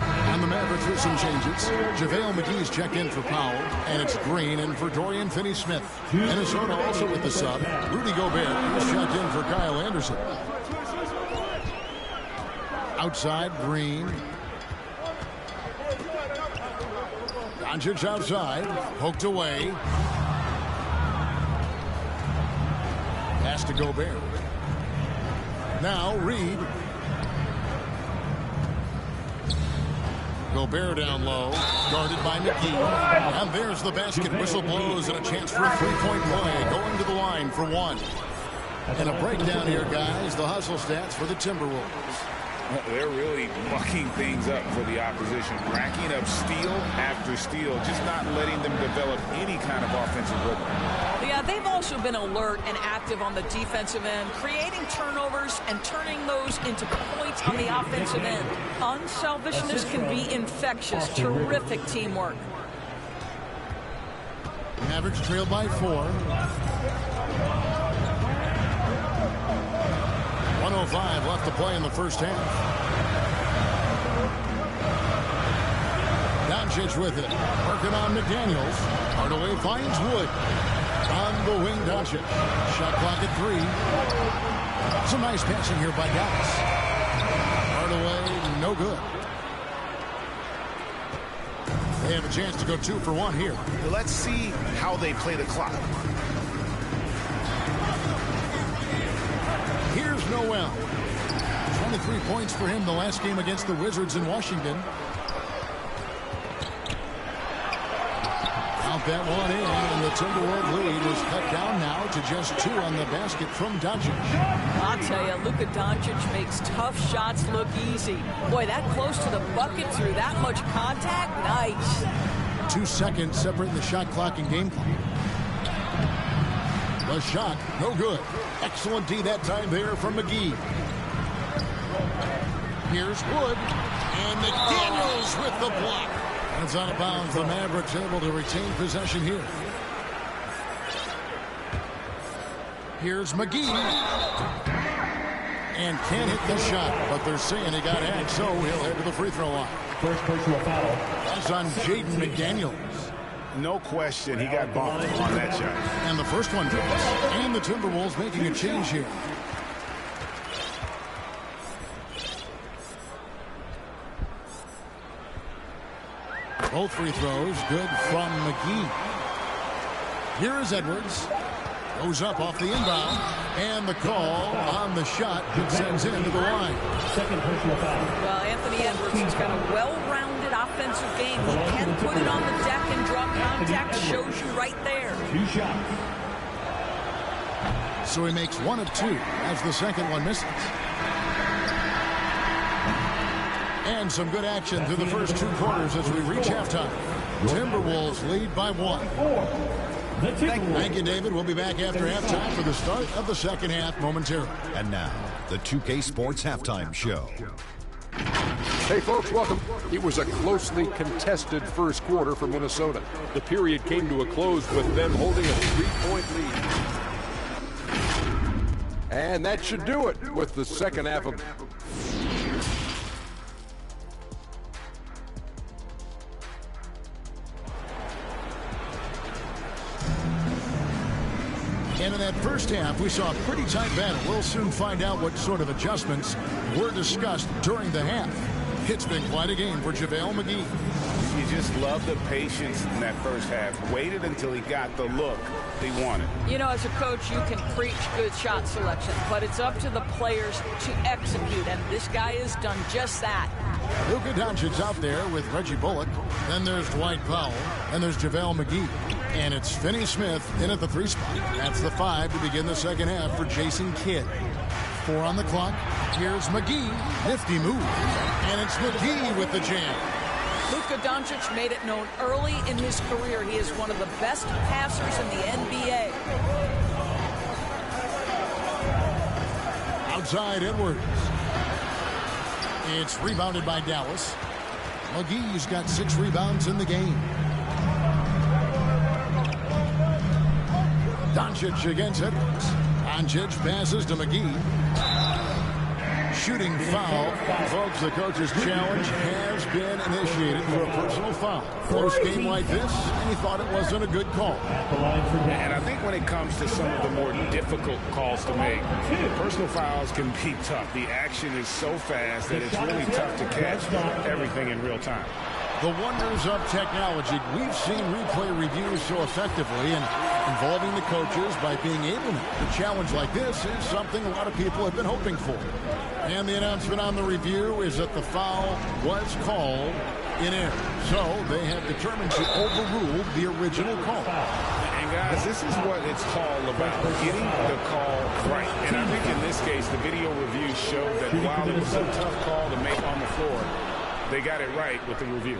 And the Mavericks with some changes. JaVale McGee's checked in for Powell, and it's Green in for Dorian Finney-Smith. Minnesota also with the sub. Rudy Gobert is checked in for Kyle Anderson. Outside, Green. Doncic outside, poked away. Pass to Gobert. Now Reed. Gobert down low, guarded by McGee. And there's the basket. Whistle blows and a chance for a 3-point play. Going to the line for 1. And a breakdown here, guys. The hustle stats for the Timberwolves. They're really mucking things up for the opposition, racking up steal after steal, just not letting them develop any kind of offensive rhythm. Yeah, they've also been alert and active on the defensive end, creating turnovers and turning those into points on the offensive end. Unselfishness can be infectious. Terrific teamwork. Mavericks trail by 4. 1:05 left to play in the first half. Doncic with it. Working on McDaniels. Hardaway finds Wood. On the wing, Doncic. Shot clock at 3. Some nice passing here by Dallas. Hardaway, no good. They have a chance to go 2 for 1 here. Let's see how they play the clock. Noel. 23 points for him the last game against the Wizards in Washington. Count that one in, and the Timberwolves lead is cut down now to just 2 on the basket from Doncic. I'll tell you, Luka Doncic makes tough shots look easy. Boy, that close to the bucket through that much contact, nice. 2 seconds separating the shot clock and game clock. The shot, no good. Excellent D that time there from McGee. Here's Wood, and McDaniels with the block. That's out of bounds. The Mavericks able to retain possession here. Here's McGee. And can't hit the shot, but they're saying he got hacked, so he'll head to the free throw line. First personal foul. That's on Jaden McDaniels. No question, he got bumped on that shot. And the first one goes. And the Timberwolves making a change here. Both free throws good from McGee. Here is Edwards. Goes up off the inbound. And the call on the shot that sends him to the line. Second personal foul. Well, Anthony Edwards has got a well-rounded offensive game. He can put it on the deck and draw contact. Shows you right there. 2 shots. So he makes 1 of 2 as the second one misses. And some good action through the first 2 quarters as we reach halftime. Timberwolves lead by 1. Thank you, David. We'll be back after halftime for the start of the second half momentarily. And now, the 2K Sports Halftime Show. Hey, folks, welcome. It was a closely contested first quarter for Minnesota. The period came to a close with them holding a 3-point lead. And that should do it with the second half of... And in that first half, we saw a pretty tight battle. We'll soon find out what sort of adjustments were discussed during the half. It's been quite a game for JaVale McGee. You just love the patience in that first half. Waited until he got the look he wanted. You know, as a coach, you can preach good shot selection, but it's up to the players to execute, and this guy has done just that. Luka Doncic's out there with Reggie Bullock. Then there's Dwight Powell. And there's JaVale McGee. And it's Finney Smith in at the 3 spot. That's the 5 to begin the second half for Jason Kidd. 4 on the clock. Here's McGee. Nifty move. And it's McGee with the jam. Luka Doncic made it known early in his career he is one of the best passers in the NBA. Outside Edwards. It's rebounded by Dallas. McGee's got 6 rebounds in the game. Doncic against Edwards. Doncic passes to McGee. Shooting foul. Folks, the coach's challenge has been initiated for a personal foul. Close game like this, and he thought it wasn't a good call. And I think when it comes to some of the more difficult calls to make, personal fouls can be tough. The action is so fast that it's really tough to catch everything in real time. The wonders of technology. We've seen replay reviews so effectively, and involving the coaches by being able to. A challenge like this is something a lot of people have been hoping for. And the announcement on the review is that the foul was called in error. So they have determined to overrule the original call. And guys, this is what it's all about, getting the call right. And I think in this case, the video review showed that while it was a tough call to make on the floor, they got it right with the review.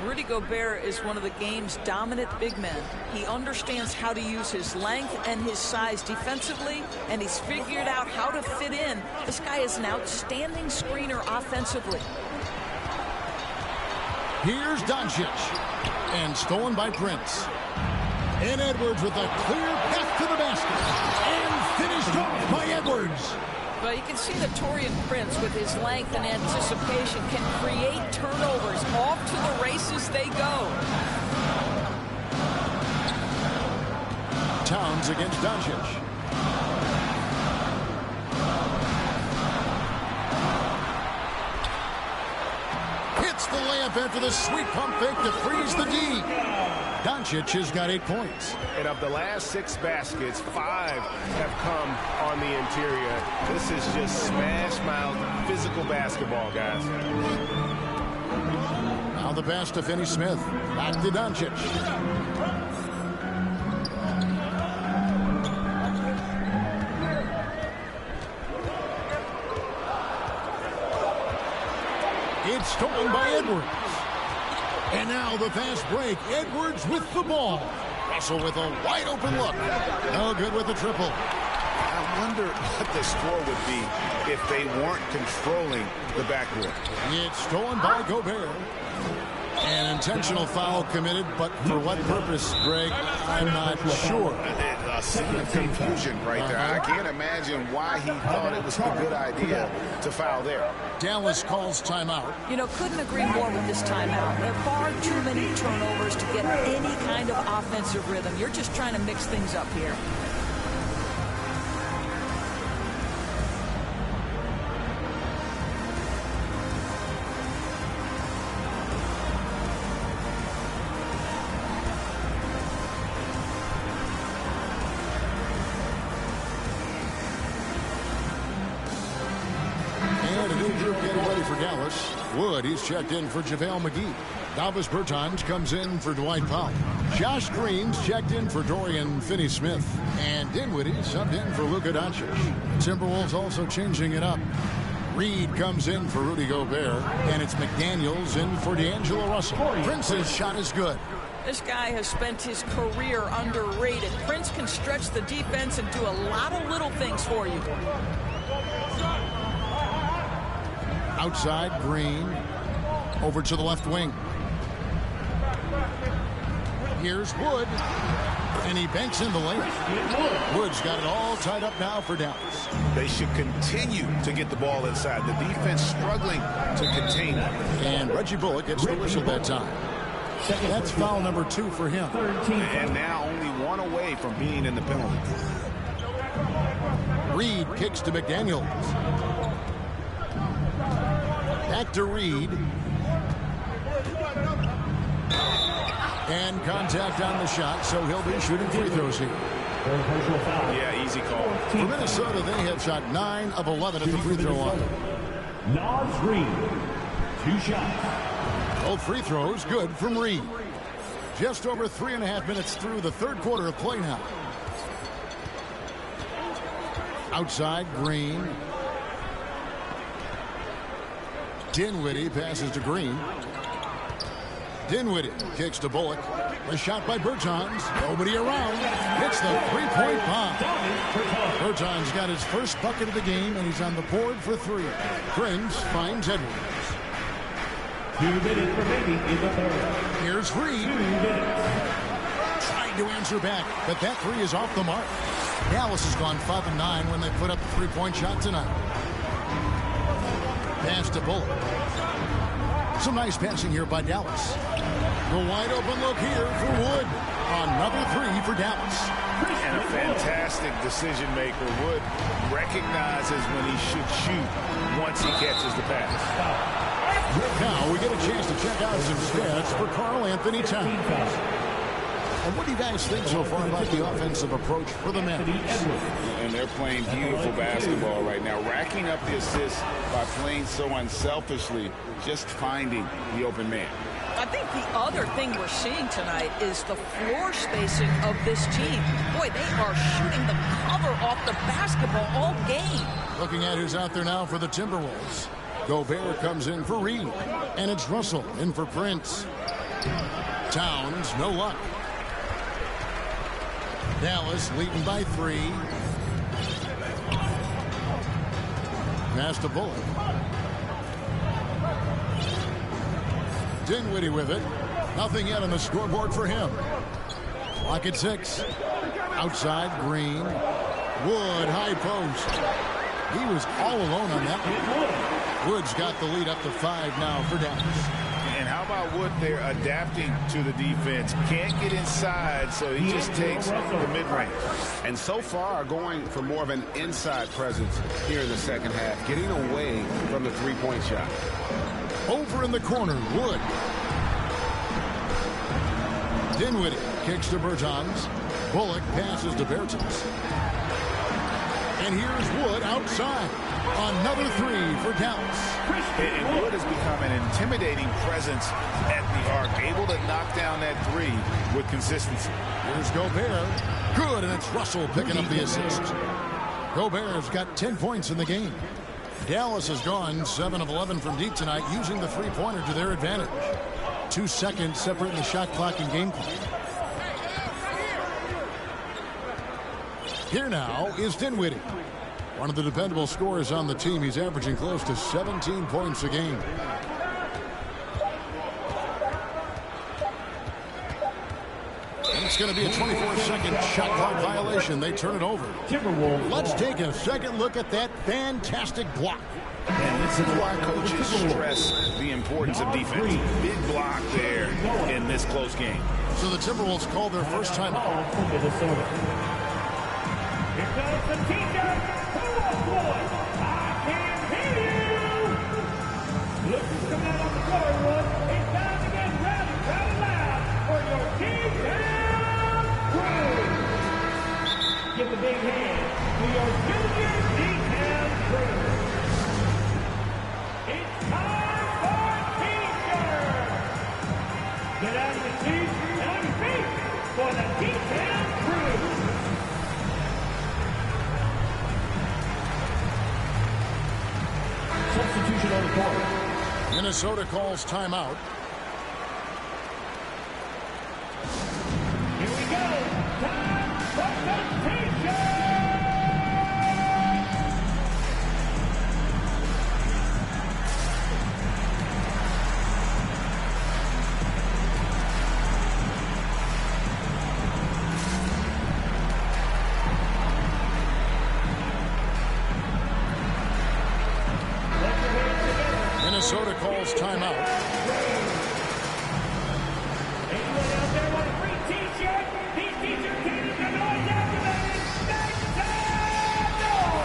Rudy Gobert is one of the game's dominant big men. He understands how to use his length and his size defensively, and he's figured out how to fit in. This guy is an outstanding screener offensively. Here's Doncic, and stolen by Prince. And Edwards with a clear path to the basket, and finished off by Edwards. Well, you can see that Taurean Prince, with his length and anticipation, can create turnovers. Off to the races they go. Towns against Doncic. Hits the layup after the sweet pump fake to freeze the D. Doncic Doncic has got 8 points. And of the last 6 baskets, 5 have come on the interior. This is just smash-mouth physical basketball, guys. Now the pass to Finney Smith. Back to Doncic. It's stolen by Edwards. And now the fast break. Edwards with the ball. Russell with a wide open look. No good with the triple. I wonder what the score would be if they weren't controlling the backcourt. It's stolen by Gobert. An intentional foul committed, but for what purpose, Greg? I'm not sure. A scene of confusion right there. I can't imagine why he thought it was a good idea to foul there. Dallas calls timeout. You know, couldn't agree more with this timeout. There are far too many turnovers to get any kind of offensive rhythm. You're just trying to mix things up here. Wood, he's checked in for JaVale McGee. Davis Bertans comes in for Dwight Powell. Josh Green's checked in for Dorian Finney-Smith. And Dinwiddie subbed in for Luka Doncic. Timberwolves also changing it up. Reed comes in for Rudy Gobert. And it's McDaniels in for D'Angelo Russell. Prince's shot is good. This guy has spent his career underrated. Prince can stretch the defense and do a lot of little things for you. Outside, Green. Over to the left wing. Here's Wood. And he banks in the lane. Wood's got it all tied up now for Dallas. They should continue to get the ball inside. The defense struggling to contain it. And Reggie Bullock gets the whistle that time. That's foul number 2 for him. And now only 1 away from being in the penalty. Reed kicks to McDaniels. Back to Reed. And contact on the shot, so he'll be shooting free throws here. Yeah, easy call. For Minnesota, they have shot 9 of 11 at the free throw line. Nas Reed, 2 shots. Both free throws good from Reed. Just over 3.5 minutes through the third quarter of play now. Outside, Green. Dinwiddie passes to Green. Dinwiddie kicks to Bullock. A shot by Bertans. Nobody around. Hits the three-point bomb. Bertans got his first bucket of the game, and he's on the board for 3. Prince finds Edwards. 2 minutes remaining in the third. Here's Reed. Trying to answer back, but that 3 is off the mark. Dallas has gone 5 of 9 when they put up a 3-point shot tonight. Pass to Bullock. Some nice passing here by Dallas. The wide open look here for Wood. Another 3 for Dallas. And a fantastic decision maker. Wood recognizes when he should shoot once he catches the pass. Now we get a chance to check out some stats for Karl Anthony Towns. And what do you guys think so far about the offensive approach for the Mavericks? And they're playing beautiful basketball right now, racking up the assists by playing so unselfishly, just finding the open man. I think the other thing we're seeing tonight is the floor spacing of this team. Boy, they are shooting the cover off the basketball all game. Looking at who's out there now for the Timberwolves. Gobert comes in for Reed. And it's Russell in for Prince. Towns, no luck. Dallas leading by 3. Pass to Bullock. Dinwiddie with it. Nothing yet on the scoreboard for him. Clock at 6. Outside, Green. Wood, high post. He was all alone on that one. Wood's got the lead up to 5 now for Dallas. And how about Wood there adapting to the defense? Can't get inside, so he just takes the mid-range. And so far going for more of an inside presence here in the second half, getting away from the three-point shot. Over in the corner, Wood. Dinwiddie kicks to Bertans. Bullock passes to Bertans. And here's Wood outside. Another three for Dallas. And Wood has become an intimidating presence at the arc, able to knock down that three with consistency. Here's Gobert. Good, and it's Russell picking up the assist. Gobert's got 10 points in the game. Dallas has gone 7 of 11 from deep tonight, using the three-pointer to their advantage. 2 seconds separating the shot clock and game clock. Here now is Dinwiddie. One of the dependable scorers on the team. He's averaging close to 17 points a game. And it's going to be a 24-second shot clock violation. They turn it over. Let's take a second look at that fantastic block. And this is why coaches stress the importance of defense. Big block there in this close game. So the Timberwolves call their first timeout. Here comes the teacher. Wood. I can't hear you. Look who's coming out on the floor, Wood. It's time to get rowdy, rowdy loud for your D-Town crew. Give the big hand to your junior D-Town crew. It's time for T-shirt. Get out of the seats and on your feet for the D-Town crew. Substitution on the court. Minnesota calls timeout. Here we go. Time for the T-shirt. Minnesota calls timeout. Anyone out there want a free T-shirt? These T-shirts came in the noise activated. Make some noise!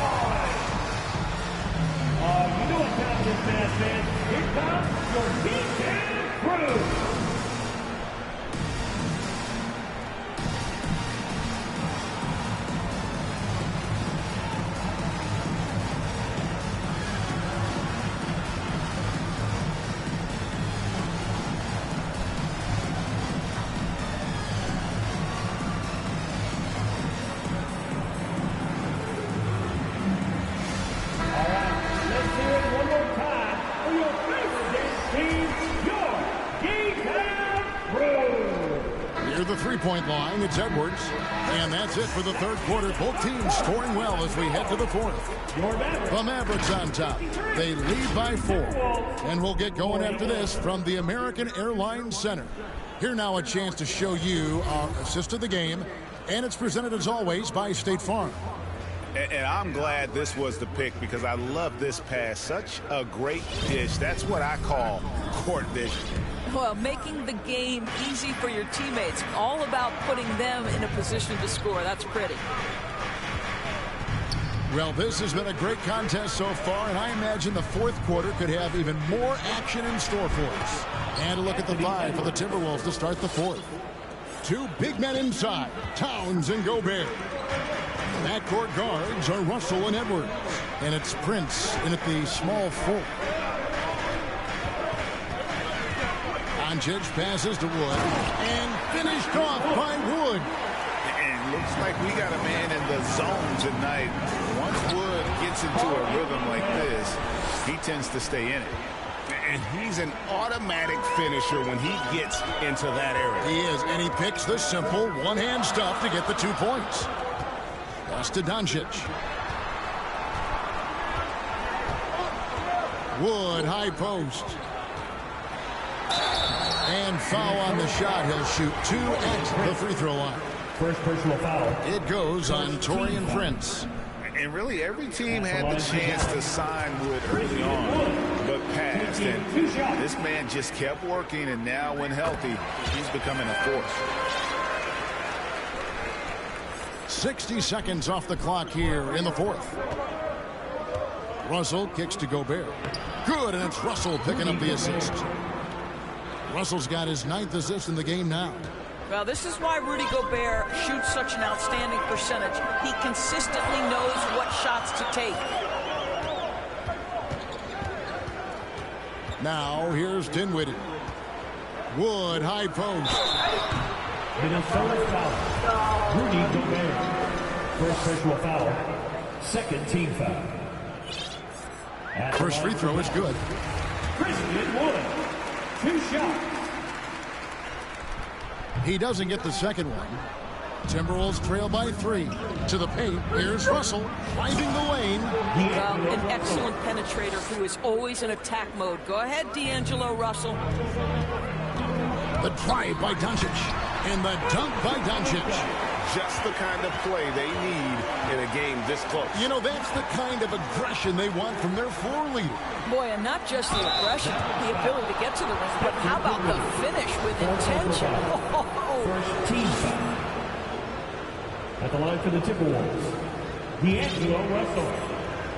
Oh, you know what time this match is. Here comes your D-Town crew. Point line, it's Edwards, and that's it for the third quarter. Both teams scoring well as we head to the fourth. The Mavericks on top. They lead by 4, and we'll get going after this from the American Airlines Center. Here now a chance to show you our assist of the game, and it's presented as always by State Farm. And I'm glad this was the pick because I love this pass. Such a great dish. That's what I call court vision. Well, making the game easy for your teammates. All about putting them in a position to score. That's pretty. Well, this has been a great contest so far, and I imagine the fourth quarter could have even more action in store for us. And a look at the 5 for the Timberwolves to start the fourth. 2 big men inside, Towns and Gobert. Backcourt guards are Russell and Edwards. And it's Prince in at the small 4. Doncic passes to Wood and finished off by Wood. And looks like we got a man in the zone tonight. Once Wood gets into a rhythm like this, he tends to stay in it. And he's an automatic finisher when he gets into that area. He is, and he picks the simple one-hand stuff to get the 2 points. Pass to Doncic. Wood, high post. And foul on the shot. He'll shoot 2 at the free throw line. First personal foul. It goes on Taurean Prince. And really every team had the chance to sign Wood early on, but passed. And this man just kept working, and now when healthy, he's becoming a force. 60 seconds off the clock here in the fourth. Russell kicks to Gobert. Good, and it's Russell picking up the assist. Russell's got his 9th assist in the game now. Well, this is why Rudy Gobert shoots such an outstanding percentage. He consistently knows what shots to take. Now, here's Dinwiddie. Wood, high post. Minnesota foul. Rudy Gobert. First personal foul. Second team foul. First free throw is good. Christian Wood. 2 shots. He doesn't get the second one. Timberwolves trail by 3. To the paint, here's Russell, driving the lane. Well, an excellent penetrator who is always in attack mode. Go ahead, D'Angelo Russell. The drive by Doncic, and the dunk by Doncic. Just the kind of play they need in a game this close. You know, that's the kind of aggression they want from their floor leader. Boy, and not just the aggression, the ability to get to the rim, but how about the finish with intention? First team foul. At the line for the Timberwolves, D'Angelo Russell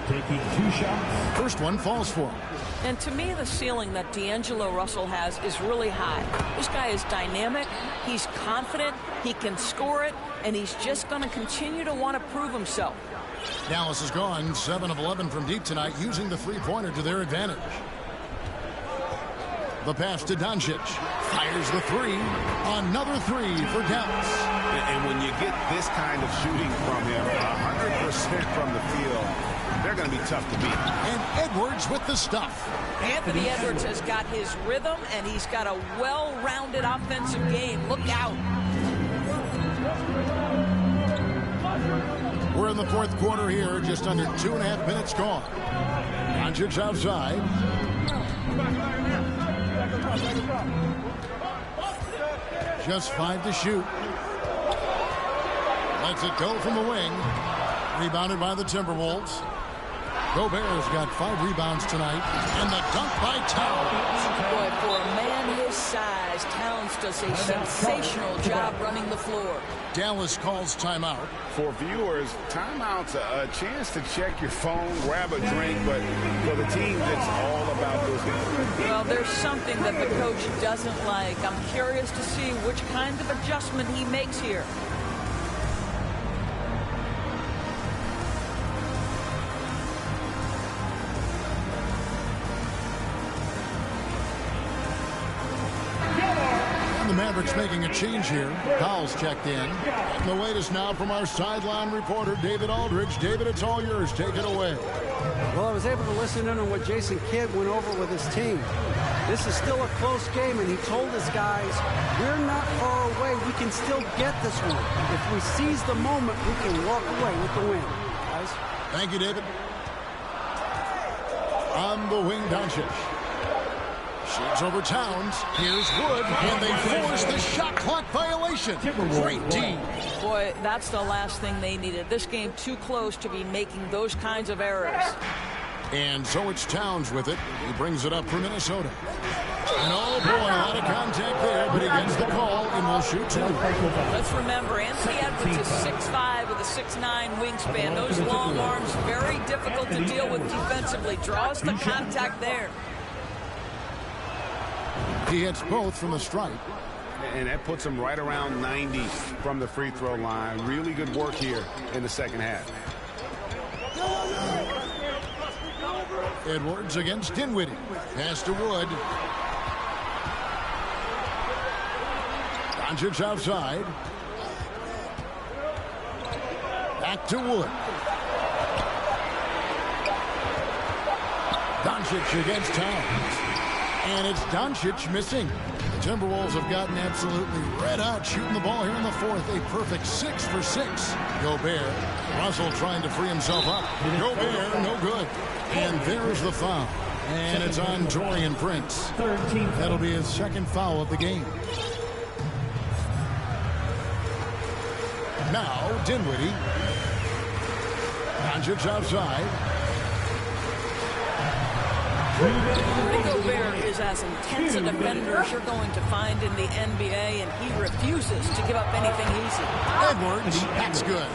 taking 2 shots. First one falls for him. And to me, the ceiling that D'Angelo Russell has is really high. This guy is dynamic, he's confident, he can score it, and he's just going to continue to want to prove himself. Dallas has gone 7 of 11 from deep tonight, using the three-pointer to their advantage. The pass to Doncic. Fires the 3. Another 3 for Dallas. And when you get this kind of shooting from him, 100% from the field, they're going to be tough to beat. And Edwards with the stuff. Anthony Edwards has got his rhythm, and he's got a well-rounded offensive game. Look out. We're in the fourth quarter here, just under 2.5 minutes gone. Doncic outside. Just 5 to shoot. Lets it go from the wing. Rebounded by the Timberwolves. Gobert's got 5 rebounds tonight. And the dunk by Towns. Boy, for a man his size, Towns does a sensational job running the floor. Dallas calls timeout. For viewers, timeout's a chance to check your phone, grab a drink, but for the team, it's all about those games. Well, there's something that the coach doesn't like. I'm curious to see which kind of adjustment he makes here. The Mavericks making a change here. Powell's checked in. And the latest now from our sideline reporter, David Aldridge. David, it's all yours. Take it away. Well, I was able to listen in on what Jason Kidd went over with his team. This is still a close game, and he told his guys, we're not far away. We can still get this one. If we seize the moment, we can walk away with the win. Guys? Thank you, David. On the wing, Doncic. Shoots over Towns. Here's Wood, and they force the shot clock violation. Great D. Boy, that's the last thing they needed. This game too close to be making those kinds of errors. And so it's Towns with it. He brings it up for Minnesota. And oh boy, a lot of contact there, but he gets the call and will shoot 2. Let's remember, Anthony Edwards is 6'5" with a 6'9" wingspan. Those long arms, very difficult to deal with defensively. Draws the contact there. He hits both from the stripe. And that puts him right around 90 from the free throw line. Really good work here in the second half. Edwards against Dinwiddie. Pass to Wood. Doncic outside. Back to Wood. Doncic against Towns. And it's Doncic missing. The Timberwolves have gotten absolutely red hot shooting the ball here in the fourth. A perfect 6 for 6. Gobert. Russell trying to free himself up. Gobert, no good. And there's the foul. And it's on Taurean Prince. That'll be his second foul of the game. Now, Dinwiddie. Doncic outside. Rudy Gobert is as intense a defender as you're going to find in the NBA, and he refuses to give up anything easy. Edwards, that's good.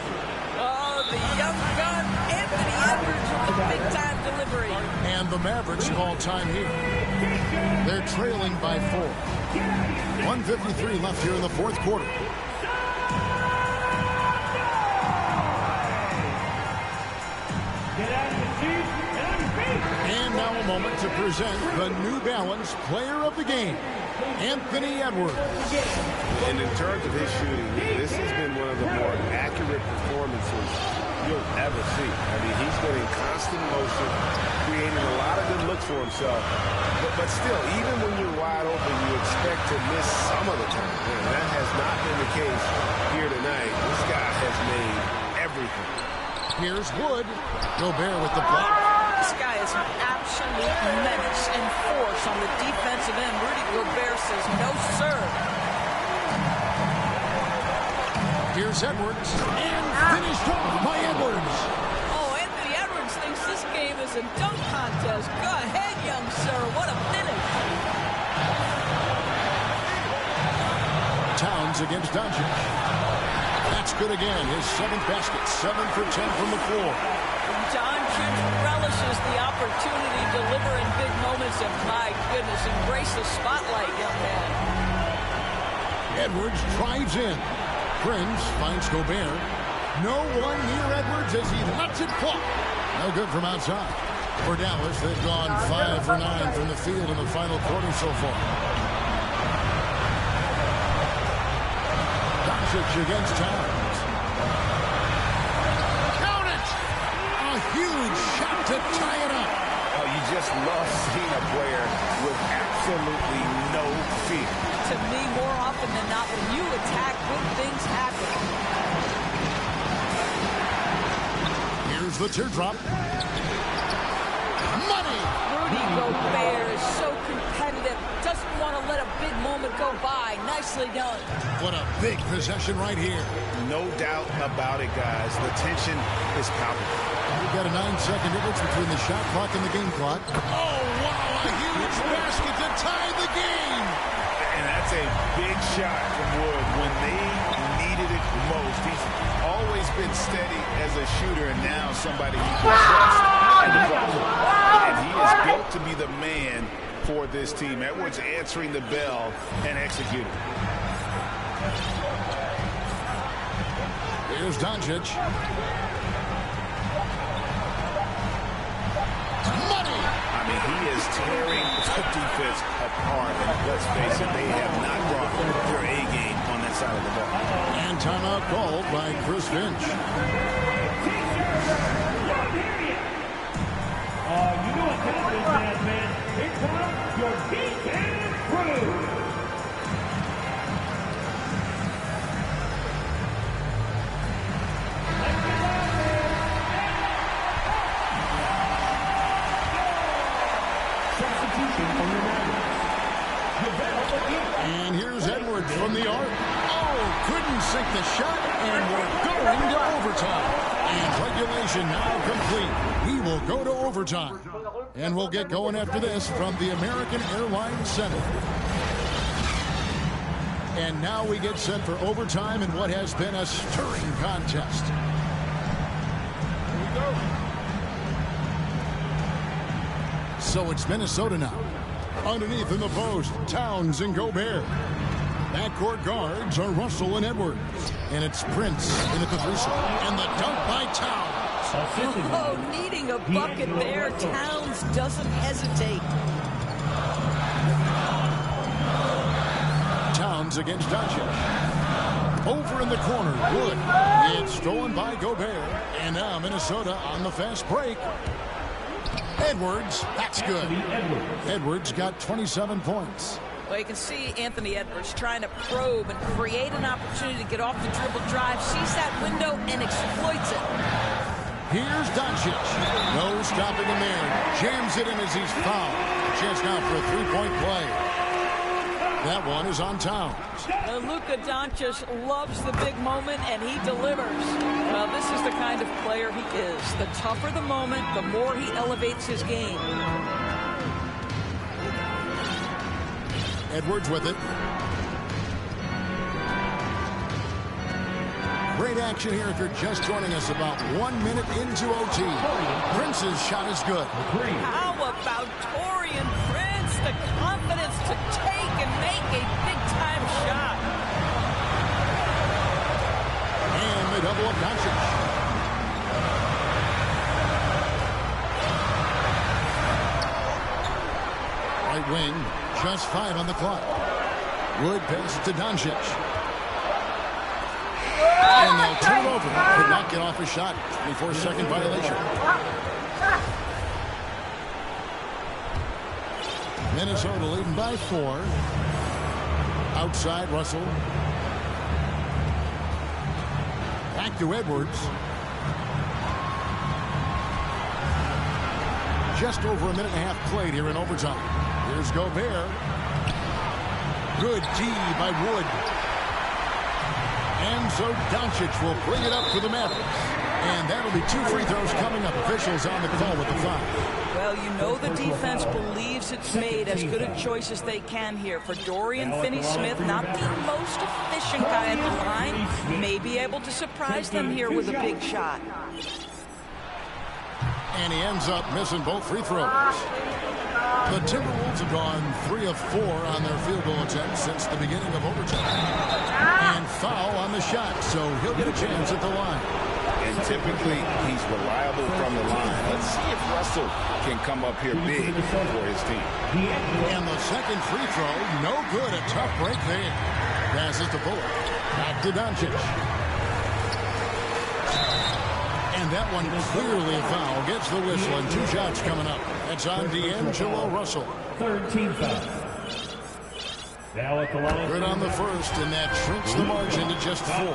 Oh, the young gun, Anthony Edwards, with a big-time delivery. And the Mavericks call time here. They're trailing by 4. 1:53 left here in the fourth quarter. And now a moment to present the New Balance Player of the Game, Anthony Edwards. And in terms of his shooting, this has been one of the more accurate performances you'll ever see. I mean, he's been in constant motion, creating a lot of good looks for himself. But still, even when you're wide open, you expect to miss some of the time. And that has not been the case here tonight. This guy has made everything. Here's Wood. Gobert with the block. This guy is an absolute menace and force on the defensive end. Rudy Gobert says no, sir. Here's Edwards. And finished off by Edwards. Oh, Anthony Edwards thinks this game is a dunk contest. Go ahead, young sir. What a finish. Towns against Doncic. That's good again. His 7th basket. 7 for 10 from the floor. Doncic relishes the opportunity to deliver in big moments, and my goodness, embrace the spotlight, young man. Edwards drives in. Prince finds Gobert. No one near Edwards as he lets it fly. No good from outside. For Dallas, they've gone 5 for 9 from the field in the final quarter so far. Doncic against Towns. Count it! A huge shot to tie it up. Oh, you just love seeing a player with absolutely no fear. To me, more often than not, when you attack, good things happen. Here's the teardrop. Money! Rudy Gobert is so competitive. Doesn't want to let a big moment go by. Nicely done. What a big possession right here. No doubt about it, guys. The tension is palpable. We've got a 9-second difference between the shot clock and the game clock. Oh, wow! A huge basket to tie the game! And that's a big shot from Wood when they needed it most. He's always been steady as a shooter, and now somebody he can trust. And he is built to be the man for this team. Edwards answering the bell and executing. Here's Doncic. Money! I mean, he is tearing the defense apart. And let's face it, they have not brought their A game on that side of the ball. And timeout called by Chris Finch. You know what time it is, man. Here comes your beat-down crew. And here's Edwards from the arc. Oh, couldn't sink the shot, and we're going to overtime. And regulation now complete. We will go to overtime. And we'll get going after this from the American Airlines Center. And now we get set for overtime in what has been a stirring contest. Here we go. So it's Minnesota now. Underneath in the post, Towns and Gobert. Backcourt guards are Russell and Edwards. And it's Prince in at the 3-slot. And the dunk by Towns. Oh, needing a bucket there. Towns doesn't hesitate. Towns against Doncic. Over in the corner, Wood. It's stolen by Gobert. And now Minnesota on the fast break. Edwards, that's good. Edwards got 27 points. Well, you can see Anthony Edwards trying to probe and create an opportunity to get off the dribble drive, sees that window and exploits it. Here's Doncic. No stopping him there. Jams it in as he's fouled. Chance now for a three-point play. That one is on Towns. Luka Doncic loves the big moment, and he delivers. Well, this is the kind of player he is. The tougher the moment, the more he elevates his game. Edwards with it. Great action here if you're just joining us about 1 minute into OT. Prince's shot is good. How about Torian Prince? The confidence to take and make a big-time shot. And they double up Doncic. Right wing, just 5 on the clock. Wood pass to Doncic. And they'll turn it over. Could not get off a shot. 24-second violation. Minnesota leading by 4. Outside, Russell. Back to Edwards. Just over a minute and a half played here in overtime. Here's Gobert. Good D by Wood. And so Doncic will bring it up for the Mavericks. And that'll be 2 free throws coming up. Officials on the call with the 5. Well, you know the defense believes it's made as good a choice as they can here. For Dorian Finney-Smith, not the most efficient guy at the line, may be able to surprise them here with a big shot. And he ends up missing both free throws. The Timberwolves have gone 3 of 4 on their field goal attempts since the beginning of overtime. And foul on the shot, so he'll get a chance at the line. And typically, he's reliable from the line. Let's see if Russell can come up here big for his team. And the second free throw, no good. A tough break there. Passes to Bullock. Back to Doncic. And that one clearly a foul. Gets the whistle, and 2 shots coming up. That's on D'Angelo Russell. Third team foul. Now at the line. Good on the first, and that shrinks the margin to just 4.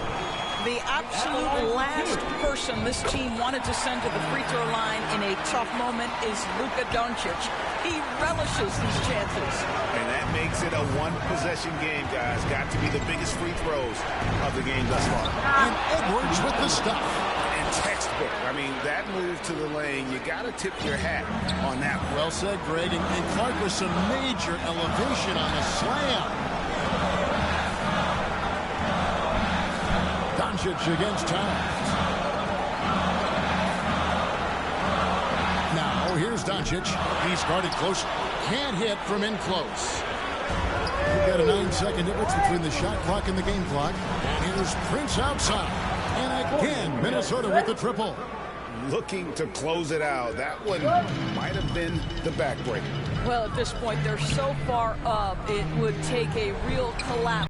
The absolute last person this team wanted to send to the free throw line in a tough moment is Luka Doncic. He relishes these chances. And that makes it a 1-possession game, guys. Got to be the biggest free throws of the game thus far. And Edwards with the stuff. And textbook. I mean, that move to the lane, you got to tip your hat on that one. Well said, Greg. And Clark with some major elevation on the slam. Doncic against Towns. Now, here's Doncic. He started close. Can't hit from in close. We've got a 9-second difference between the shot clock and the game clock. And here's Prince outside. And again, Minnesota with the triple. Looking to close it out. That one might have been the backbreaker. Well, at this point, they're so far up, it would take a real collapse.